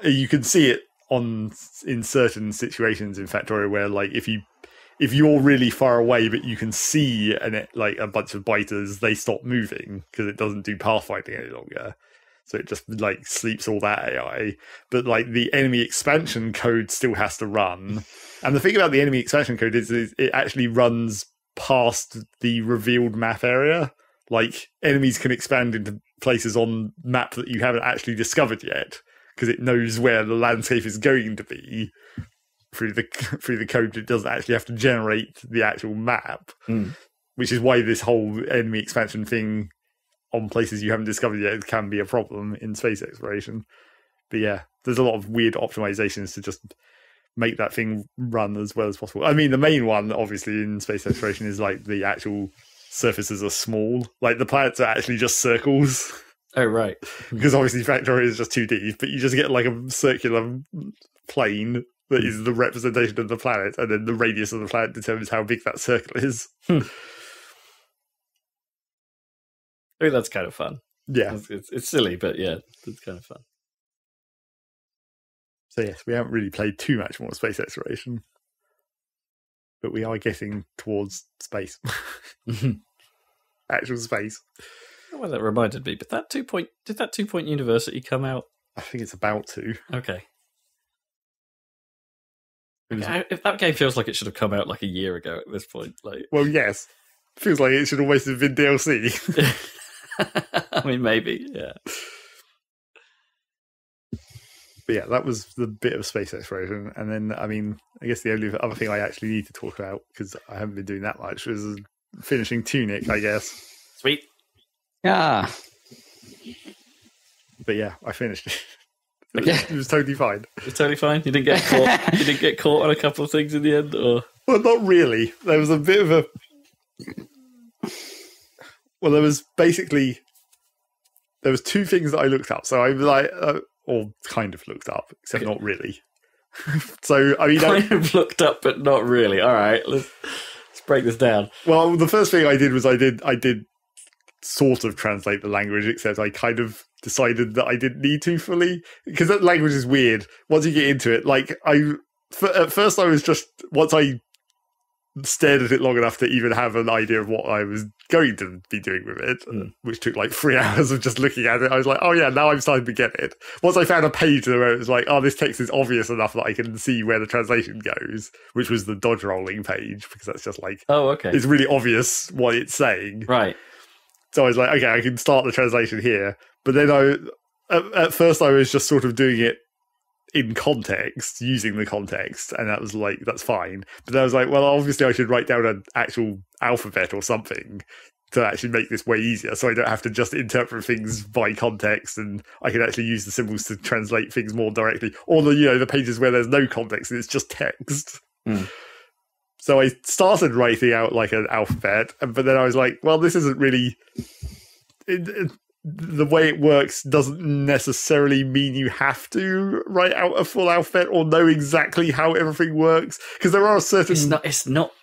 [SPEAKER 3] you can see it in certain situations in Factorio where like if you're really far away but you can see like a bunch of biters, they stop moving because it doesn't do pathfinding any longer. So it just like sleeps all that AI. But like the enemy expansion code still has to run. And the thing about the enemy expansion code is it actually runs past the revealed map area. Like enemies can expand into places on map that you haven't actually discovered yet because it knows where the landscape is going to be through the code. It doesn't actually have to generate the actual map, which is why this whole enemy expansion thing on places you haven't discovered yet can be a problem in space exploration. But yeah, there's a lot of weird optimizations to just make that thing run as well as possible. I mean, the main one, obviously, in space exploration is like the actual surfaces are small. Like the planets are actually just circles.
[SPEAKER 1] Oh, right.
[SPEAKER 3] Because obviously Factorio is just 2D, but you just get like a circular plane that is the representation of the planet, and then the radius of the planet determines how big that circle is.
[SPEAKER 1] I think that's kind of fun.
[SPEAKER 3] Yeah.
[SPEAKER 1] It's silly, but yeah, it's kind of fun.
[SPEAKER 3] So yes, we haven't really played too much more space exploration. But we are getting towards space. Actual space.
[SPEAKER 1] Well, that reminded me, but did that 2 Point University come out?
[SPEAKER 3] I think it's about to.
[SPEAKER 1] Okay. If that game feels like it should have come out like a year ago at this point. Like,
[SPEAKER 3] well, yes. Feels like it should always have been DLC.
[SPEAKER 1] I mean, maybe, yeah.
[SPEAKER 3] But yeah, that was the bit of space exploration. And then, I mean, I guess the only other thing I actually need to talk about, because I haven't been doing that much, was finishing Tunic, I guess.
[SPEAKER 1] Sweet.
[SPEAKER 2] Yeah.
[SPEAKER 3] But yeah, I finished it. It was totally fine.
[SPEAKER 1] It was totally fine? You didn't get caught? You didn't get caught on a couple of things in the end? Or?
[SPEAKER 3] Well, not really. There was a bit of a... Well, there was two things that I looked up. So I was like... or kind of looked up, except not really. So, I mean...
[SPEAKER 1] Kind of looked up, but not really. All right, let's break this down.
[SPEAKER 3] Well, the first thing I did was I did sort of translate the language, except I kind of decided that I didn't need to fully, because that language is weird. Once you get into it, like, at first I was just... Once I stared at it long enough to even have an idea of what I was going to be doing with it, which took like 3 hours of just looking at it. I was like, oh yeah, now I'm starting to get it. Once I found a page where it was like, oh, this text is obvious enough that I can see where the translation goes, which was the dodge rolling page, because that's just like,
[SPEAKER 1] oh, okay,
[SPEAKER 3] it's really obvious what it's saying.
[SPEAKER 1] Right.
[SPEAKER 3] So I was like, okay, I can start the translation here. But then at first I was just sort of doing it in context, using the context, and that was like, that's fine. But then I was like, well, obviously I should write down an actual alphabet or something to actually make this way easier, so I don't have to just interpret things by context, and I can actually use the symbols to translate things more directly. Or the pages where there's no context and it's just text. So I started writing out like an alphabet, but then I was like, well, this isn't really... the way it works doesn't necessarily mean you have to write out a full alphabet or know exactly how everything works. Because there are certain...
[SPEAKER 1] It's not...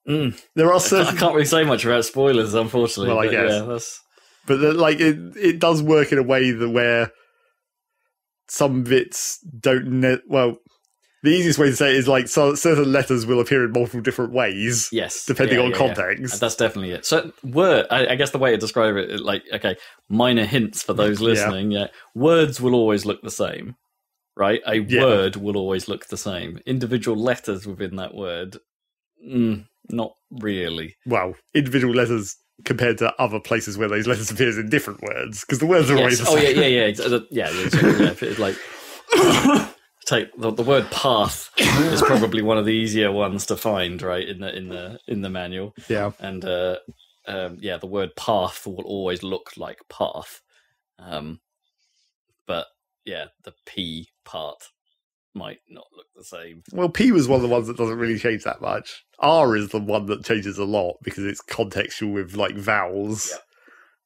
[SPEAKER 3] There are certain...
[SPEAKER 1] I can't really say much about spoilers, unfortunately.
[SPEAKER 3] Well, I guess.
[SPEAKER 1] Yeah, that's...
[SPEAKER 3] But like it does work in a way that where some bits don't... well, the easiest way to say it is like certain letters will appear in multiple different ways.
[SPEAKER 1] Yes.
[SPEAKER 3] Depending on context.
[SPEAKER 1] Yeah. That's definitely it. So I guess the way to describe it, like, okay, minor hints for those listening. Yeah. Words will always look the same, right? A word will always look the same. Individual letters within that word, not really.
[SPEAKER 3] Well, individual letters compared to other places where those letters appear in different words, because the words are always the same.
[SPEAKER 1] It's like take the word path is probably one of the easier ones to find, right, in the manual.
[SPEAKER 3] Yeah,
[SPEAKER 1] and the word path will always look like path, but yeah, the P part might not look the same.
[SPEAKER 3] Well, P was one of the ones that doesn't really change that much. R is the one that changes a lot because it's contextual with like vowels. Yep.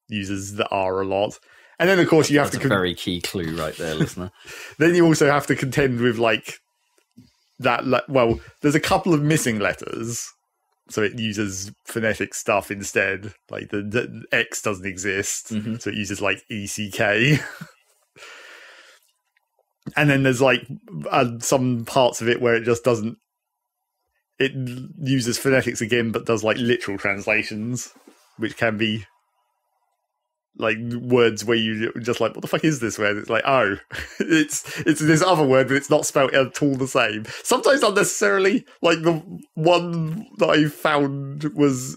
[SPEAKER 3] Uses the R a lot. And then, of course, you have to...
[SPEAKER 1] That's a very key clue right there, listener.
[SPEAKER 3] Then you also have to contend with, like, that... well, there's a couple of missing letters, so it uses phonetic stuff instead. Like, the X doesn't exist, so it uses, like, ECK. And then there's, like, some parts of it where it just doesn't... It uses phonetics again, but does, like, literal translations, which can be... like words where you just like, what the fuck is this word? It's like, oh, it's this other word, but it's not spelled at all the same. Sometimes unnecessarily. Like the one that I found was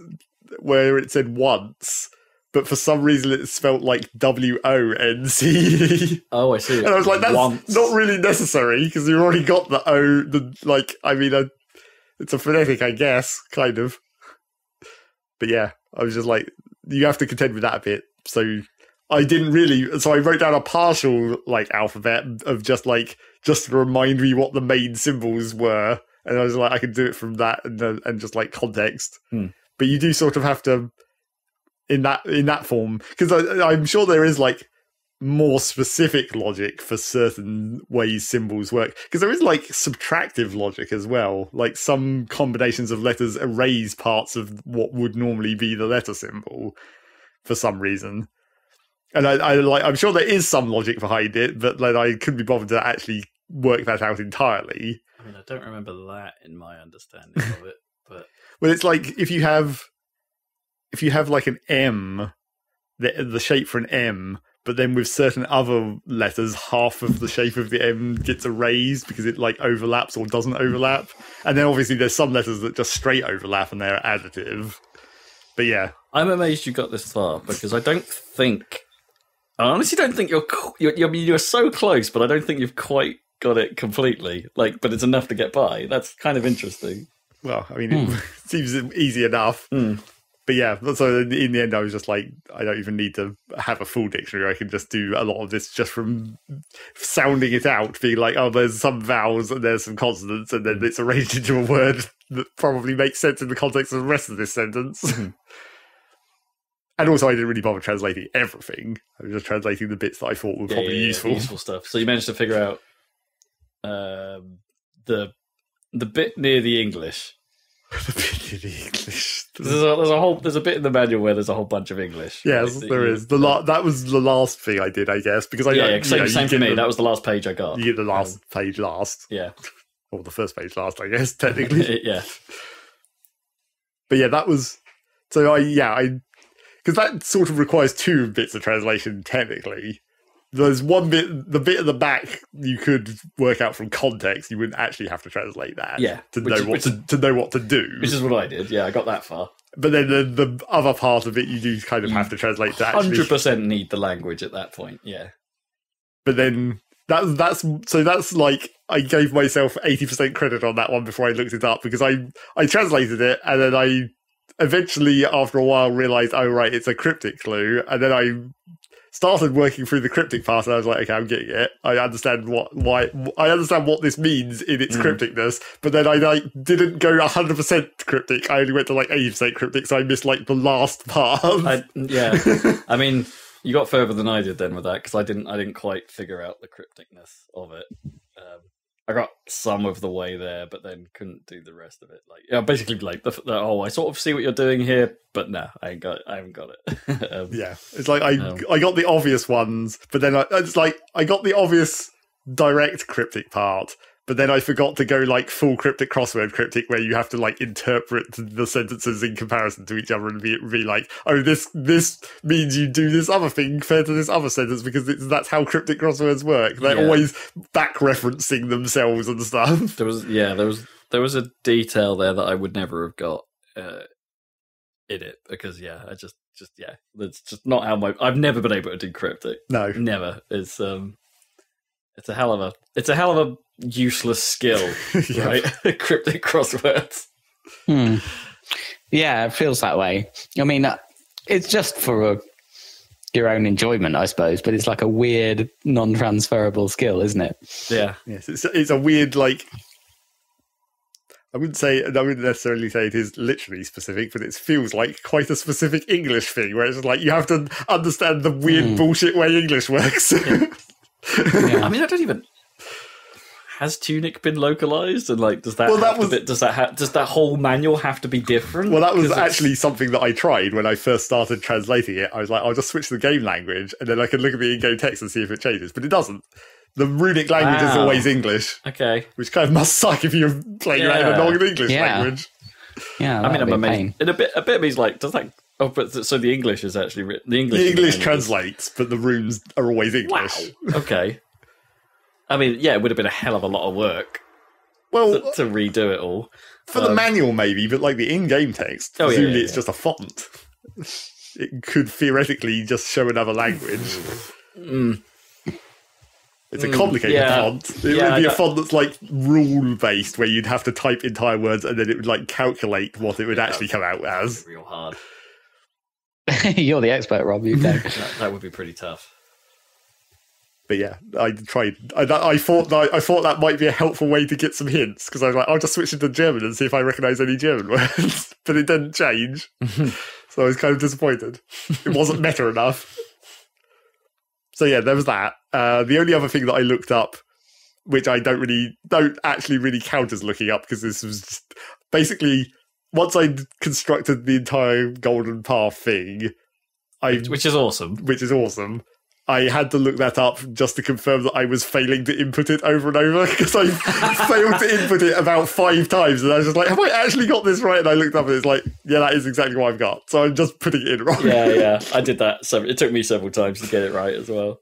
[SPEAKER 3] where it said once, but for some reason it's spelled like WONCE.
[SPEAKER 1] Oh, I see.
[SPEAKER 3] And I was like, that's not really necessary because you've already got the O. It's a phonetic, I guess, kind of. But yeah, I was just like, you have to contend with that a bit. So I didn't really. So I wrote down a partial like alphabet of just to remind me what the main symbols were, and I was like, I could do it from that and just like context. But you do sort of have to in that form because I'm sure there is like more specific logic for certain ways symbols work because there is like subtractive logic as well. Like some combinations of letters erase parts of what would normally be the letter symbol. For some reason, and I'm sure there is some logic behind it, but like I couldn't be bothered to actually work that out entirely.
[SPEAKER 1] I mean, I don't remember that in my understanding of it, but
[SPEAKER 3] well, it's like if you have like an M, the shape for an M, but then with certain other letters, half of the shape of the M gets erased because it like overlaps or doesn't overlap, and then obviously there's some letters that just straight overlap and they're additive. But yeah.
[SPEAKER 1] I'm amazed you got this far because I honestly don't think you're so close, but I don't think you've quite got it completely. Like, but it's enough to get by. That's kind of interesting.
[SPEAKER 3] Well, I mean, it seems easy enough. But yeah, so in the end, I was just like, I don't even need to have a full dictionary. I can just do a lot of this just from sounding it out, being like, oh, there's some vowels and there's some consonants, and then it's arranged into a word that probably makes sense in the context of the rest of this sentence. And also, I didn't really bother translating everything. I was just translating the bits that I thought were probably useful.
[SPEAKER 1] Useful stuff. So you managed to figure out the bit near the English.
[SPEAKER 3] The bit near the English.
[SPEAKER 1] There's a bit in the manual where there's a whole bunch of English.
[SPEAKER 3] Yes, right? There is. That was the last thing I did, I guess, because
[SPEAKER 1] same for me. That was the last page I got.
[SPEAKER 3] You get the last page last.
[SPEAKER 1] Yeah.
[SPEAKER 3] Or the first page last, I guess, technically.
[SPEAKER 1] Yeah.
[SPEAKER 3] But yeah, that was... So because that sort of requires two bits of translation, technically. There's one bit, the bit at the back, you could work out from context. You wouldn't actually have to translate that.
[SPEAKER 1] Yeah.
[SPEAKER 3] To know what to do.
[SPEAKER 1] Which is what I did. Yeah, I got that far.
[SPEAKER 3] But then the other part of it, you do kind of have to translate to actually...
[SPEAKER 1] 100% need the language at that point, yeah.
[SPEAKER 3] But then... That's like I gave myself 80% credit on that one before I looked it up because I translated it and then I eventually after a while realized, oh right, it's a cryptic clue, and then I started working through the cryptic part, and I was like, okay, I'm getting it. I understand what this means in its crypticness, but then I like didn't go 100% cryptic. I only went to like 80% cryptic, so I missed like the last part.
[SPEAKER 1] I mean, you got further than I did then with that, because I didn't quite figure out the crypticness of it. I got some of the way there, but then couldn't do the rest of it. Like, basically, like I sort of see what you're doing here, but no, I haven't got it.
[SPEAKER 3] It's like I got the obvious ones, but then I got the obvious direct cryptic part, but then I forgot to go like full cryptic crossword cryptic, where you have to like interpret the sentences in comparison to each other and be like, oh, this means you do this other thing compared to this other sentence, because that's how cryptic crosswords work. They're always back referencing themselves and stuff.
[SPEAKER 1] There was a detail there that I would never have got in it, because it's just not how I've never been able to do cryptic.
[SPEAKER 3] No,
[SPEAKER 1] never. It's a hell of a useless skill, right? Cryptic crosswords.
[SPEAKER 2] Yeah, it feels that way. I mean, it's just for your own enjoyment, I suppose, but it's like a weird, non-transferable skill, isn't it?
[SPEAKER 1] Yeah.
[SPEAKER 3] Yes, it's a weird, like, I wouldn't necessarily say it is literally specific, but it feels like quite a specific English thing, where it's like you have to understand the weird bullshit way English works.
[SPEAKER 1] Yeah. I mean, I don't even. Has Tunic been localized, and like, does that does that whole manual have to be different?
[SPEAKER 3] Well, that was actually something that I tried when I first started translating it. I was like, I'll just switch the game language, and then I can look at the in-game text and see if it changes. But it doesn't. The runic language is always English.
[SPEAKER 1] Okay,
[SPEAKER 3] which kind of must suck if you're playing in a non-English language.
[SPEAKER 2] Yeah,
[SPEAKER 1] I mean, I'm amazed. And a bit of me's like, does that? Oh, but so the English is actually written. The English
[SPEAKER 3] translates, but the runes are always English.
[SPEAKER 1] Wow. Okay. I mean, it would have been a hell of a lot of work.
[SPEAKER 3] Well,
[SPEAKER 1] to redo it all
[SPEAKER 3] for the manual, maybe, but like the in-game text, presumably it's just a font. It could theoretically just show another language. It's a complicated font. It would be a font that's like rule-based, where you'd have to type entire words and then it would like calculate what it would actually come out as.
[SPEAKER 1] Real hard.
[SPEAKER 2] You're the expert, Rob. You go.
[SPEAKER 1] That would be pretty tough.
[SPEAKER 3] But yeah, I tried. I thought that might be a helpful way to get some hints, because I was like, I'll just switch into German and see if I recognise any German words. But it didn't change, so I was kind of disappointed. It wasn't meta enough. So yeah, there was that. The only other thing that I looked up, which I don't actually really count as looking up, because this was just, basically once I constructed the entire Golden Path thing,
[SPEAKER 1] which is awesome.
[SPEAKER 3] I had to look that up just to confirm that I was failing to input it over and over, because I failed to input it about 5 times, and I was just like, have I actually got this right? And I looked up and it's like, yeah, that is exactly what I've got. So I'm just putting it in wrong.
[SPEAKER 1] Yeah, I did that. So it took me several times to get it right as well.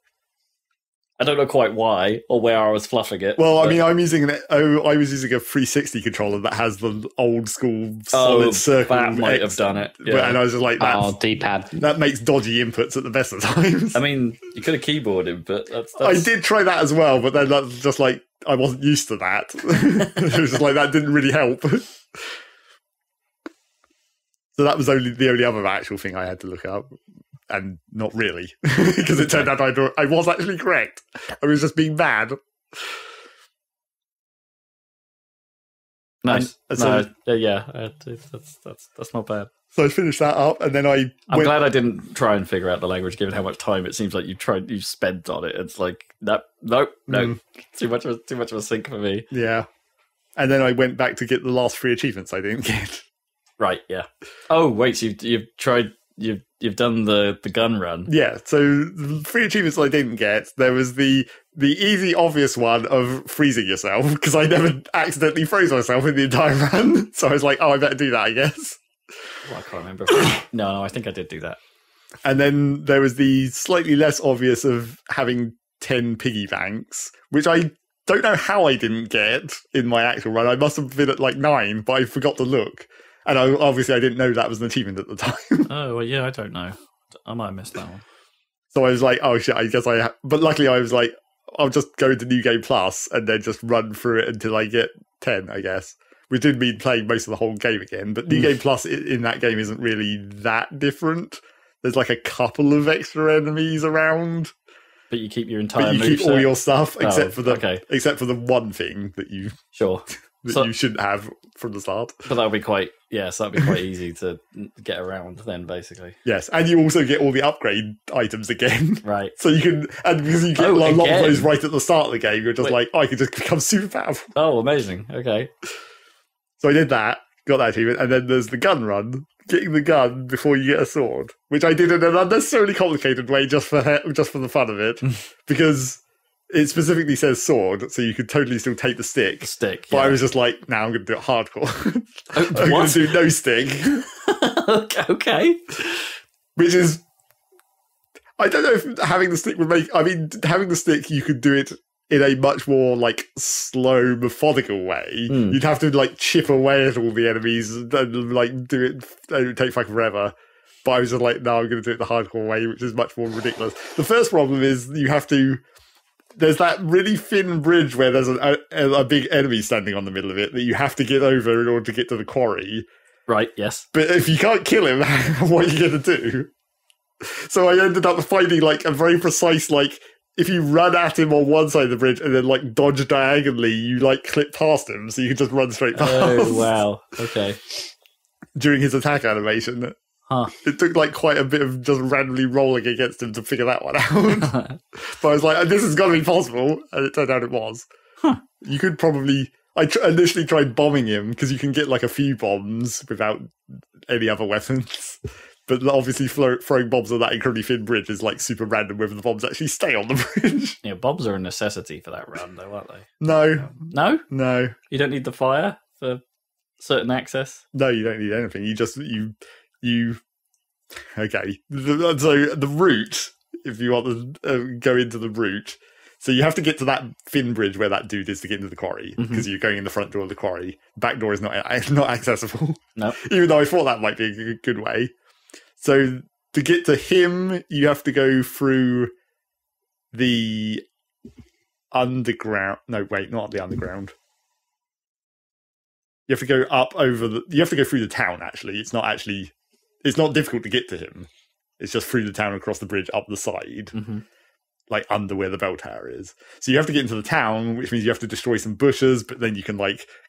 [SPEAKER 1] I don't know quite why or where I was fluffing it.
[SPEAKER 3] Well, I mean, I was using a 360 controller that has the old school solid circle.
[SPEAKER 1] That might have done it. Yeah.
[SPEAKER 3] And I was just like,
[SPEAKER 2] D-pad.
[SPEAKER 3] That makes dodgy inputs at the best of times.
[SPEAKER 1] I mean, you could have keyboarded, but that's...
[SPEAKER 3] I did try that as well, but then that's just like, I wasn't used to that. It was just like, that didn't really help. So that was the only other actual thing I had to look up. And not really, because it turned out I was actually correct. I was just being bad.
[SPEAKER 1] Nice. That's not bad.
[SPEAKER 3] So I finished that up, and then I'm
[SPEAKER 1] glad I didn't try and figure out the language, given how much time it seems like you spent on it. It's like no, too much of a sink for me.
[SPEAKER 3] Yeah, and then I went back to get the last 3 achievements I didn't get.
[SPEAKER 1] Right. Yeah. Oh wait, so you've tried. You've done the gun run.
[SPEAKER 3] Yeah, so the 3 achievements I didn't get, there was the easy, obvious one of freezing yourself, because I never accidentally froze myself in the entire run. So I was like, I better do that, I guess.
[SPEAKER 1] Well, I can't remember. No, I think I did do that.
[SPEAKER 3] And then there was the slightly less obvious of having 10 piggy banks, which I don't know how I didn't get in my actual run. I must have been at like 9, but I forgot to look. And obviously I didn't know that was an achievement at the time.
[SPEAKER 1] Oh, well, yeah, I don't know. I might have missed that one.
[SPEAKER 3] So I was like, oh shit, I guess but luckily I was like, I'll just go into New Game Plus and then just run through it until I get 10, I guess. Which did mean playing most of the whole game again. But New Game Plus in that game isn't really that different. there's like a couple of extra enemies around.
[SPEAKER 1] But you keep your entire.
[SPEAKER 3] But you keep all your stuff except for the one thing that you you shouldn't have from the start.
[SPEAKER 1] But that'll be quite easy to get around then, basically.
[SPEAKER 3] Yes, and you also get all the upgrade items again.
[SPEAKER 1] Right.
[SPEAKER 3] So you can, and because you get a lot of those right at the start of the game, you're just I can just become super powerful.
[SPEAKER 1] Oh, amazing. Okay.
[SPEAKER 3] So I did that, got that achievement, and then there's the gun run, getting the gun before you get a sword, which I did in an unnecessarily complicated way just for the fun of it, because it specifically says sword, so you could totally still take the stick. But I was just like, I'm going to do it hardcore. I'm going to do no stick.
[SPEAKER 1] Okay.
[SPEAKER 3] Which is, I don't know if having the stick would make, having the stick, you could do it in a much more slow, methodical way. You'd have to chip away at all the enemies and do it. It would take fucking forever. But I was just like, no, I'm going to do it the hardcore way, which is much more ridiculous. The first problem is you have to. There's that really thin bridge where there's a big enemy standing on the middle of it that you have to get over in order to get to the quarry.
[SPEAKER 1] Right. Yes.
[SPEAKER 3] But if you can't kill him, what are you going to do? So I ended up finding a very precise if you run at him on one side of the bridge and then dodge diagonally, you clip past him, so you can just run straight past.
[SPEAKER 1] Oh wow! Okay.
[SPEAKER 3] During his attack animation, it took quite a bit of just randomly rolling against him to figure that one out. But I was like, this has got to be possible, and it turned out it was. You could probably. I initially tried bombing him because you can get a few bombs without any other weapons. But obviously throwing bombs on that incredibly thin bridge is super random whether the bombs actually stay on the bridge.
[SPEAKER 1] Yeah, bombs are a necessity for that run though, aren't they?
[SPEAKER 3] No.
[SPEAKER 1] No?
[SPEAKER 3] No.
[SPEAKER 1] You don't need the fire for certain access?
[SPEAKER 3] No, you don't need anything. You just, okay. So the route, if you want to go into the route, so you have to get to that thin bridge where that dude is to get into the quarry, because you're going in the front door of the quarry. Back door is not accessible.
[SPEAKER 1] No.
[SPEAKER 3] Even though I thought that might be a good way. So to get to him, you have to go through the underground. No, wait, not the underground. You have to go up over you have to go through the town, actually. It's not difficult to get to him. It's just through the town, across the bridge, up the side, under where the bell tower is. So you have to get into the town, which means you have to destroy some bushes, but then you can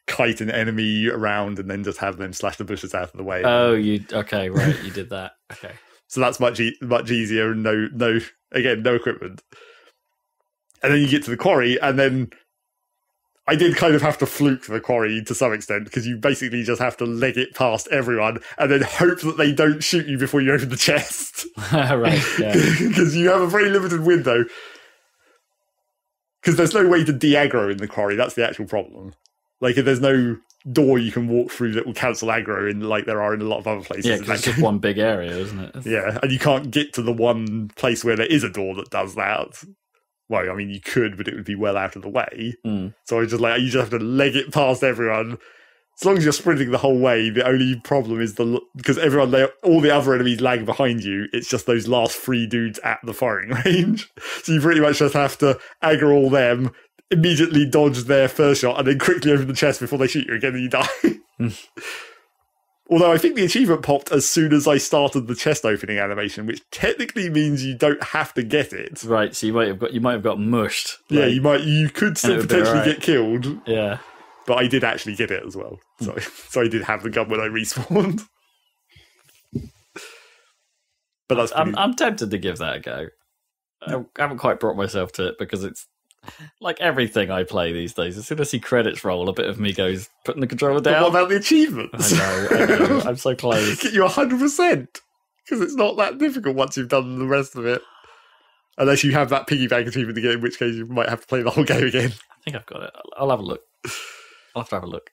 [SPEAKER 3] kite an enemy around and then just have them slash the bushes out of the way.
[SPEAKER 1] Oh, okay, right, you did that. Okay.
[SPEAKER 3] So that's much easier and no equipment. And then you get to the quarry, and then I did kind of have to fluke the quarry to some extent, because you basically just have to leg it past everyone and then hope that they don't shoot you before you open the chest.
[SPEAKER 1] Right, yeah.
[SPEAKER 3] Because you have a very limited window. Because there's no way to de-aggro in the quarry, that's the actual problem. If there's no door you can walk through that will cancel aggro there are in a lot of other places.
[SPEAKER 1] Yeah, because it's just one big area, isn't it?
[SPEAKER 3] Yeah, and you can't get to the one place where there is a door that does that. Well, I mean, you could, but it would be well out of the way. So I was just you just have to leg it past everyone. As long as you're sprinting the whole way, the only problem is because all the other enemies lag behind you, it's just those last 3 dudes at the firing range. So you pretty much just have to aggro all them, immediately dodge their first shot, and then quickly open the chest before they shoot you again and you die. Although I think the achievement popped as soon as I started the chest opening animation, which technically means you don't have to get it.
[SPEAKER 1] Right, so you might have got mushed.
[SPEAKER 3] Yeah, you could still potentially get killed.
[SPEAKER 1] Yeah.
[SPEAKER 3] But I did actually get it as well. So I did have the gun when I respawned. But that's
[SPEAKER 1] I'm tempted to give that a go. I haven't quite brought myself to it because it's like everything I play these days. As soon as I see credits roll, a bit of me goes putting the controller down.
[SPEAKER 3] But what about the achievements?
[SPEAKER 1] I know. I'm so close.
[SPEAKER 3] Get you 100%. Because it's not that difficult once you've done the rest of it. Unless you have that piggyback achievement again, in which case you might have to play the whole game again.
[SPEAKER 1] I think I've got it. I'll have a look. I'll have to have a look.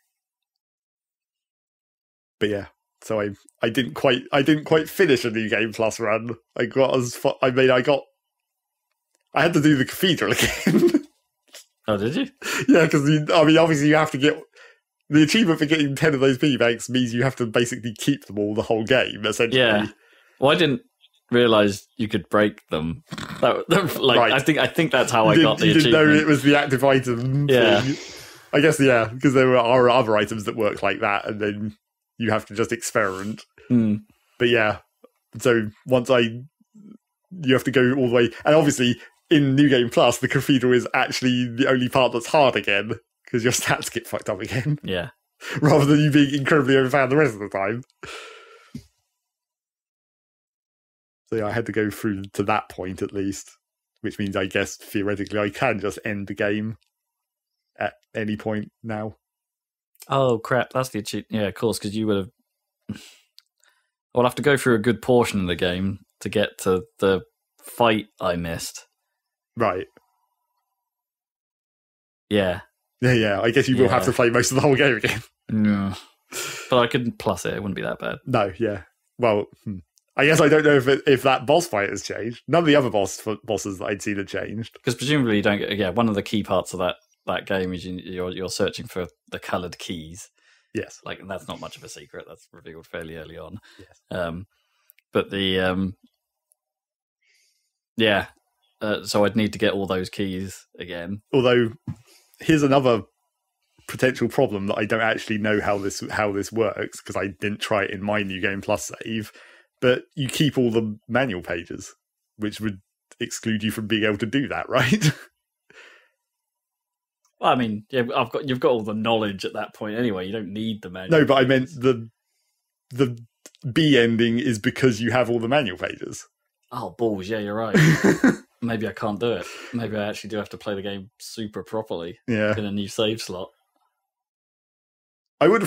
[SPEAKER 3] But yeah, so I didn't quite finish a New Game Plus run. I had to do the cathedral again.
[SPEAKER 1] Oh, did you?
[SPEAKER 3] Yeah, because obviously you have to get the achievement for getting 10 of those piggybanks means you have to basically keep them all the whole game. Essentially,
[SPEAKER 1] yeah. Well, I didn't realize you could break them. Right. I think that's how I got the achievement. You didn't know
[SPEAKER 3] it was the active item.
[SPEAKER 1] Yeah.
[SPEAKER 3] Thing. I guess, yeah, because there are other items that work like that, and then you have to just experiment. But yeah, So you have to go all the way, and obviously in New Game Plus, the cathedral is actually the only part that's hard again because your stats get fucked up again.
[SPEAKER 1] Yeah.
[SPEAKER 3] Rather than you being incredibly overpowered the rest of the time. So yeah, I had to go through to that point at least, which means I guess theoretically I can just end the game at any point now.
[SPEAKER 1] Oh crap! That's the achievement. Yeah, of course, because you would have. I'll have to go through a good portion of the game to get to the fight I missed.
[SPEAKER 3] Right.
[SPEAKER 1] Yeah.
[SPEAKER 3] Yeah. I guess you will have to play most of the whole game again.
[SPEAKER 1] No. But I could plus it. It wouldn't be that bad.
[SPEAKER 3] No. Yeah. Well. I guess I don't know if that boss fight has changed. None of the other bosses that I'd seen had changed.
[SPEAKER 1] Because presumably you don't get... Yeah, one of the key parts of that game is you're searching for the coloured keys.
[SPEAKER 3] Yes.
[SPEAKER 1] Like, and that's not much of a secret. That's revealed fairly early on.
[SPEAKER 3] Yes.
[SPEAKER 1] But the... so I'd need to get all those keys again.
[SPEAKER 3] Although, here's another potential problem that I don't actually know how this works, because I didn't try it in my New Game Plus save. But you keep all the manual pages, which would exclude you from being able to do that, right?
[SPEAKER 1] Well, I mean, yeah, you've got all the knowledge at that point anyway. You don't need the manual.
[SPEAKER 3] No, but I meant the B ending is because you have all the manual pages.
[SPEAKER 1] Oh, balls! Yeah, you're right. Maybe I can't do it. Maybe I actually do have to play the game super properly.
[SPEAKER 3] Yeah,
[SPEAKER 1] in a new save slot.
[SPEAKER 3] I would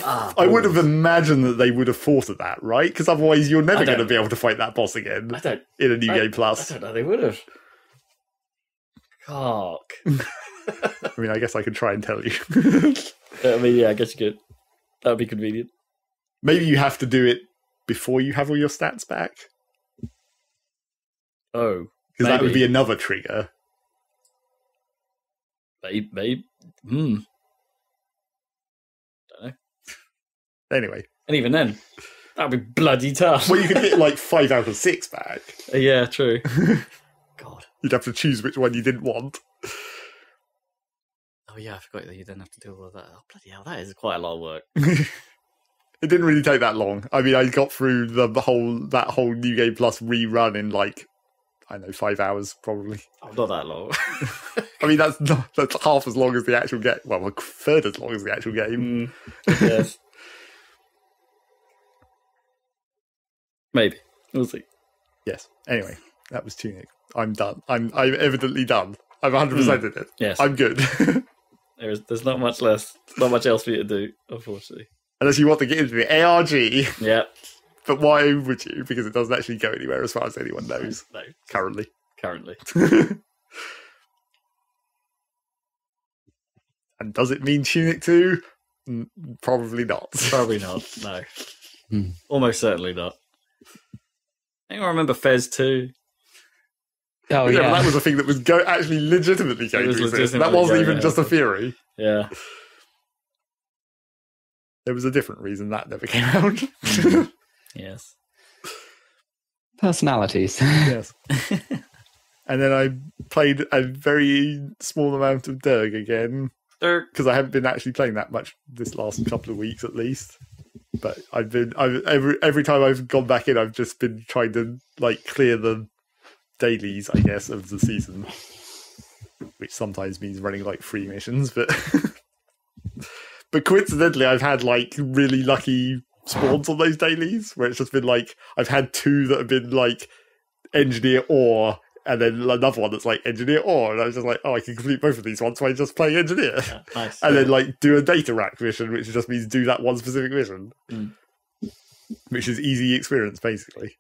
[SPEAKER 3] have imagined that they would have thought of that, right? Because otherwise you're never going to be able to fight that boss again in a New Game Plus.
[SPEAKER 1] I don't know, they would have. Cock.
[SPEAKER 3] I mean, I guess I could try and tell you.
[SPEAKER 1] I mean, yeah, I guess you could. That would be convenient.
[SPEAKER 3] Maybe you have to do it before you have all your stats back.
[SPEAKER 1] Oh.
[SPEAKER 3] Because that would be another trigger.
[SPEAKER 1] Maybe.
[SPEAKER 3] Anyway.
[SPEAKER 1] And even then, that would be bloody tough.
[SPEAKER 3] Well, you could get like 5 out of 6 back.
[SPEAKER 1] Yeah, true. God.
[SPEAKER 3] You'd have to choose which one you didn't want.
[SPEAKER 1] Oh yeah, I forgot that you didn't have to do all of that. Oh, bloody hell, that is quite a lot of work.
[SPEAKER 3] It didn't really take that long. I mean, I got through that whole New Game Plus rerun in like, I don't know, 5 hours probably.
[SPEAKER 1] Oh, not that long.
[SPEAKER 3] I mean, that's half as long as the actual game. Well, a third as long as the actual game.
[SPEAKER 1] Yes. Maybe. We'll see.
[SPEAKER 3] Yes. Anyway, that was Tunic. I'm done. I'm evidently done. I've 100%ed it.
[SPEAKER 1] Yes.
[SPEAKER 3] I'm good.
[SPEAKER 1] There's not much else for you to do, unfortunately.
[SPEAKER 3] Unless you want to get into the ARG.
[SPEAKER 1] Yeah.
[SPEAKER 3] But why would you? Because it doesn't actually go anywhere as far as anyone knows.
[SPEAKER 1] No.
[SPEAKER 3] Currently. And does it mean Tunic 2? Probably not.
[SPEAKER 1] Probably not, no. Almost certainly not. I think I remember Fez 2.
[SPEAKER 2] Oh, yeah.
[SPEAKER 3] That was a thing that was actually legitimately going to exist. That wasn't even just a theory.
[SPEAKER 1] Yeah.
[SPEAKER 3] There was a different reason that never came out.
[SPEAKER 1] Yes.
[SPEAKER 2] Personalities.
[SPEAKER 3] Yes. And then I played a very small amount of Derg again. Because I haven't been actually playing that much this last couple of weeks at least. But every time I've gone back in, I've just been trying to like clear the dailies, I guess, of the season, which sometimes means running like 3 missions. But coincidentally, I've had like really lucky spawns on those dailies, where it's just been like I've had 2 that have been like engineer ore, and then another one that's like engineer ore, and I was just like, oh, I can complete both of these ones by just playing engineer.
[SPEAKER 1] Yeah, nice.
[SPEAKER 3] And then like do a data rack mission, which just means do that one specific mission, which is easy experience basically.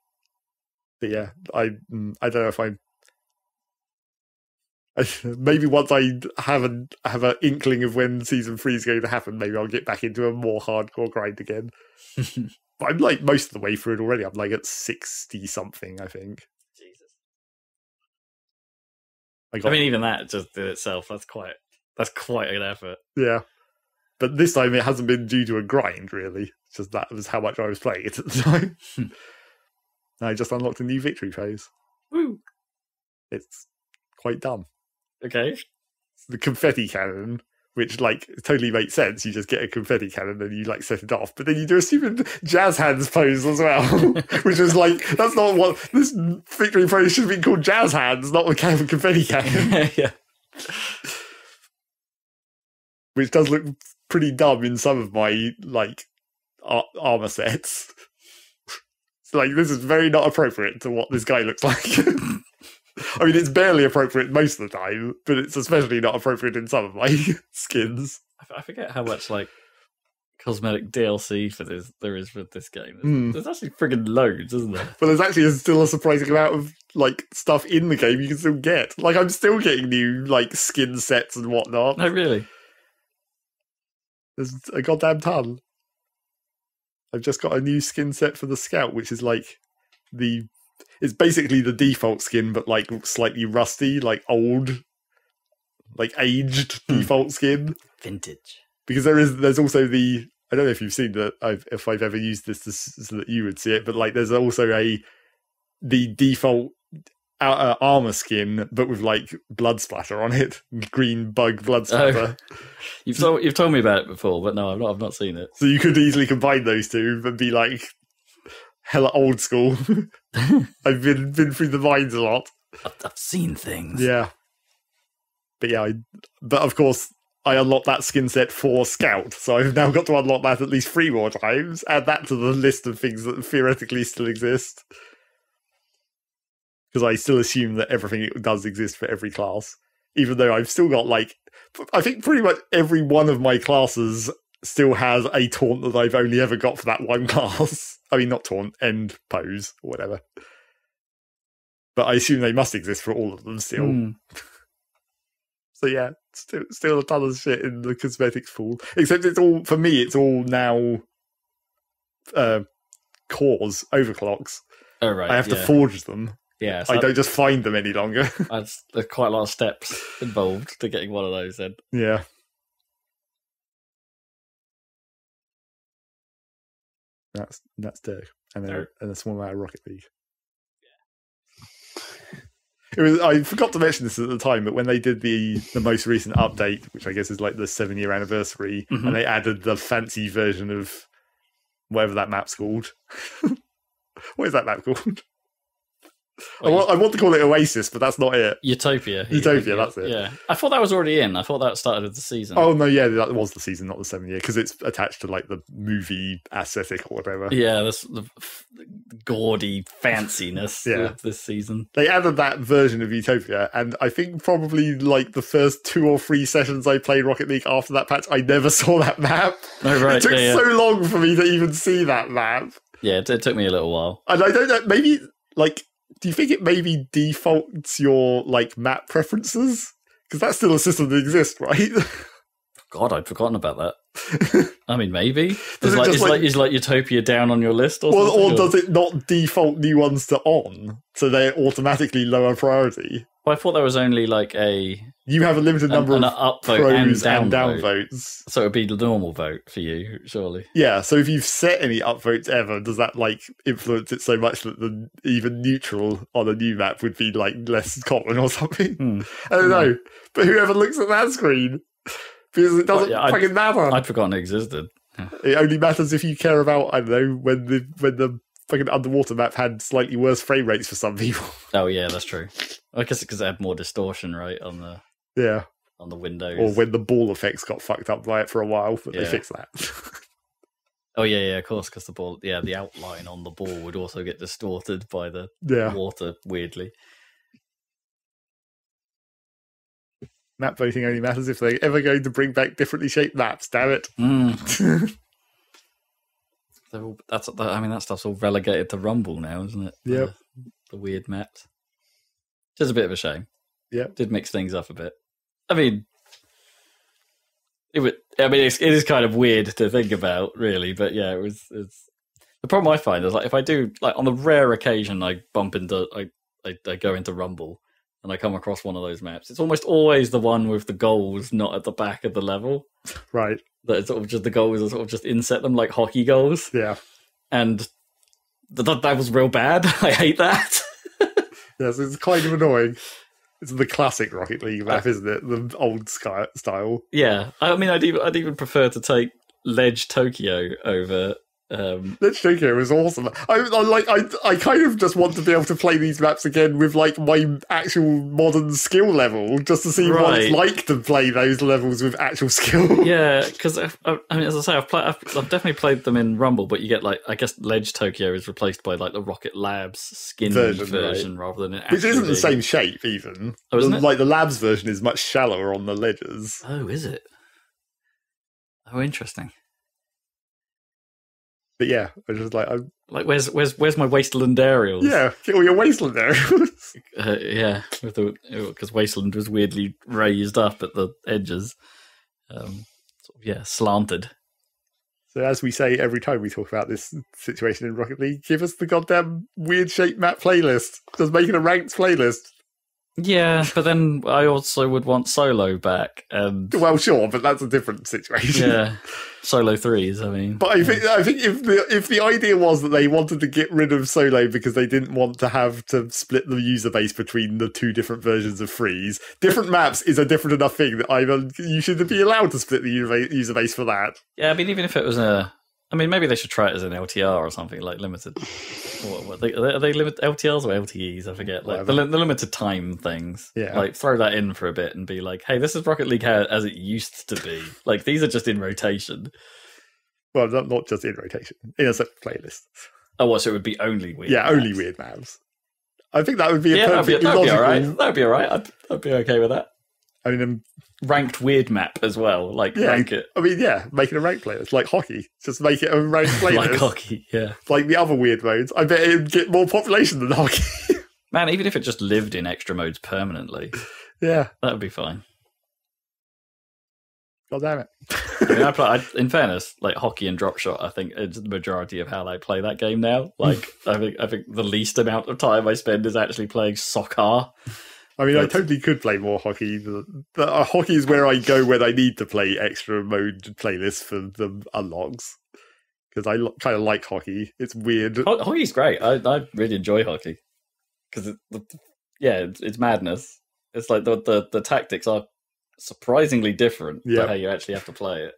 [SPEAKER 3] But yeah, I don't know if maybe once I have an inkling of when season 3 is going to happen, maybe I'll get back into a more hardcore grind again. But I'm like most of the way through it already. I'm like at 60 something, I think.
[SPEAKER 1] I mean, even that just in itself, that's quite an effort.
[SPEAKER 3] Yeah. But this time it hasn't been due to a grind, really. It's just that was how much I was playing it at the time. I just unlocked a new victory phase.
[SPEAKER 1] Woo!
[SPEAKER 3] It's quite dumb.
[SPEAKER 1] Okay.
[SPEAKER 3] It's the confetti cannon, which like totally makes sense. You just get a confetti cannon and you like set it off, but then you do a stupid jazz hands pose as well, which is like, that's not what this victory pose should have been called. Jazz hands, not the kind of confetti cannon.
[SPEAKER 1] Yeah.
[SPEAKER 3] Which does look pretty dumb in some of my like armor sets. So like, this is very not appropriate to what this guy looks like. I mean, it's barely appropriate most of the time, but it's especially not appropriate in some of my skins.
[SPEAKER 1] I forget how much like cosmetic DLC for this there is with this game. There's actually friggin' loads, isn't there?
[SPEAKER 3] But there's actually still a surprising amount of like stuff in the game you can still get. Like, I'm still getting new like skin sets and whatnot.
[SPEAKER 1] Oh, really?
[SPEAKER 3] There's a goddamn ton. I've just got a new skin set for the Scout, which is like it's basically the default skin, but like slightly rusty, like old, like aged default skin.
[SPEAKER 1] Vintage.
[SPEAKER 3] Because there's also the, I don't know if you've seen that, if I've ever used this so that you would see it, but like there's also the default armor skin, but with like blood splatter on it, green bug blood splatter.
[SPEAKER 1] Oh, you've told me about it before, but no, I've not seen it.
[SPEAKER 3] So you could easily combine those two and be like hella old school. I've been through the mines a lot.
[SPEAKER 1] I've seen things.
[SPEAKER 3] Yeah, but yeah, but of course I unlocked that skin set for Scout, so I've now got to unlock that at least 3 more times. Add that to the list of things that theoretically still exist. Because I still assume that everything does exist for every class. Even though I've still got, like, I think pretty much every one of my classes still has a taunt that I've only ever got for that one class. I mean, not taunt, end pose, or whatever. But I assume they must exist for all of them still. So yeah, still a ton of shit in the cosmetics pool. Except it's all, for me, it's all now cores, overclocks.
[SPEAKER 1] Oh, right.
[SPEAKER 3] I have to forge them.
[SPEAKER 1] Yeah,
[SPEAKER 3] so I don't just find them any longer.
[SPEAKER 1] There's quite a lot of steps involved to getting one of those then.
[SPEAKER 3] Yeah. That's Dirk. And a small amount of Rocket League. I forgot to mention this at the time, but when they did the most recent update, which I guess is like the 7-year anniversary, and they added the fancy version of whatever that map's called. What is that map called? I want to call it Oasis, but that's not it.
[SPEAKER 1] Utopia.
[SPEAKER 3] Utopia, that's it.
[SPEAKER 1] Yeah. I thought that was already in. I thought that started with the season.
[SPEAKER 3] Oh, no, yeah, that was the season, not the 7-year, because it's attached to, like, the movie aesthetic or whatever.
[SPEAKER 1] Yeah, the gaudy fanciness of this season.
[SPEAKER 3] They added that version of Utopia, and I think probably, like, the first 2 or 3 sessions I played Rocket League after that patch, I never saw that map.
[SPEAKER 1] Oh, right.
[SPEAKER 3] It took so long for me to even see that map.
[SPEAKER 1] Yeah, it took me a little while.
[SPEAKER 3] And I don't know, maybe, like, do you think it maybe defaults your, like, map preferences? Because that's still a system that exists, right?
[SPEAKER 1] God, I'd forgotten about that. I mean, maybe. Is like Utopia down on your list or something?
[SPEAKER 3] Or does it not default new ones to on? So they're automatically lower priority?
[SPEAKER 1] Well, I thought there was only like
[SPEAKER 3] you have a limited number of pros and down votes.
[SPEAKER 1] So it would be the normal vote for you, surely.
[SPEAKER 3] Yeah, so if you've set any upvotes ever, does that like influence it so much that even neutral on a new map would be like less common or something? I don't know. But whoever looks at that screen, because it doesn't fucking matter.
[SPEAKER 1] I'd forgotten it existed. Yeah.
[SPEAKER 3] It only matters if you care about, I don't know, when the fucking underwater map had slightly worse frame rates for some people.
[SPEAKER 1] Oh yeah, that's true. I guess because it had more distortion, right, on the windows,
[SPEAKER 3] or when the ball effects got fucked up by it for a while, but they fixed that.
[SPEAKER 1] Oh yeah, of course, because the outline on the ball would also get distorted by the water. Weirdly,
[SPEAKER 3] map voting only matters if they're ever going to bring back differently shaped maps. Damn it!
[SPEAKER 1] That stuff's all relegated to Rumble now, isn't it?
[SPEAKER 3] Yeah,
[SPEAKER 1] the weird maps. Just a bit of a shame.
[SPEAKER 3] Yeah,
[SPEAKER 1] did mix things up a bit. I mean, it is kind of weird to think about, really. But yeah, it's the problem I find is like if I do like on the rare occasion I bump into I go into Rumble and I come across one of those maps, it's almost always the one with the goals not at the back of the level,
[SPEAKER 3] right?
[SPEAKER 1] That it's sort of just the goals are sort of just inset them like hockey goals.
[SPEAKER 3] Yeah,
[SPEAKER 1] and that was real bad. I hate that.
[SPEAKER 3] Yes, it's kind of annoying. It's the classic Rocket League map, isn't it? The old style.
[SPEAKER 1] Yeah, I mean, I'd even prefer to take Ledge Tokyo over.
[SPEAKER 3] Ledge Tokyo was awesome. I kind of just want to be able to play these maps again with like my actual modern skill level, just to see what it's like to play those levels with actual skill.
[SPEAKER 1] Yeah, because I mean, as I say, I've definitely played them in Rumble, but you get like, I guess Ledge Tokyo is replaced by like the Rocket Labs skin version rather than
[SPEAKER 3] which isn't the same shape even.
[SPEAKER 1] Oh, isn't it?
[SPEAKER 3] Like the Labs version is much shallower on the ledges.
[SPEAKER 1] Oh, is it? Oh, interesting.
[SPEAKER 3] But yeah, I was just like,
[SPEAKER 1] where's my Wasteland aerials?
[SPEAKER 3] Yeah, get all your Wasteland aerials.
[SPEAKER 1] Yeah, because Wasteland was weirdly raised up at the edges, slanted.
[SPEAKER 3] So as we say every time we talk about this situation in Rocket League, give us the goddamn weird shaped map playlist. Just make it a ranked playlist.
[SPEAKER 1] Yeah, but then I also would want solo back.
[SPEAKER 3] Well, sure, but that's a different situation.
[SPEAKER 1] Yeah, solo threes. I mean,
[SPEAKER 3] but I think if the idea was that they wanted to get rid of solo because they didn't want to have to split the user base between the two different versions of threes, different maps is a different enough thing that you should be allowed to split the user base for that.
[SPEAKER 1] Yeah, I mean, even if it was I mean, maybe they should try it as an LTR or something, like limited. Are they limited LTRs or LTEs? I forget. Like the limited time things.
[SPEAKER 3] Yeah.
[SPEAKER 1] Like throw that in for a bit and be like, hey, this is Rocket League as it used to be. Like these are just in rotation.
[SPEAKER 3] Well, not just in rotation, in a separate playlist.
[SPEAKER 1] Oh, what? So it would be only weird?
[SPEAKER 3] Yeah,
[SPEAKER 1] maps.
[SPEAKER 3] only weird maps. I think that would be a perfectly
[SPEAKER 1] that'd
[SPEAKER 3] logical.
[SPEAKER 1] Be all right. That'd be all right. I'd be okay with that.
[SPEAKER 3] I mean,
[SPEAKER 1] ranked weird map as well. Like rank it.
[SPEAKER 3] I mean, yeah, make it a ranked playlist like hockey. Just make it a ranked playlist
[SPEAKER 1] like hockey. Yeah,
[SPEAKER 3] like the other weird modes. I bet it'd get more population than hockey.
[SPEAKER 1] Man, even if it just lived in extra modes permanently,
[SPEAKER 3] yeah,
[SPEAKER 1] that would be fine.
[SPEAKER 3] God damn it!
[SPEAKER 1] I mean, in fairness, like hockey and drop shot, I think it's the majority of how I play that game now. Like, I think the least amount of time I spend is actually playing soccer.
[SPEAKER 3] I mean, I totally could play more hockey. Hockey is where I go when I need to play extra mode playlists for the unlocks. Because I kind of like hockey. It's weird.
[SPEAKER 1] Hockey's great. I really enjoy hockey. Because, it's madness. It's like the tactics are surprisingly different to how you actually have to play it.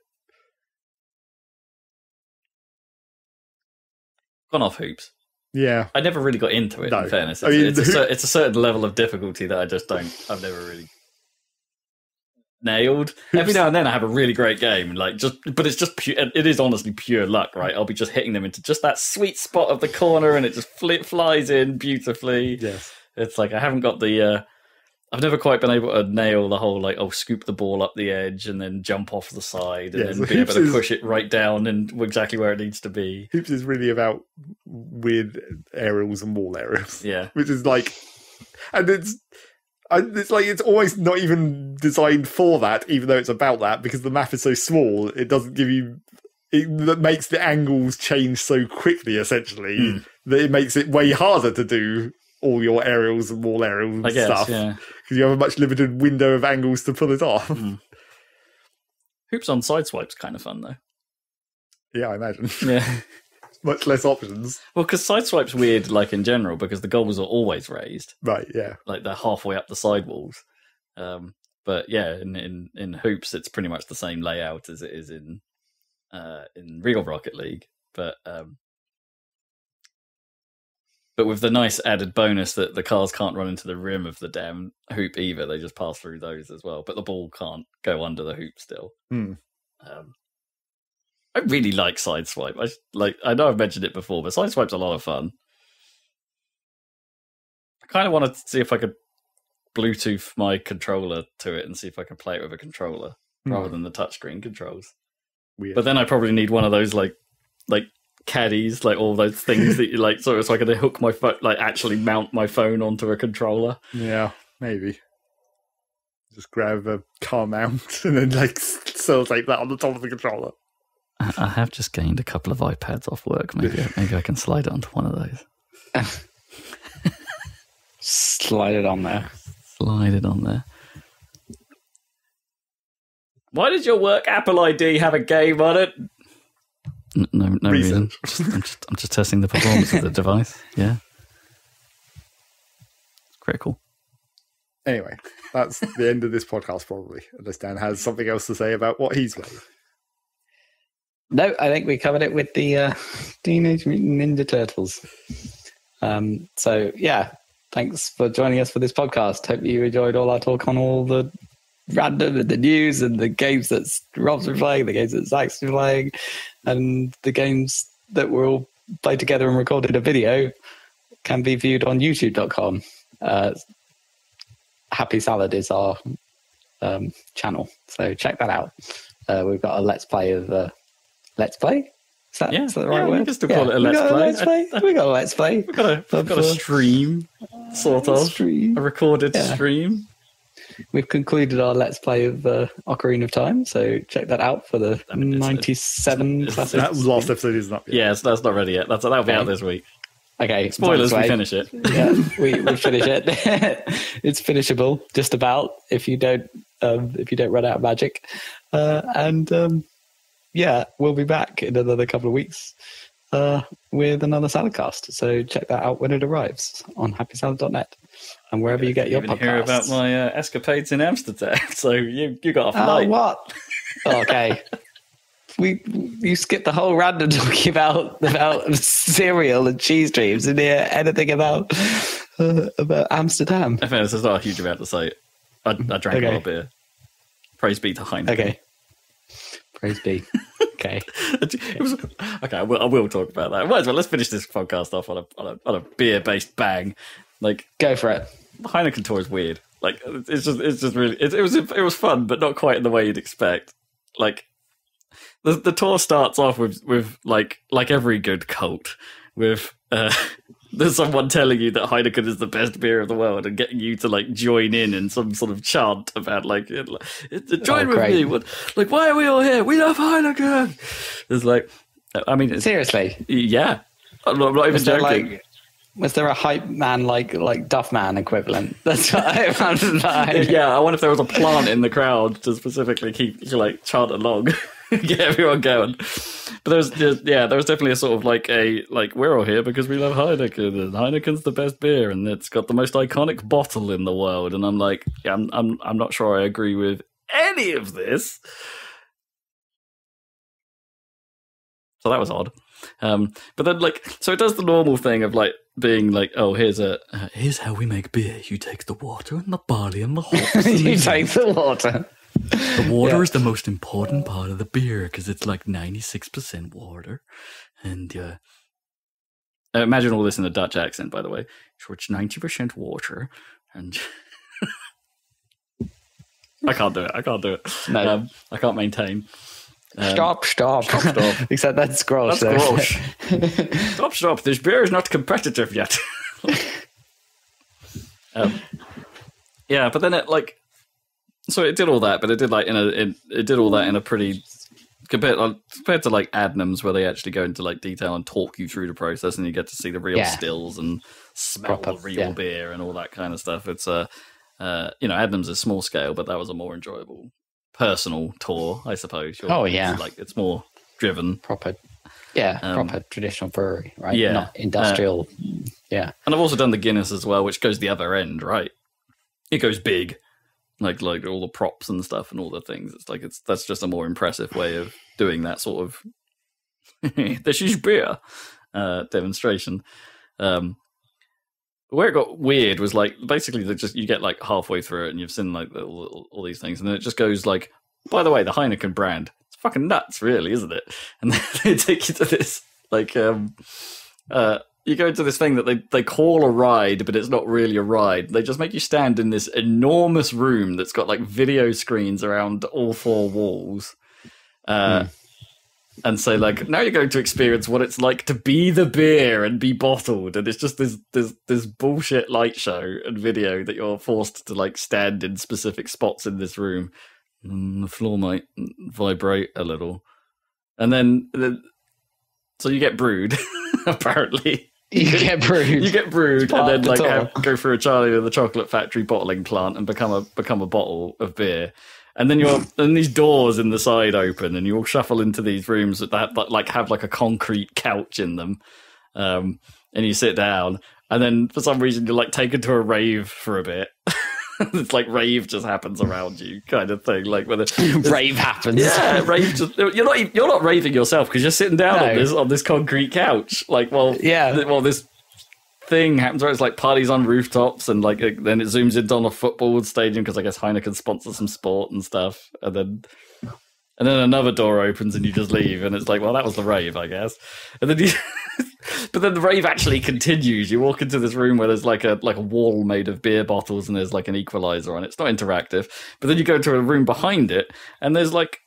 [SPEAKER 1] Gone off hoops.
[SPEAKER 3] Yeah,
[SPEAKER 1] I never really got into it. No. In fairness, it's a certain level of difficulty that I've never really nailed. Every now and then I have a really great game, but it's just pure. It is honestly pure luck, right? I'll be just hitting them into just that sweet spot of the corner, and it just flies in beautifully.
[SPEAKER 3] Yes,
[SPEAKER 1] it's like I haven't got the. I've never quite been able to nail the whole scoop the ball up the edge and then jump off the side and then be able to push it right down and exactly where it needs to be.
[SPEAKER 3] Hoops is really about weird aerials and wall aerials.
[SPEAKER 1] Yeah,
[SPEAKER 3] which is like, and it's like it's almost not even designed for that, even though it's about that, because the map is so small. It doesn't give you. That makes the angles change so quickly, essentially, that it makes it way harder to do all your aerials and wall aerials and stuff. Yeah. Because you have a much limited window of angles to pull it off.
[SPEAKER 1] Hoops on sideswipe's kind of fun, though.
[SPEAKER 3] Yeah, I imagine.
[SPEAKER 1] Yeah.
[SPEAKER 3] Much less options.
[SPEAKER 1] Well, because sideswipe's weird, like, in general, because the goals are always raised.
[SPEAKER 3] Right, yeah.
[SPEAKER 1] Like, they're halfway up the sidewalls. But, yeah, in Hoops, it's pretty much the same layout as it is in real Rocket League. But with the nice added bonus that the cars can't run into the rim of the damn hoop either. They just pass through those as well. But the ball can't go under the hoop still. I really like Sideswipe. I know I've mentioned it before, but Sideswipe's a lot of fun. I kind of wanted to see if I could Bluetooth my controller to it and see if I can play it with a controller rather than the touchscreen controls. Weird. But then I probably need one of those like caddies, like all those things that you like, so I can hook my phone, like actually mount my phone onto a controller.
[SPEAKER 3] Yeah, maybe. Just grab a car mount and then sellotape that on the top of the controller.
[SPEAKER 1] I have just gained a couple of iPads off work. Maybe I can slide it onto one of those.
[SPEAKER 2] Slide it on there.
[SPEAKER 1] Slide it on there. Why does your work Apple ID have a game on it? No reason. I'm just testing the performance of the device. Yeah, it's critical.
[SPEAKER 3] Anyway, that's the end of this podcast, probably, unless Dan has something else to say about what he's made.
[SPEAKER 2] No, I think we covered it with the Teenage Mutant Ninja Turtles. So, yeah, thanks for joining us for this podcast. Hope you enjoyed all our talk on all the random and the news and the games that Rob's been playing, the games that Zach's been playing, and the games that we're all played together and recorded a video can be viewed on youtube.com. Happy Salad is our channel, so check that out. We've got a let's play of let's play. Is that the right word?
[SPEAKER 1] You can still call it a let's play.
[SPEAKER 2] We got a let's play.
[SPEAKER 1] We've got a stream, sort of a recorded stream.
[SPEAKER 2] We've concluded our let's play of Ocarina of Time, so check that out for the 97 classic.
[SPEAKER 3] That last episode is not yet.
[SPEAKER 1] Yeah, that's not ready yet. That'll be out this week.
[SPEAKER 2] Okay,
[SPEAKER 1] spoilers. We finish it.
[SPEAKER 2] Yeah, we finish it. It's finishable, just about. If you don't run out of magic, yeah, we'll be back in another couple of weeks with another Saladcast. So check that out when it arrives on happysalad.net and wherever you get your podcasts.
[SPEAKER 1] Hear about my escapades in Amsterdam. So you got off light.
[SPEAKER 2] What? Okay. You skipped the whole random talking about cereal and cheese dreams and hear anything about Amsterdam.
[SPEAKER 1] In fairness, there's not a huge amount to say. I drank a lot of beer. Praise be to Heineken.
[SPEAKER 2] Okay. Praise be. Okay.
[SPEAKER 1] Okay, I will talk about that. Might as well. Let's finish this podcast off on a beer-based bang. Like,
[SPEAKER 2] go for it.
[SPEAKER 1] The Heineken tour is weird. Like, it's just really. It was fun, but not quite in the way you'd expect. Like. The tour starts off with like every good cult, with there's someone telling you that Heineken is the best beer of the world and getting you to like join in some sort of chant about like join with me. Like, why are we all here? We love Heineken. It's like, I mean,
[SPEAKER 2] seriously,
[SPEAKER 1] yeah. I'm not even joking.
[SPEAKER 2] Was there a hype man like Duff Man equivalent? That's what I found.
[SPEAKER 1] Yeah, I wonder if there was a plant in the crowd to specifically keep like chant along. Get everyone going. But there was definitely a sort of like we're all here because we love Heineken and Heineken's the best beer and it's got the most iconic bottle in the world. And I'm like, yeah, I'm not sure I agree with any of this. So that was odd. But then so it does the normal thing of like being like, oh, here's how we make beer. You take the water and the barley and the hops.
[SPEAKER 2] You take the water.
[SPEAKER 1] The water is the most important part of the beer because it's like 96% water. And imagine all this in a Dutch accent, by the way. So it's 90% water. And I can't do it.
[SPEAKER 2] No.
[SPEAKER 1] I can't maintain.
[SPEAKER 2] Stop. Except that's gross.
[SPEAKER 1] That's gross. Stop. This beer is not competitive yet. Yeah, but then it so it did all that, but it did it did all that in a pretty compared to like Adnams, where they actually go into like detail and talk you through the process, and you get to see the real stills and smell the real beer and all that kind of stuff. It's Adnams is small scale, but that was a more enjoyable personal tour, I suppose. It's more driven,
[SPEAKER 2] proper traditional brewery, right?
[SPEAKER 1] Yeah,
[SPEAKER 2] not industrial.
[SPEAKER 1] And I've also done the Guinness as well, which goes the other end, right? It goes big. Like all the props and stuff and all the things. That's just a more impressive way of doing that sort of this is beer demonstration. Where it got weird was like basically you get like halfway through it and you've seen like all these things, and then it just goes like, by the way, the Heineken brand, it's fucking nuts, really, isn't it? And then they take you to this you go into this thing that they call a ride, but it's not really a ride. They just make you stand in this enormous room that's got like video screens around all four walls. And say like, now you're going to experience what it's like to be the beer and be bottled. And it's just this bullshit light show and video that you're forced to like stand in specific spots in this room. And the floor might vibrate a little. And then so you get brewed, apparently.
[SPEAKER 2] You get brewed,
[SPEAKER 1] and then go through a Charlie and the Chocolate Factory bottling plant and become a bottle of beer. And then these doors in the side open, and you all shuffle into these rooms that have like a concrete couch in them, and you sit down. And then for some reason you're like taken to a rave for a bit, It's like rave just happens around you, kind of thing. Like when
[SPEAKER 2] rave happens.
[SPEAKER 1] Yeah, rave. You're not raving yourself because you're sitting down on this concrete couch. Like, while this thing happens where it's like parties on rooftops, and like then it zooms in on a football stadium because I guess Heineken sponsors some sport and stuff, and then another door opens and you just leave, and it's like, well, that was the rave, I guess. And then but then the rave actually continues. You walk into this room where there's like a wall made of beer bottles, and there's like an equalizer on it. It's not interactive. But then you go into a room behind it, and there's like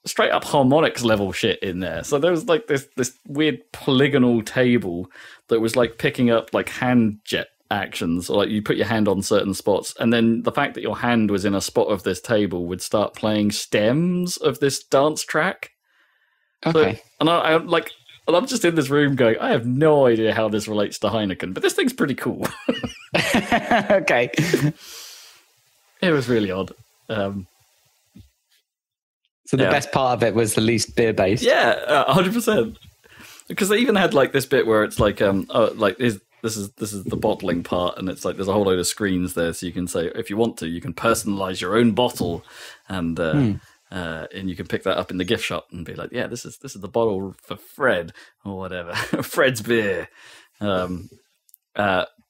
[SPEAKER 1] straight up harmonics level shit in there. So there was like this weird polygonal table that was like picking up like hand jet actions, or like you put your hand on certain spots, and then the fact that your hand was in a spot of this table would start playing stems of this dance track.
[SPEAKER 2] Okay.
[SPEAKER 1] So, and I'm just in this room going, I have no idea how this relates to Heineken, but this thing's pretty cool.
[SPEAKER 2] Okay.
[SPEAKER 1] It was really odd.
[SPEAKER 2] So the best part of it was the least beer based.
[SPEAKER 1] Yeah, 100%. Because they even had like this bit where it's like, this is the bottling part, and it's like there's a whole load of screens there, so you can say, if you want to, you can personalize your own bottle, and you can pick that up in the gift shop and be like, yeah, this is the bottle for Fred or whatever, Fred's beer.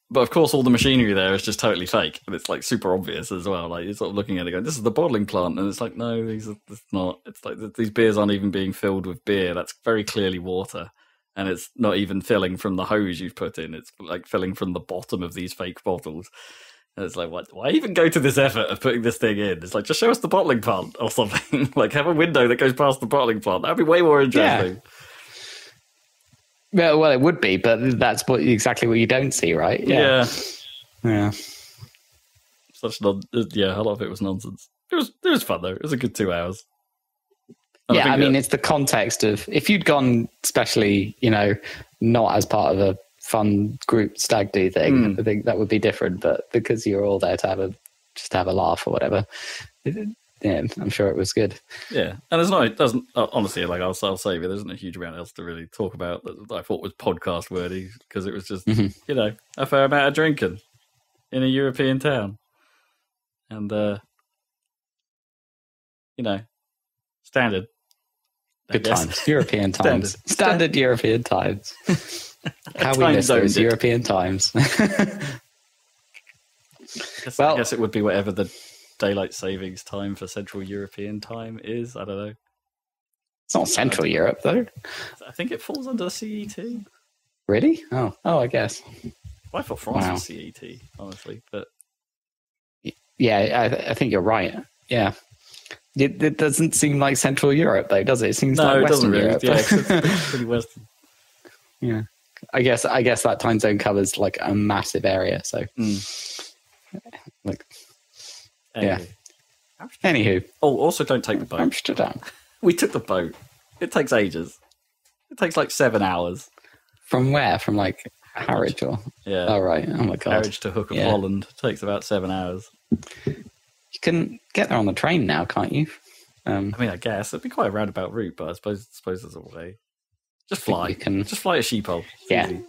[SPEAKER 1] But of course, all the machinery there is just totally fake, and it's like super obvious as well. Like you're sort of looking at it, going, "This is the bottling plant," and it's like, no, it's not. It's like these beers aren't even being filled with beer. That's very clearly water, and it's not even filling from the hose you've put in. It's like filling from the bottom of these fake bottles. And it's like, what? Why even go to this effort of putting this thing in? It's like, just show us the bottling plant or something. Like, have a window that goes past the bottling plant. That'd be way more interesting.
[SPEAKER 2] Yeah. Well, it would be, but that's exactly what you don't see, right?
[SPEAKER 1] Yeah.
[SPEAKER 2] Such
[SPEAKER 1] a lot of it was nonsense. It was fun though. It was a good 2 hours.
[SPEAKER 2] And I mean, it's the context of if you'd gone, especially, not as part of a fun group stag do thing, I think that would be different. But because you're all there to have a laugh or whatever, I'm sure it was good. Yeah,
[SPEAKER 1] and honestly, like I'll say, there isn't a huge amount else to really talk about that I thought was podcast worthy, because it was just a fair amount of drinking in a European town, and standard.
[SPEAKER 2] Good times, European times, standard European times. How we miss those European times.
[SPEAKER 1] I guess it would be whatever the daylight savings time for Central European time is. I don't know.
[SPEAKER 2] It's not Central Europe though.
[SPEAKER 1] I think it falls under CET.
[SPEAKER 2] Really? Oh, I guess.
[SPEAKER 1] I thought France was CET, honestly, but
[SPEAKER 2] yeah, I think you're right. Yeah. It doesn't seem like Central Europe, though, does it? It seems like Western Europe.
[SPEAKER 1] Yeah, it's pretty Western.
[SPEAKER 2] Yeah, I guess that time zone covers like a massive area. So, Anywho.
[SPEAKER 1] Oh, also don't take the boat.
[SPEAKER 2] Amsterdam.
[SPEAKER 1] We took the boat. It takes ages. It takes like 7 hours.
[SPEAKER 2] From where? From like Harwich or?
[SPEAKER 1] Yeah.
[SPEAKER 2] Oh right. Oh my god.
[SPEAKER 1] Harwich to Hook of Holland takes about 7 hours.
[SPEAKER 2] You can get there on the train now, can't you?
[SPEAKER 1] I mean, I guess it'd be quite a roundabout route, but I suppose there's a way. Just fly. Just fly a sheephole.
[SPEAKER 2] It's easy.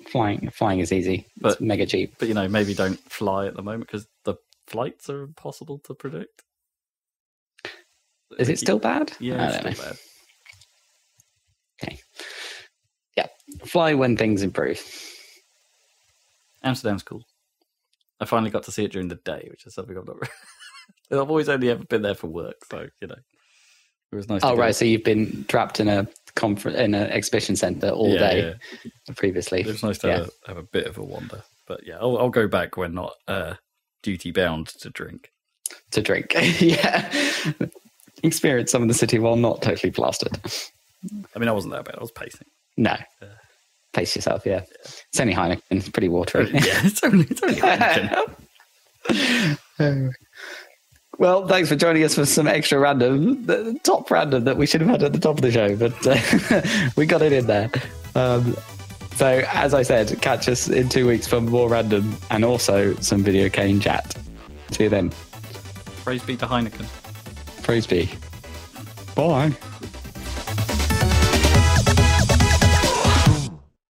[SPEAKER 2] Flying is easy. But it's mega cheap.
[SPEAKER 1] But maybe don't fly at the moment because the flights are impossible to predict.
[SPEAKER 2] Is it still bad?
[SPEAKER 1] Yeah, it's still bad.
[SPEAKER 2] Okay. Yeah, fly when things improve.
[SPEAKER 1] Amsterdam's cool. I finally got to see it during the day, which is something I've not. I've always only ever been there for work, so it was nice. Oh
[SPEAKER 2] right, so you've been trapped in an exhibition centre all day previously.
[SPEAKER 1] It was nice to have a bit of a wander, but I'll go back when not duty bound to drink.
[SPEAKER 2] Yeah. Experience some of the city while not totally plastered.
[SPEAKER 1] I mean, I wasn't that bad. I was pacing.
[SPEAKER 2] No. Pace yourself, yeah. It's only Heineken. It's pretty watery.
[SPEAKER 1] Yeah, it's only Heineken.
[SPEAKER 2] Well, thanks for joining us for some extra random, the top random that we should have had at the top of the show, but we got it in there. So, as I said, catch us in 2 weeks for more random and also some video game chat. See you then.
[SPEAKER 1] Praise be to Heineken.
[SPEAKER 2] Praise be. Bye.